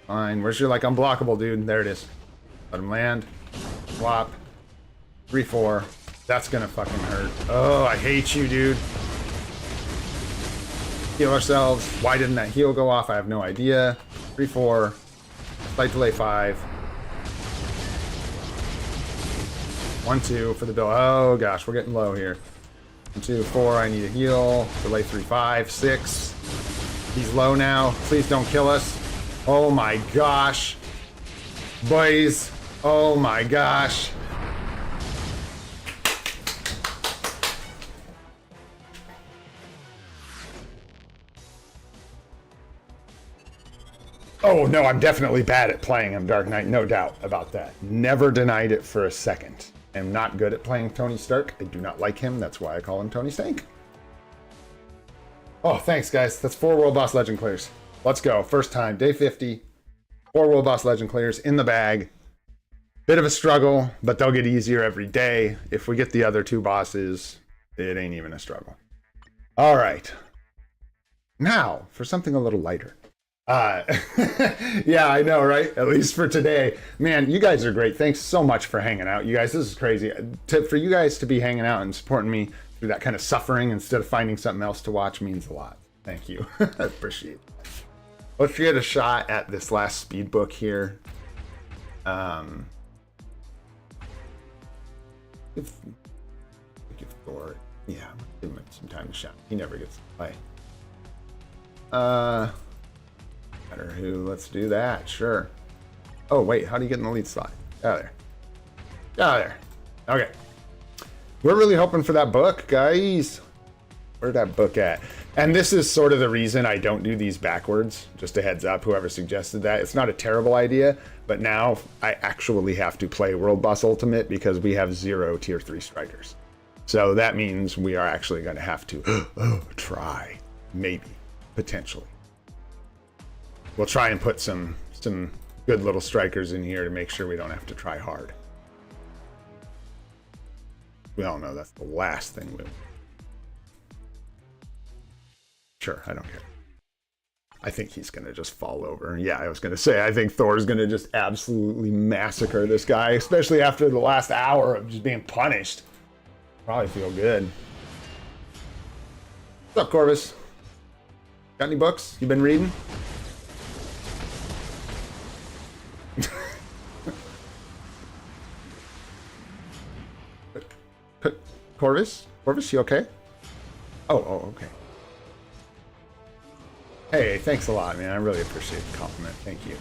fine. Where's your like unblockable, dude? There it is. Let him land. Swap. 3, 4. That's gonna fucking hurt. Oh, I hate you, dude. Heal ourselves. Why didn't that heal go off? I have no idea. 3, 4. Fight delay 5. 1, 2 for the bill. Oh gosh, we're getting low here. 1, 2, 4. I need a heal. Delay 3, 5, 6. He's low now. Please don't kill us. Oh my gosh. Boys. Oh my gosh. Oh no, I'm definitely bad at playing him, Dark Knight. No doubt about that. Never denied it for a second. I'm not good at playing Tony Stark. I do not like him. That's why I call him Tony Stank. Oh, thanks, guys. That's 4 World Boss Legend clears. Let's go. First time, day 50. 4 World Boss Legend clears in the bag. Bit of a struggle, but they'll get easier every day. If we get the other 2 bosses, it ain't even a struggle. All right. Now, for something a little lighter. Yeah, I know, right? At least for today. Man, you guys are great. Thanks so much for hanging out. You guys, this is crazy. For you guys to be hanging out and supporting me through that kind of suffering instead of finding something else to watch means a lot. Thank you. I appreciate it. Let's get a shot at this last speed book here. Give Thor, yeah, give him some time to shine. He never gets to play. Matter who, let's do that, sure. Oh wait, how do you get in the lead slot? Get out of there. Get out of there. Okay. We're really hoping for that book, guys. Where'd that book at? And this is sort of the reason I don't do these backwards. Just a heads up, whoever suggested that. It's not a terrible idea, but now I actually have to play World Boss Ultimate because we have 0 tier 3 strikers. So that means we are actually going to have to try, maybe, potentially. We'll try and put some good little strikers in here to make sure we don't have to try hard. We all know that's the last thing we... Sure, I don't care. I think he's going to just fall over. Yeah, I was going to say, I think Thor's going to just absolutely massacre this guy, especially after the last hour of just being punished. Probably feel good. What's up, Corvus? Got any books you been reading? Corvus? Corvus, you okay? Oh, okay. Hey, thanks a lot, man. I really appreciate the compliment. Thank you.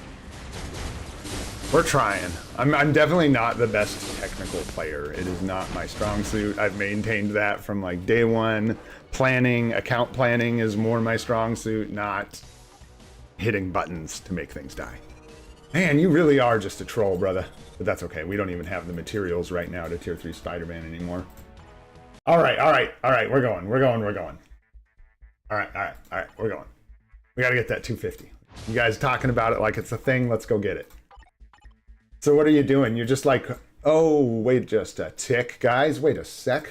We're trying. I'm definitely not the best technical player. It is not my strong suit. I've maintained that from like day one. Planning, account planning is more my strong suit, not hitting buttons to make things die. Man, you really are just a troll, brother. But that's okay. We don't even have the materials right now to tier 3 Spider-Man anymore. All right. We're going. All right, we're going. We got to get that 250. You guys talking about it like it's a thing. Let's go get it. So what are you doing? You're just like, oh, wait just a tick, guys. Wait a sec.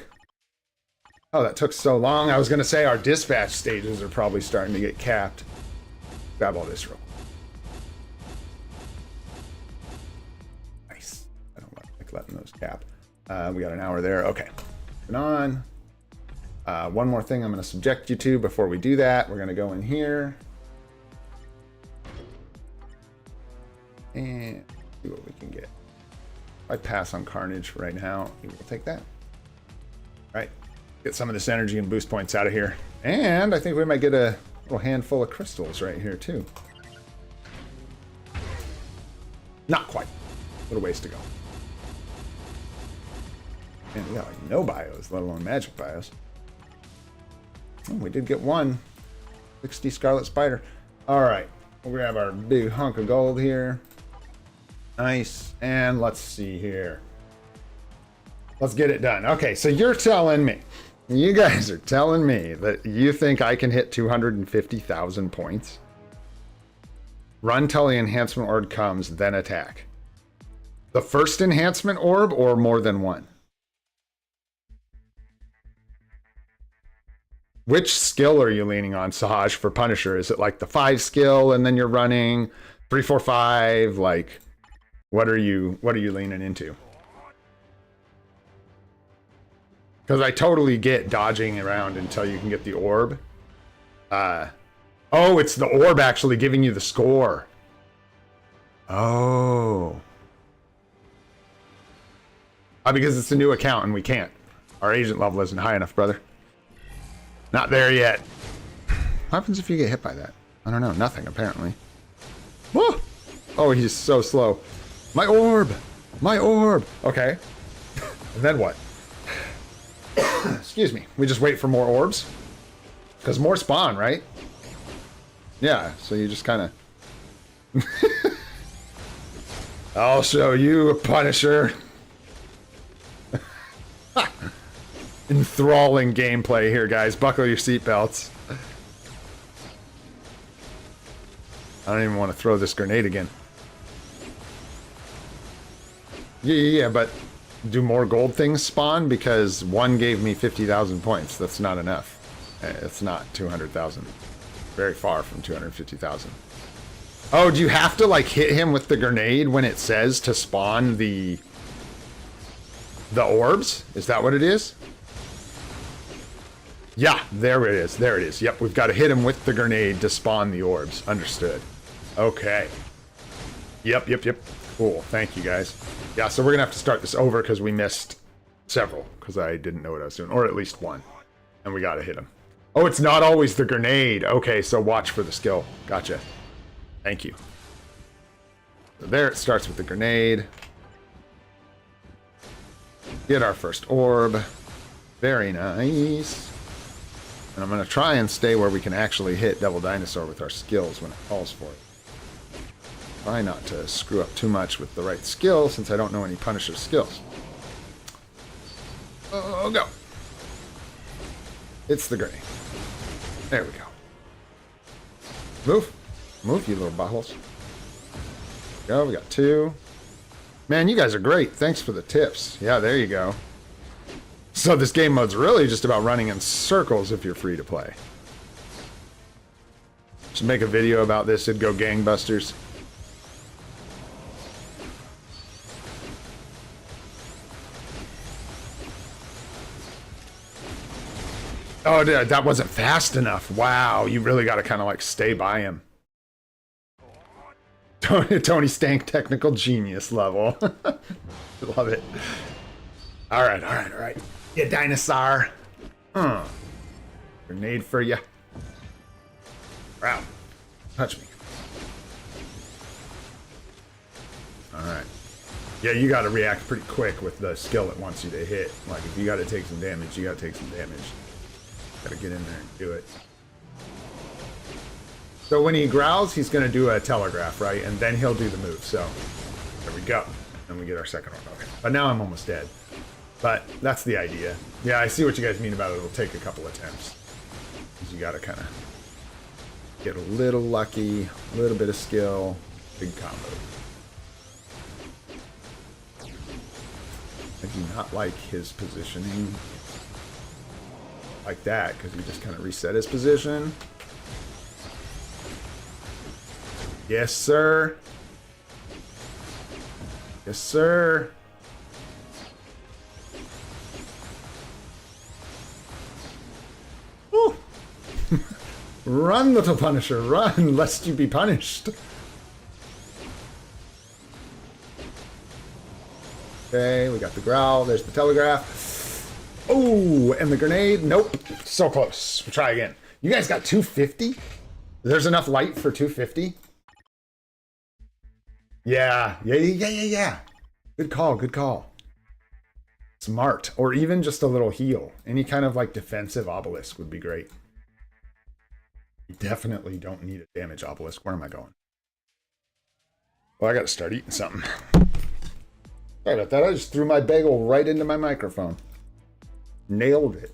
Oh, that took so long. I was going to say our dispatch stages are probably starting to get capped. Grab all this real quick. Nice. I don't like letting those cap. We got an hour there. Okay. Moving on. One more thing I'm going to subject you to before we do that. We're going to go in here. And see what we can get. If I pass on Carnage right now, we'll take that. All right. Get some of this energy and boost points out of here. And I think we might get a little handful of crystals right here, too. Not quite. A little ways to go. And we got like no bios, let alone magic bios. Oh, we did get one. 60 Scarlet Spider. All right. We'll grab our big hunk of gold here. Nice. And let's see here. Let's get it done. Okay, so you're telling me, you guys are telling me that you think I can hit 250,000 points? Run till the enhancement orb comes, then attack. The first enhancement orb or more than one? Which skill are you leaning on, Sahaj, for Punisher? Is it like the 5 skill and then you're running 3, 4, 5? Like, what are you leaning into? Because I totally get dodging around until you can get the orb. Oh, it's the orb actually giving you the score. Oh. Because it's a new account and we can't. Our agent level isn't high enough, brother. Not there yet. What happens if you get hit by that? I don't know. Nothing, apparently. Whoa! Oh, he's so slow. My orb! My orb! Okay. And then what? Excuse me. We just wait for more orbs? Because more spawn, right? Yeah, so you just kind of... I'll show you a Punisher. Enthralling gameplay here, guys. Buckle your seatbelts. I don't even want to throw this grenade again. Yeah, but do more gold things spawn? Because one gave me 50,000 points. That's not enough. It's not 200,000. Very far from 250,000. Oh, do you have to like hit him with the grenade when it says to spawn the orbs? Is that what it is? Yeah, there it is. There it is. Yep, we've got to hit him with the grenade to spawn the orbs. Understood. Okay. Yep. Cool. Thank you, guys. Yeah, so we're going to have to start this over because we missed several because I didn't know what I was doing. Or at least one. And we got to hit him. Oh, it's not always the grenade. Okay, so watch for the skill. Gotcha. Thank you. So there it starts with the grenade. Get our first orb. Very nice. And I'm going to try and stay where we can actually hit Devil Dinosaur with our skills when it calls for it. Try not to screw up too much with the right skill since I don't know any Punisher skills. Oh, go. It's the grenade. There we go. Move. Move, you little buttholes. Go, we got 2. Man, you guys are great. Thanks for the tips. Yeah, there you go. So this game mode's really just about running in circles if you're free to play. Should make a video about this. It'd go gangbusters. Oh, that wasn't fast enough. Wow, you really got to kind of like stay by him. Tony Stank technical genius level. Love it. All right, all right, all right. You dinosaur. Grenade for you. Wow. Touch me. All right. Yeah, you got to react pretty quick with the skill it wants you to hit. Like, if you got to take some damage, you got to take some damage. Got to get in there and do it. So when he growls, he's going to do a telegraph, right? And then he'll do the move. So there we go. And we get our second one. Okay. But now I'm almost dead. But that's the idea. Yeah, I see what you guys mean about it. It'll take a couple attempts. You got to kind of get a little lucky, a little bit of skill, big combo. I do not like his positioning like that because he just kind of reset his position. Yes, sir. Yes, sir. Woo. Run, little Punisher, run, lest you be punished. Okay, we got the growl. There's the telegraph. Oh, and the grenade. Nope. So close. We'll try again. You guys got 250? There's enough light for 250? Yeah. Yeah. Good call, good call. Smart. Or even just a little heal. Any kind of like defensive obelisk would be great. You definitely don't need a damage obelisk. Where am I going? Well, I gotta start eating something. Sorry about that. I just threw my bagel right into my microphone. Nailed it.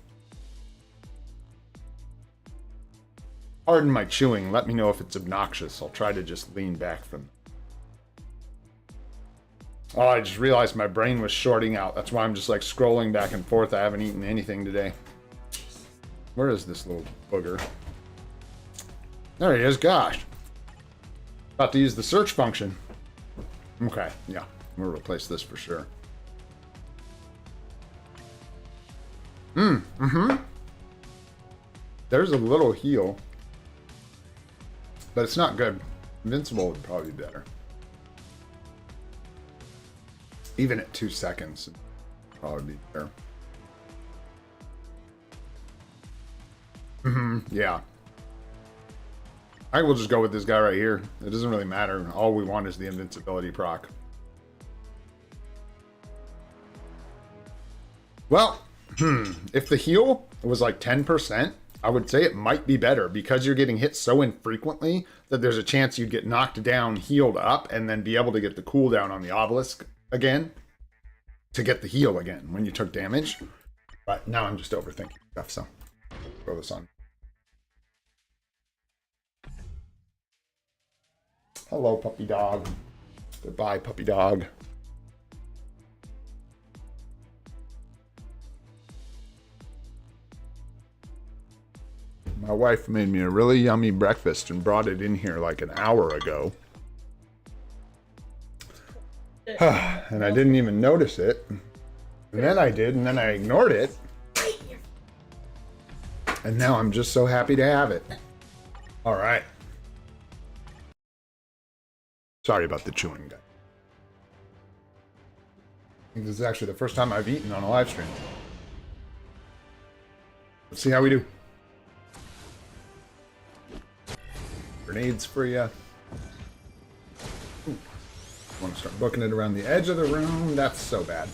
Pardon my chewing. Let me know if it's obnoxious. I'll try to just lean back from... Oh, I just realized my brain was shorting out. That's why I'm just like scrolling back and forth. I haven't eaten anything today. Where is this little booger? There he is. Gosh. About to use the search function. Okay, yeah. We'll replace this for sure. There's a little heal. But it's not good. Invincible would probably be better. Even at 2 seconds, it'd probably be better. Yeah. I will just go with this guy right here. It doesn't really matter. All we want is the invincibility proc. Well, if the heal was like 10%, I would say it might be better because you're getting hit so infrequently that there's a chance you'd get knocked down, healed up, and then be able to get the cooldown on the obelisk again to get the heal again when you took damage. But now I'm just overthinking stuff, so throw this on. Hello, puppy dog. Goodbye, puppy dog. My wife made me a really yummy breakfast and brought it in here like an hour ago. And I didn't even notice it. And then I did, and then I ignored it. And now I'm just so happy to have it. All right. Sorry about the chewing, guy. I think this is actually the first time I've eaten on a live stream. Let's see how we do. Grenades for you. Want to start booking it around the edge of the room. That's so bad.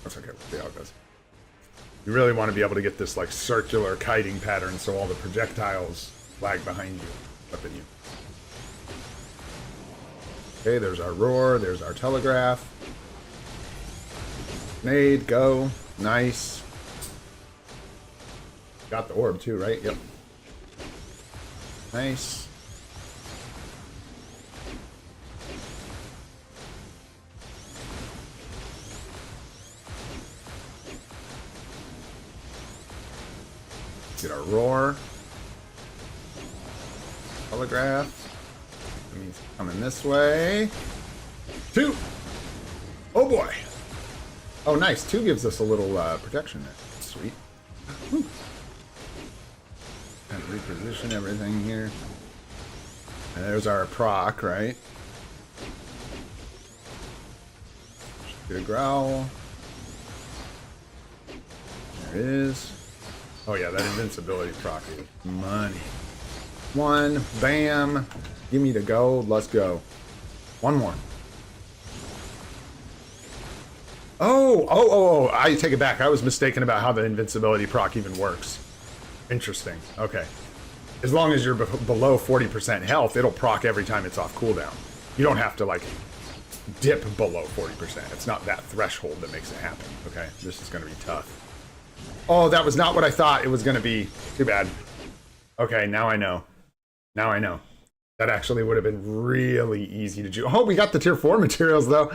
That's okay. We'll see how it goes. You really want to be able to get this like circular kiting pattern so all the projectiles lag behind you, flipping you. Okay, there's our roar, there's our telegraph. Grenade, go. Nice. Got the orb too, right? Yep. Nice. Get our roar. Telegraph. That means coming this way. 2. Oh boy. Oh nice. 2 gives us a little protection there. Sweet. Whew. And reposition everything here. And there's our proc, right? Get a growl. There it is. Oh yeah, that invincibility proc is money. 1, bam. Give me the gold, let's go. 1 more. Oh, I take it back. I was mistaken about how the invincibility proc even works. Interesting, okay. As long as you're below 40% health, it'll proc every time it's off cooldown. You don't have to like dip below 40%. It's not that threshold that makes it happen, okay? This is gonna be tough. Oh, that was not what I thought it was gonna be. Too bad. Okay, now I know. Now I know. That actually would have been really easy to do. Oh, we got the tier 4 materials though.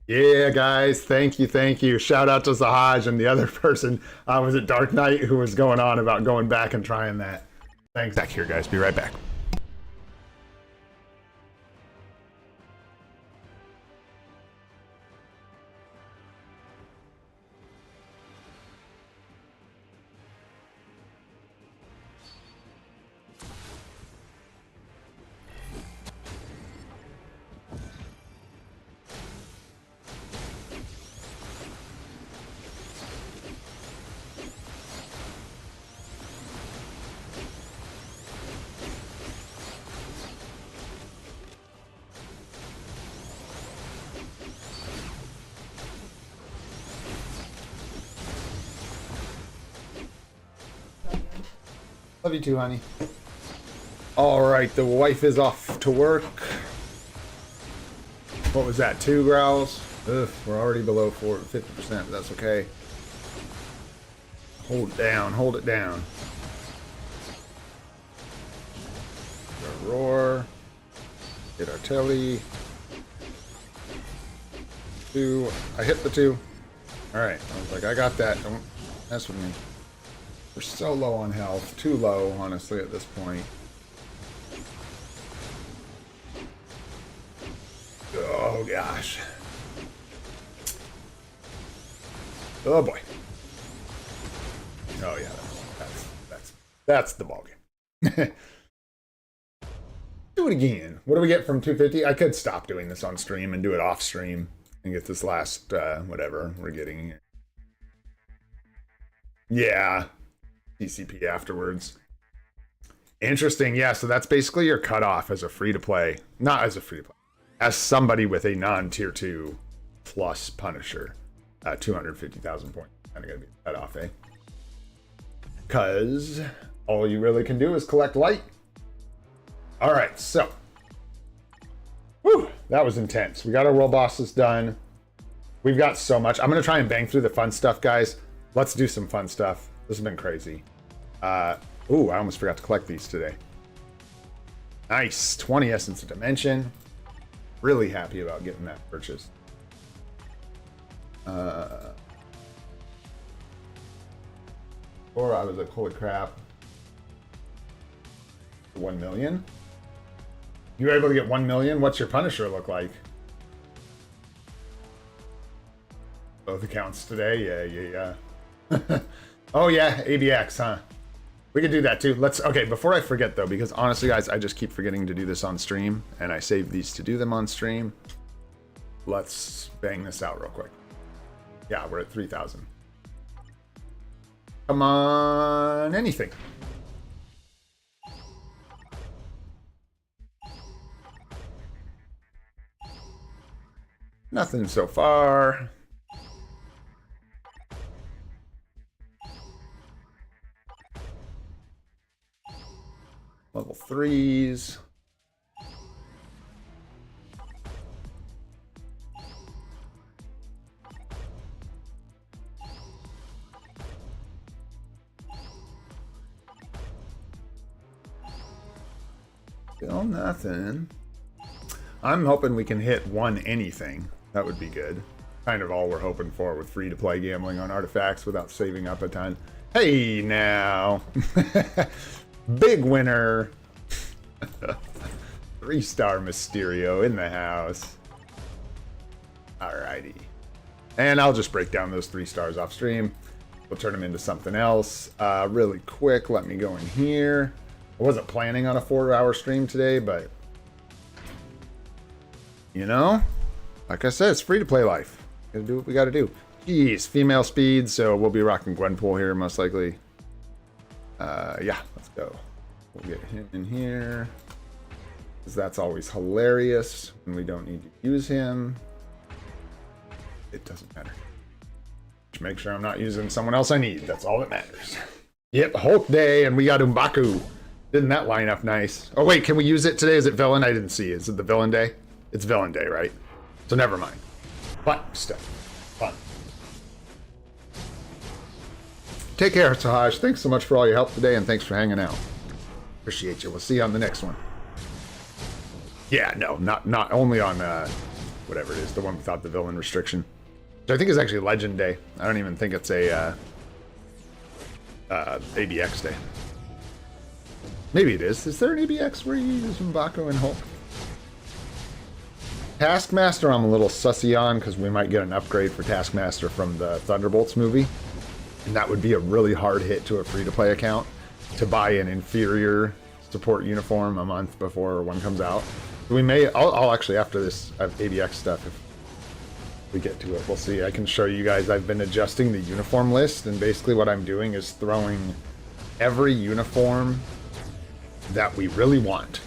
Yeah, guys, thank you, thank you. Shout out to Sahaj and the other person, was it Dark Knight, who was going on about going back and trying that. Thanks. Back here, guys. Be right back. Love you too, honey. All right, the wife is off to work. What was that, 2 growls? Ugh, we're already below 50%, but that's okay. Hold it down, hold it down. Our roar. Get our telly. 2. I hit the 2. All right, I was like, I got that. Don't mess with me. We're so low on health. Too low, honestly, at this point. Oh, gosh. Oh, boy. Oh, yeah. That's the ballgame. Do it again. What do we get from 250? I could stop doing this on stream and do it off stream and get this last, whatever we're getting here. Yeah. TCP afterwards. Interesting, yeah, so that's basically your cutoff as a free-to-play. Not as a free-to-play. As somebody with a non-tier 2 plus Punisher. 250,000 points. Kind of gonna be a cutoff, eh? Because all you really can do is collect light. Alright, so. Whew, that was intense. We got our world bosses done. We've got so much. I'm gonna try and bang through the fun stuff, guys. Let's do some fun stuff. This has been crazy. Ooh, I almost forgot to collect these today. Nice. 20 Essence of Dimension. Really happy about getting that purchase. Or I was like, holy crap. 1 million? You were able to get 1 million? What's your Punisher look like? Both accounts today? Yeah. Oh yeah, ABX, huh? We could do that too. Okay, before I forget though, because honestly guys, I just keep forgetting to do this on stream, and I save these to do them on stream. Let's bang this out real quick. Yeah, we're at 3,000. Come on, anything. Nothing so far. threes. Still nothing. I'm hoping we can hit one anything. That would be good. Kind of all we're hoping for with free-to-play gambling on artifacts without saving up a ton. Hey, now. Big winner. 3-star Mysterio in the house. Alrighty. And I'll just break down those 3 stars off stream. We'll turn them into something else. Really quick, let me go in here. I wasn't planning on a 4-hour stream today, but you know, like I said, it's free to play life. Gotta do what we gotta do. Jeez, female speed, so we'll be rocking Gwenpool here most likely. Yeah, let's go. We'll get him in here, because that's always hilarious when we don't need to use him. It doesn't matter. Just make sure I'm not using someone else I need. That's all that matters. Yep, Hulk Day, and we got M'Baku. Didn't that line up nice? Oh wait, can we use it today? Is it villain? I didn't see it. Is it the villain day? It's villain day, right? So never mind. But still, fun. Take care, Sahaj. Thanks so much for all your help today, and thanks for hanging out. Appreciate you. We'll see you on the next one. Yeah, no, not only on whatever it is, the one without the villain restriction. Which I think is actually Legend Day. I don't even think it's a ABX day. Maybe it is. Is there an ABX where you use M'Baku and Hulk? Taskmaster I'm a little sussy on because we might get an upgrade for Taskmaster from the Thunderbolts movie. And that would be a really hard hit to a free-to-play account to buy an inferior support uniform a month before one comes out. We may, I'll actually, after this ABX stuff, if we get to it, we'll see. I can show you guys, I've been adjusting the uniform list, and basically what I'm doing is throwing every uniform that we really want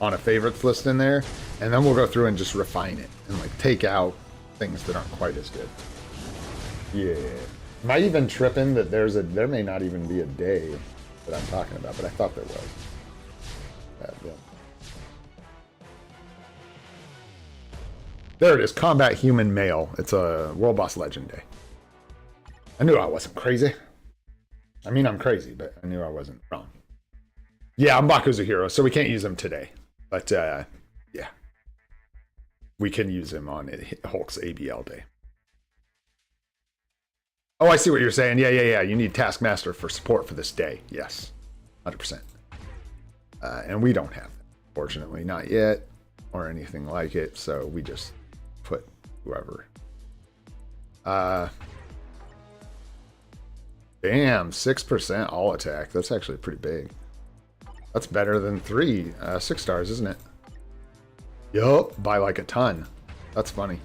on a favorites list in there, and then we'll go through and just refine it and like take out things that aren't quite as good. Yeah. Am I even tripping that there may not even be a day that I'm talking about, but I thought there was. Yeah. There it is, Combat Human Male. It's a World Boss Legend Day. I knew I wasn't crazy. I mean, I'm crazy, but I knew I wasn't wrong. Yeah, M'Baku's a hero, so we can't use him today. But, yeah. We can use him on Hulk's ABL day. Oh, I see what you're saying. Yeah. You need Taskmaster for support for this day. Yes, 100%. And we don't have that, fortunately, not yet, or anything like it, so we just put whoever. Damn, 6% all attack. That's actually pretty big. That's better than 6 stars, isn't it? Yup, by like a ton. That's funny.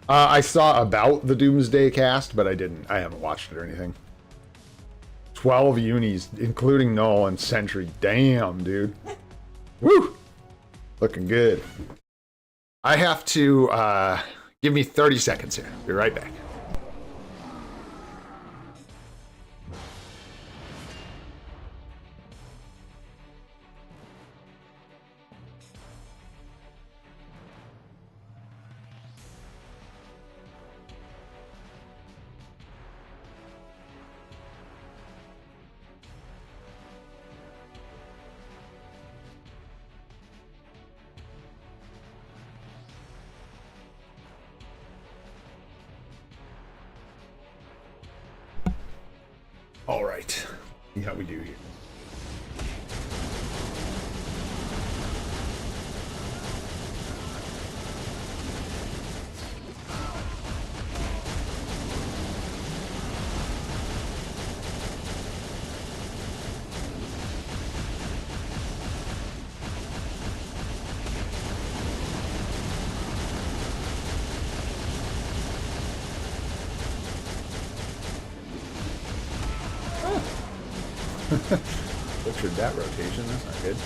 I saw about the Doomsday cast, but I haven't watched it or anything. 12 unis, including Null and Sentry. Damn, dude. Woo! Looking good. I have to, give me 30 seconds here. Be right back. All right, see how we do here. Butchered that rotation, that's not good.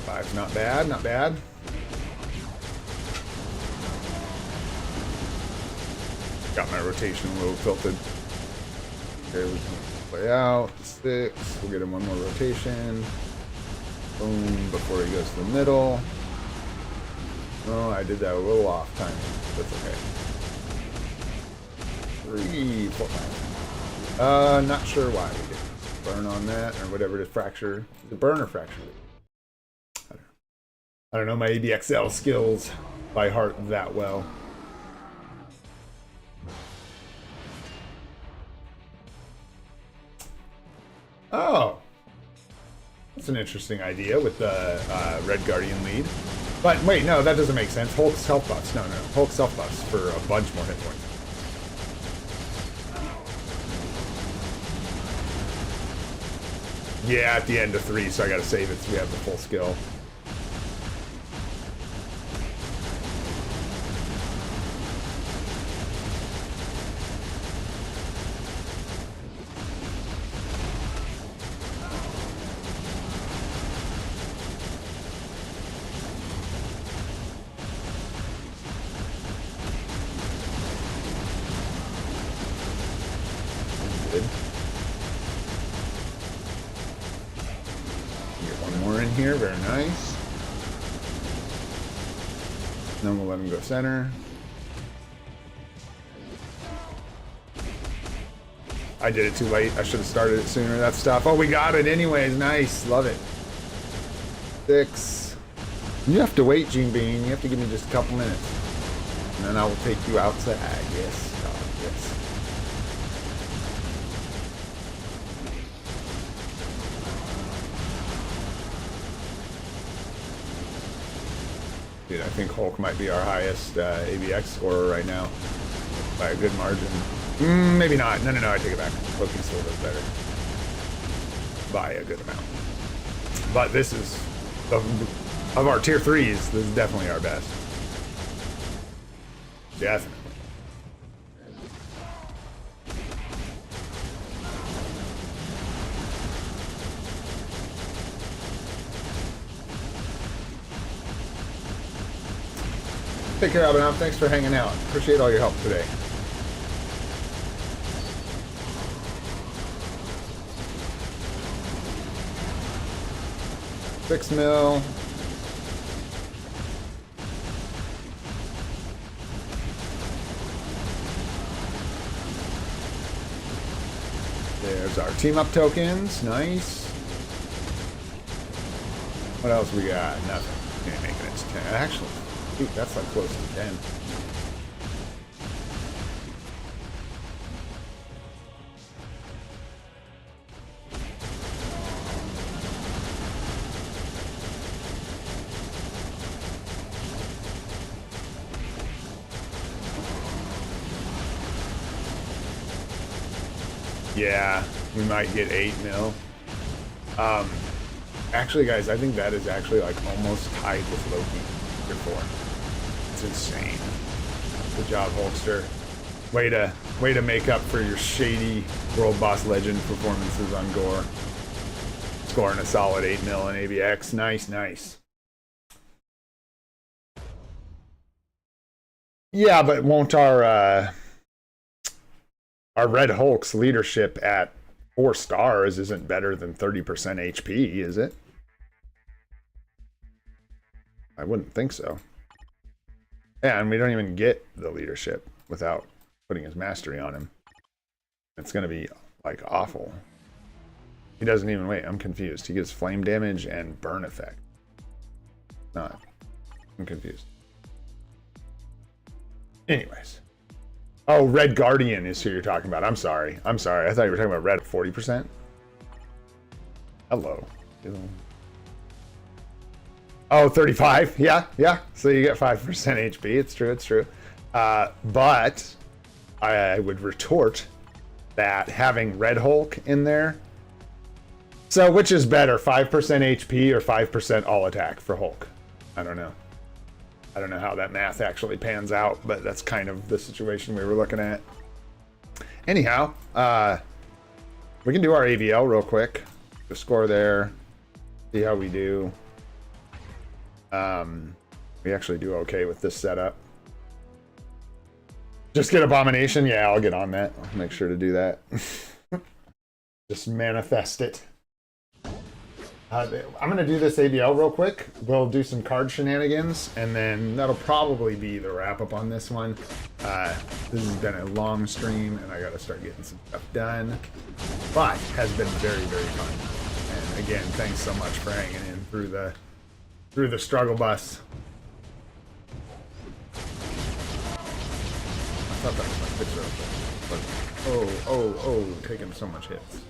5's not bad, not bad. Got my rotation a little tilted. There we go. play out. 6. We'll get him one more rotation. Boom, before he goes to the middle. Oh, I did that a little off time. That's okay. 3, 4, 5. Not sure why we did burn on that or whatever the fracture. The burn or fracture? I don't know my ABXL skills by heart that well. Oh, that's an interesting idea with the Red Guardian lead. But wait, no, that doesn't make sense. Hulk self buffs. No. Hulk self buffs for a bunch more hit points. Yeah, at the end of 3, so I gotta save it so we have the full skill. Here, very nice. Then we'll let him go center. I did it too late. I should have started it sooner. That stuff. Oh, we got it anyways. Nice. Love it. 6. You have to wait, Gene Bean. You have to give me just a couple minutes. And then I will take you outside. Yes. Oh, yes. Dude, I think Hulk might be our highest ABX scorer right now by a good margin. Maybe not. No, I take it back. Loki still does better by a good amount. But this is, of our tier 3s, this is definitely our best. Definitely. Take care, Abhinav. Thanks for hanging out. Appreciate all your help today. $6 mil. There's our team up tokens. Nice. What else we got? Nothing. Can't make it to 10. Actually. Dude, that's like close to 10. Yeah, we might get 8 mil. Actually, guys, I think that is actually like almost tied with Loki. Tier 4. It's insane. Good job, Hulkster. Way to make up for your shady World Boss Legend performances on Gore. Scoring a solid 8 mil in ABX. Nice. Yeah, but won't our Red Hulk's leadership at 4 stars isn't better than 30% HP, is it? I wouldn't think so. Yeah, and we don't even get the leadership without putting his mastery on him. It's going to be, like, awful. He doesn't even... Wait, I'm confused. He gets flame damage and burn effect. Not. I'm confused. Anyways. Oh, Red Guardian is who you're talking about. I'm sorry. I thought you were talking about Red 40%. Hello. Oh, 35? Yeah. So you get 5% HP. It's true. But I would retort that having Red Hulk in there. So which is better, 5% HP or 5% all attack for Hulk? I don't know. I don't know how that math actually pans out, but that's kind of the situation we were looking at. Anyhow, we can do our AVL real quick. The score there. See how we do. We actually do okay with this setup. Just get Abomination? Yeah, I'll get on that. I'll make sure to do that. Just manifest it. I'm going to do this ABL real quick. We'll do some card shenanigans, and then that'll probably be the wrap-up on this one. This has been a long stream, and I got to start getting some stuff done. But has been very, very fun. And again, thanks so much for hanging in through the struggle bus. I thought that was my picture of it. But, oh, taking so much hits.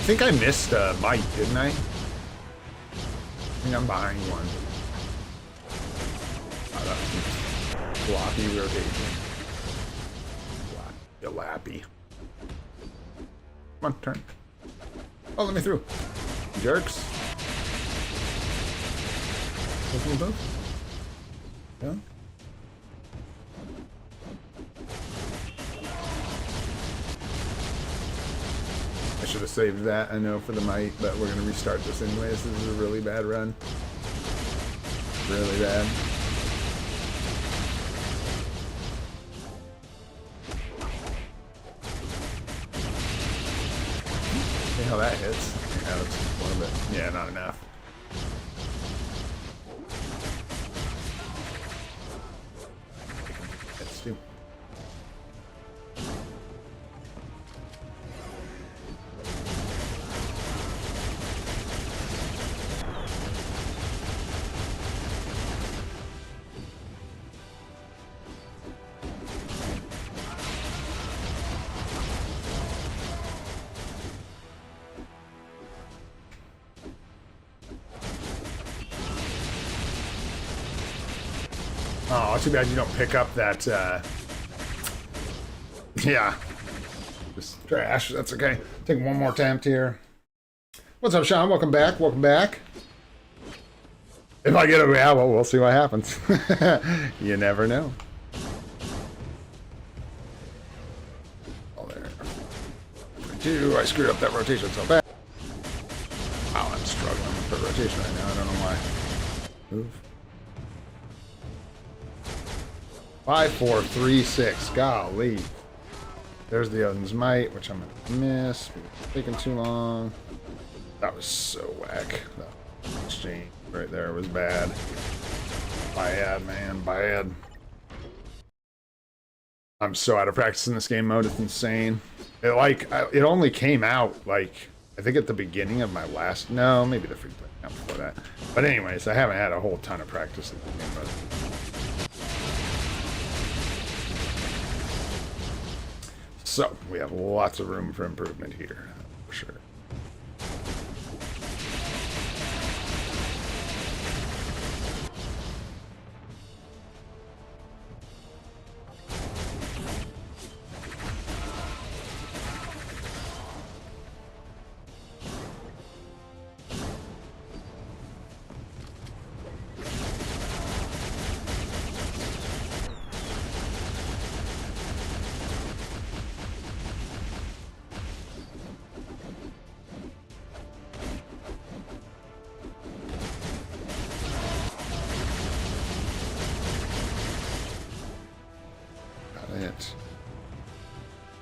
I think I missed a bite, didn't I? I think I'm behind one. Oh, that was floppy rotation. Lappy. Come on, turn. Oh, let me through. Jerks. Yeah. I should have saved that, I know, for the might, but we're going to restart this anyways. This is a really bad run. Really bad. See how that hits. Yeah, that's a little bit. Yeah, not enough. Hits too. Oh, too bad you don't pick up that, yeah. Just trash, that's okay. Take one more attempt here. What's up, Sean? Welcome back, welcome back. If I get a, yeah, well, we'll see what happens. You never know. Oh, there. 2, I screwed up that rotation so bad. Wow, I'm struggling with the rotation right now, I don't know why. Move. 5, 4, 3, 6. Golly. There's the Odin's Might, which I'm gonna miss. Taking too long. That was so whack. That exchange right there was bad. Bad, man. Bad. I'm so out of practice in this game mode. It's insane. It only came out, like, I think at the beginning of my last... No, maybe the free play account before that. But anyways, I haven't had a whole ton of practice in the game mode. So, we have lots of room for improvement here, for sure.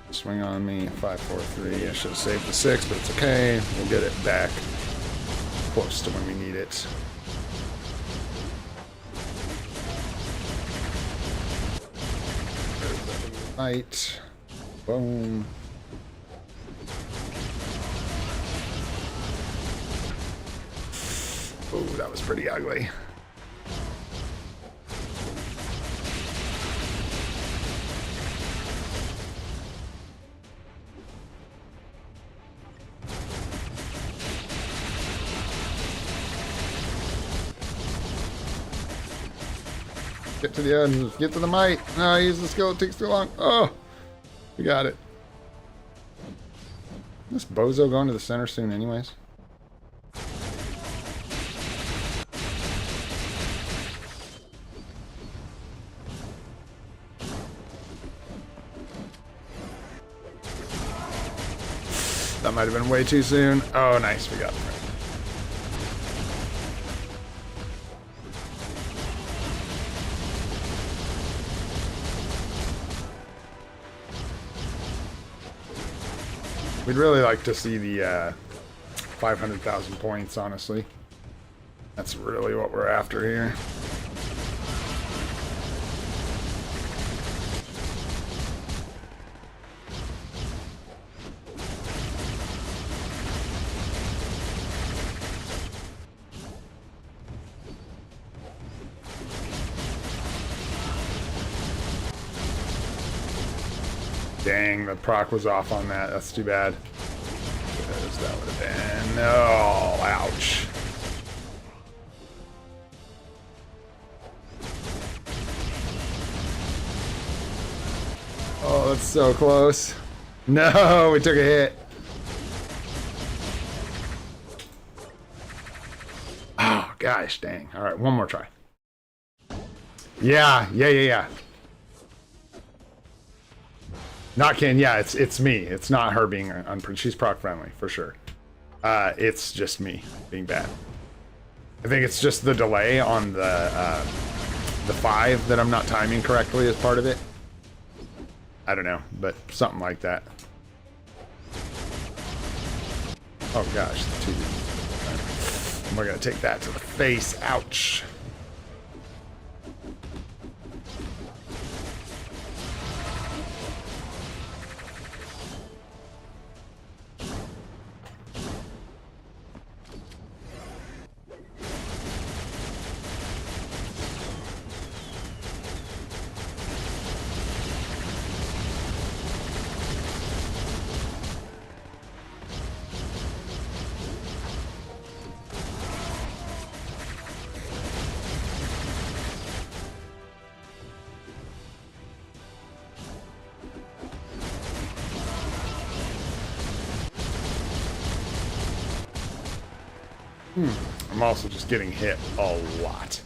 Swing on me, 5, 4, 3. I should have saved the 6, but it's okay. We'll get it back close to when we need it. Right. Boom. Oh, that was pretty ugly. Get to the end. Get to the might. No, I use the skill. It takes too long. Oh, we got it. Is this bozo going to the center soon anyways? That might have been way too soon. Oh, nice. We got it. We'd really like to see the 500,000 points, honestly. That's really what we're after here. Dang, the proc was off on that. That's too bad. Because that would have been... No, ouch. Oh, that's so close. No, we took a hit. Oh, gosh, dang. All right, one more try. Yeah. Not Ken, yeah, it's me. It's not her being she's proc friendly, for sure. It's just me being bad. I think it's just the delay on the 5 that I'm not timing correctly as part of it. I don't know, but something like that. Oh gosh, the 2. We're gonna take that to the face. Ouch. I'm also just getting hit a lot.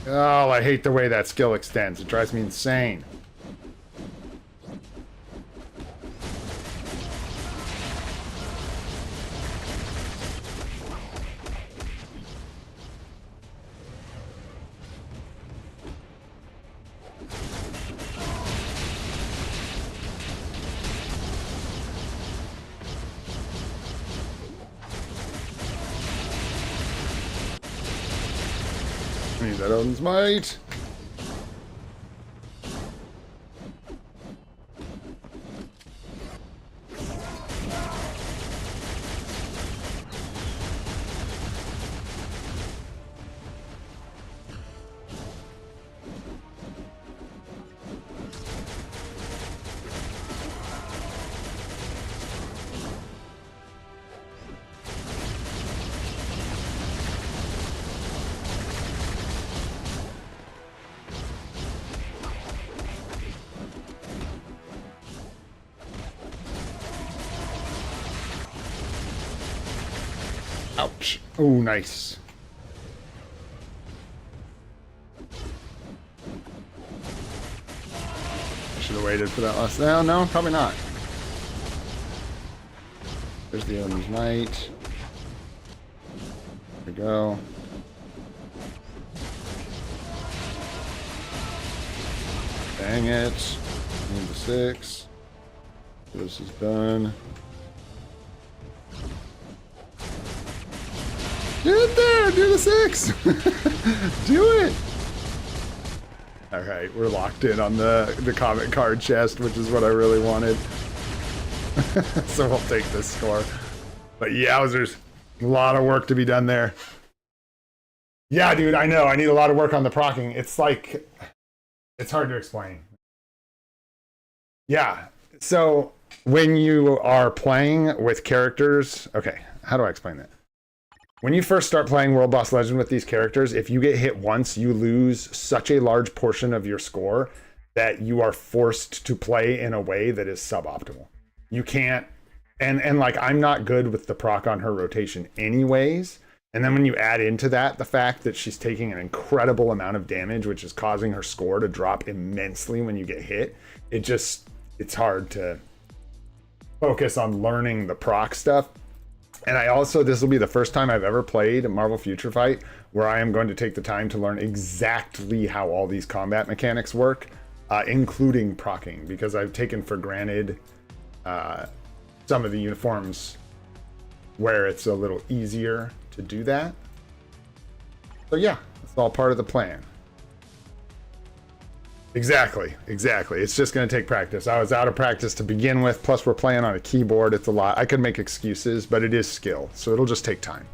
Oh, I hate the way that skill extends. It drives me insane. Need that Odin's Might. Ouch. Oh, nice. I should have waited for that last... No, probably not. There's the Odin's Might. There we go. Dang it. Need the 6. This is done. Get it there! Do the 6! Do it! Alright, we're locked in on the comment card chest, which is what I really wanted. So we'll take this score. But yowzers, a lot of work to be done there. Yeah, dude, I know. I need a lot of work on the procking. It's like... It's hard to explain. Yeah, so when you are playing with characters... Okay, how do I explain that? when you first start playing World Boss Legend with these characters, if you get hit once, you lose such a large portion of your score that you are forced to play in a way that is suboptimal. You can't, and like, I'm not good with the proc on her rotation anyways. And then when you add into that the fact that she's taking an incredible amount of damage, which is causing her score to drop immensely when you get hit, it's hard to focus on learning the proc stuff. And this will be the first time I've ever played Marvel Future Fight where I am going to take the time to learn exactly how all these combat mechanics work, including procking, because I've taken for granted some of the uniforms where it's a little easier to do that. So yeah, it's all part of the plan. Exactly. It's just going to take practice. I was out of practice to begin with, plus we're playing on a keyboard. It's a lot. I could make excuses, but it is skill, so it'll just take time.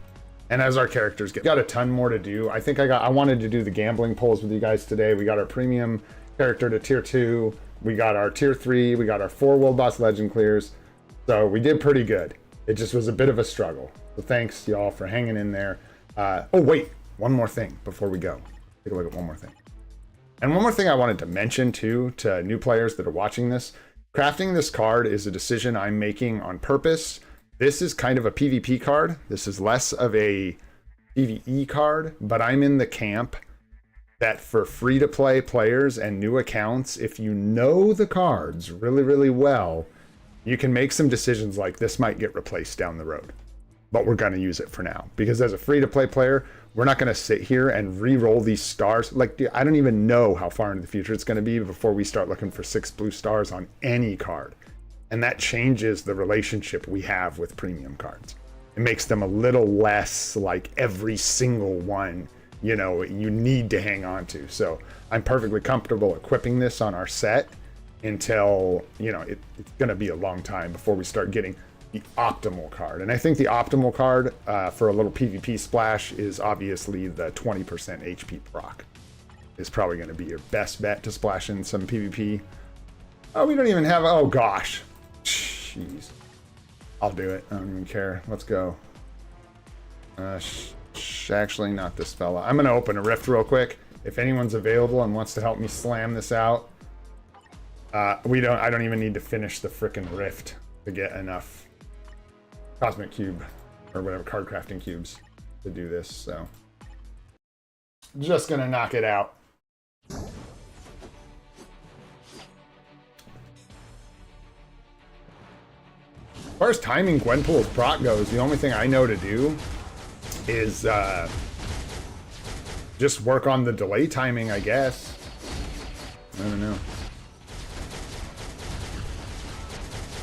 And as our characters got a ton more to do. I wanted to do the gambling polls with you guys today. We got our premium character to tier 2. We got our tier 3. We got our 4 World Boss Legend clears. So we did pretty good. It just was a bit of a struggle. So thanks y'all for hanging in there. Oh wait, one more thing before we go. Take a look at one more thing. And one more thing I wanted to mention too, to new players that are watching this. Crafting this card is a decision I'm making on purpose. This is kind of a PvP card. This is less of a PvE card, but I'm in the camp that for free-to-play players and new accounts, if you know the cards really, really well, you can make some decisions like this might get replaced down the road. But we're going to use it for now. Because as a free-to-play player, we're not going to sit here and re-roll these stars. Like, dude, I don't even know how far into the future it's going to be before we start looking for 6 blue stars on any card. And that changes the relationship we have with premium cards. It makes them a little less like every single one, you know, you need to hang on to. So I'm perfectly comfortable equipping this on our set until, you know, it's going to be a long time before we start getting the optimal card. And I think the optimal card for a little PvP splash is obviously the 20% HP proc. Is probably going to be your best bet to splash in some PvP. Oh, we don't even have, oh gosh. Jeez. I'll do it. I don't even care. Let's go. Actually, not this fella. I'm going to open a rift real quick. If anyone's available and wants to help me slam this out. I don't even need to finish the frickin' rift to get enough cosmic cube or whatever card crafting cubes to do this, so just gonna knock it out. As far as timing Gwenpool's proc goes, the only thing I know to do is just work on the delay timing, I guess. I don't know.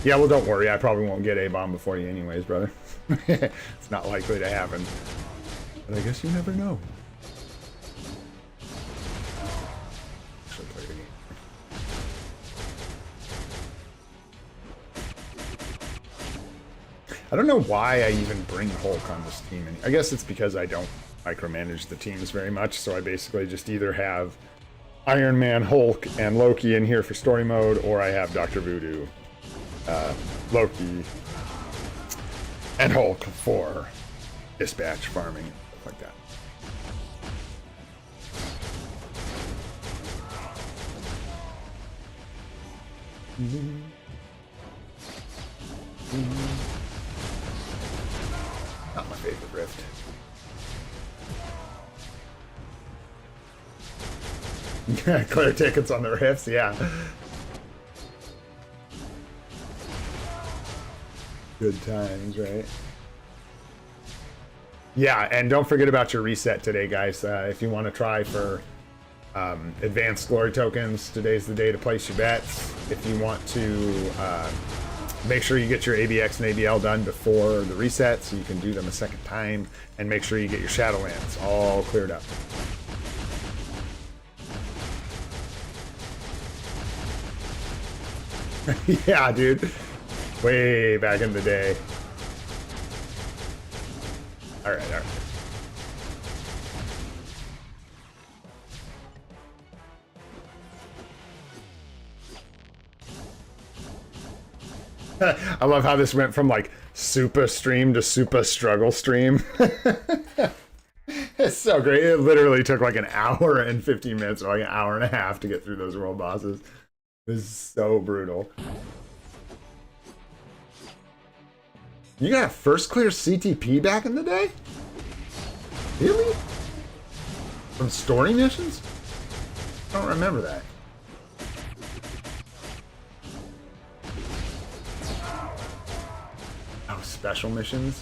Yeah, well, don't worry. I probably won't get A-bomb before you anyways, brother. It's not likely to happen. But I guess you never know. Actually, play the game. I don't know why I even bring Hulk on this team. I guess it's because I don't micromanage the teams very much, so I basically just either have Iron Man, Hulk, and Loki in here for story mode, or I have Dr. Voodoo, Loki, and Hulk for dispatch farming, stuff like that. Not my favorite rift. Clear tickets on the rifts, yeah. Good times, right? Yeah, and don't forget about your reset today, guys. If you want to try for advanced glory tokens, today's the day to place your bets. If you want to make sure you get your ABX and ABL done before the reset so you can do them a second time, and make sure you get your Shadowlands all cleared up. Yeah, dude. Way back in the day. Alright, alright. I love how this went from like SUPA stream to SUPA struggle stream. It's so great. It literally took like an hour and 15 minutes or like an hour and a half to get through those world bosses. It was so brutal. You got first clear CTP back in the day? Really? From story missions? I don't remember that. Oh, special missions?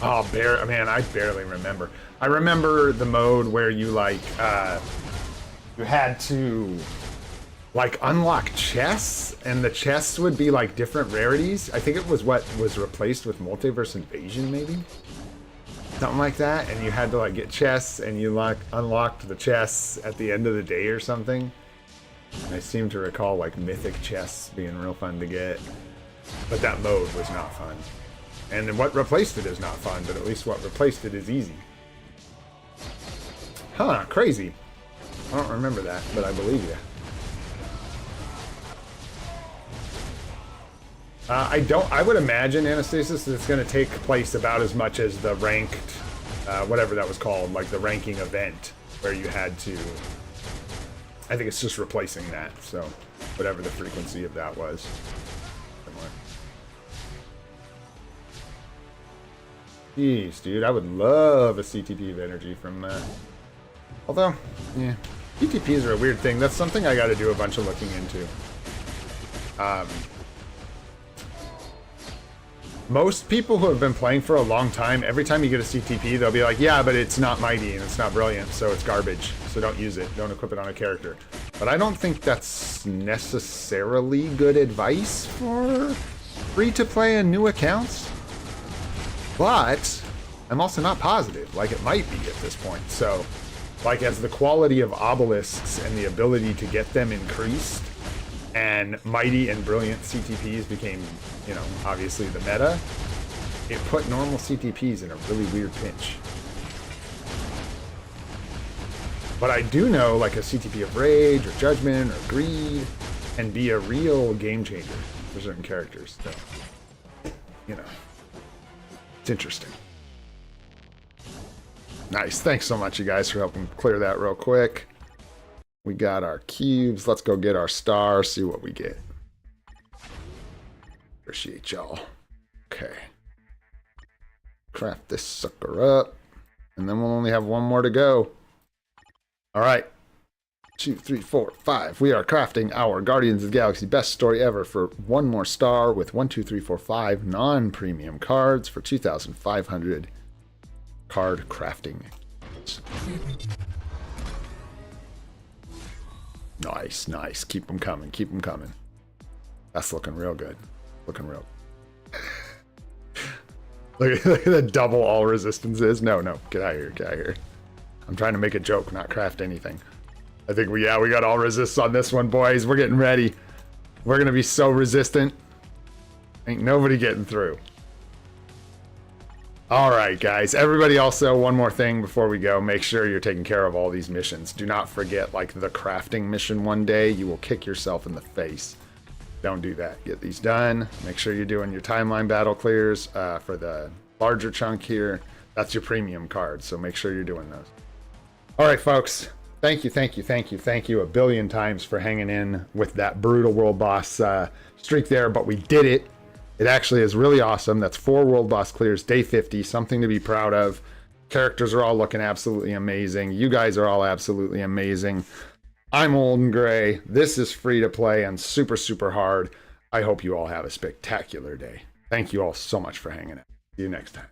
Oh, man, I barely remember. I remember the mode where you like, you had to like unlock chests, and the chests would be like different rarities. I think it was what was replaced with Multiverse Invasion, maybe? Something like that, and you had to like get chests, and you unlocked the chests at the end of the day or something. And I seem to recall like mythic chests being real fun to get, but that mode was not fun. And then what replaced it is not fun, but at least what replaced it is easy. Huh, crazy. I don't remember that, but I believe you. I would imagine, Anastasis, that it's going to take place about as much as the ranked, whatever that was called, like the ranking event, where you had to, I think it's just replacing that, so whatever the frequency of that was. Similar. Jeez, dude, I would love a CTP of energy from, although, yeah, CTPs are a weird thing. That's something I got to do a bunch of looking into. Most people who have been playing for a long time, every time you get a CTP, they'll be like, yeah, but it's not mighty and it's not brilliant, so it's garbage. So don't use it. Don't equip it on a character. But I don't think that's necessarily good advice for free-to-play and new accounts. But I'm also not positive. Like, it might be at this point. So, like, as the quality of obelisks and the ability to get them increased, and mighty and brilliant CTPs became, you know, obviously the meta, it put normal CTPs in a really weird pinch. But I do know, like, a CTP of Rage or Judgment or Greed can be a real game changer for certain characters. So, you know, it's interesting. Nice. Thanks so much, you guys, for helping clear that real quick. We got our cubes. Let's go get our stars, see what we get. Appreciate y'all. Okay. Craft this sucker up. And then we'll only have one more to go. All right. 2, 3, 4, 5. We are crafting our Guardians of the Galaxy best story ever for one more star with 1, 2, 3, 4, 5 non-premium cards for 2,500 card crafting. Nice, nice. Keep them coming. Keep them coming. That's looking real good. Looking real. Look at the double all resistances. No, no. Get out of here. Get out of here. I'm trying to make a joke, not craft anything. I think we got all resists on this one, boys. We're getting ready. We're going to be so resistant. Ain't nobody getting through. All right, guys. Everybody also, one more thing before we go. Make sure you're taking care of all these missions. Do not forget, like, the crafting mission one day. You will kick yourself in the face. Don't do that. Get these done. Make sure you're doing your timeline battle clears for the larger chunk here. That's your premium card, so make sure you're doing those. All right, folks. Thank you, thank you, thank you, thank you a billion times for hanging in with that brutal world boss streak there, but we did it. It actually is really awesome. That's 4 world boss clears, day 50, something to be proud of. Characters are all looking absolutely amazing. You guys are all absolutely amazing. I'm Old and Gray. This is free to play and super, super hard. I hope you all have a spectacular day. Thank you all so much for hanging out. See you next time.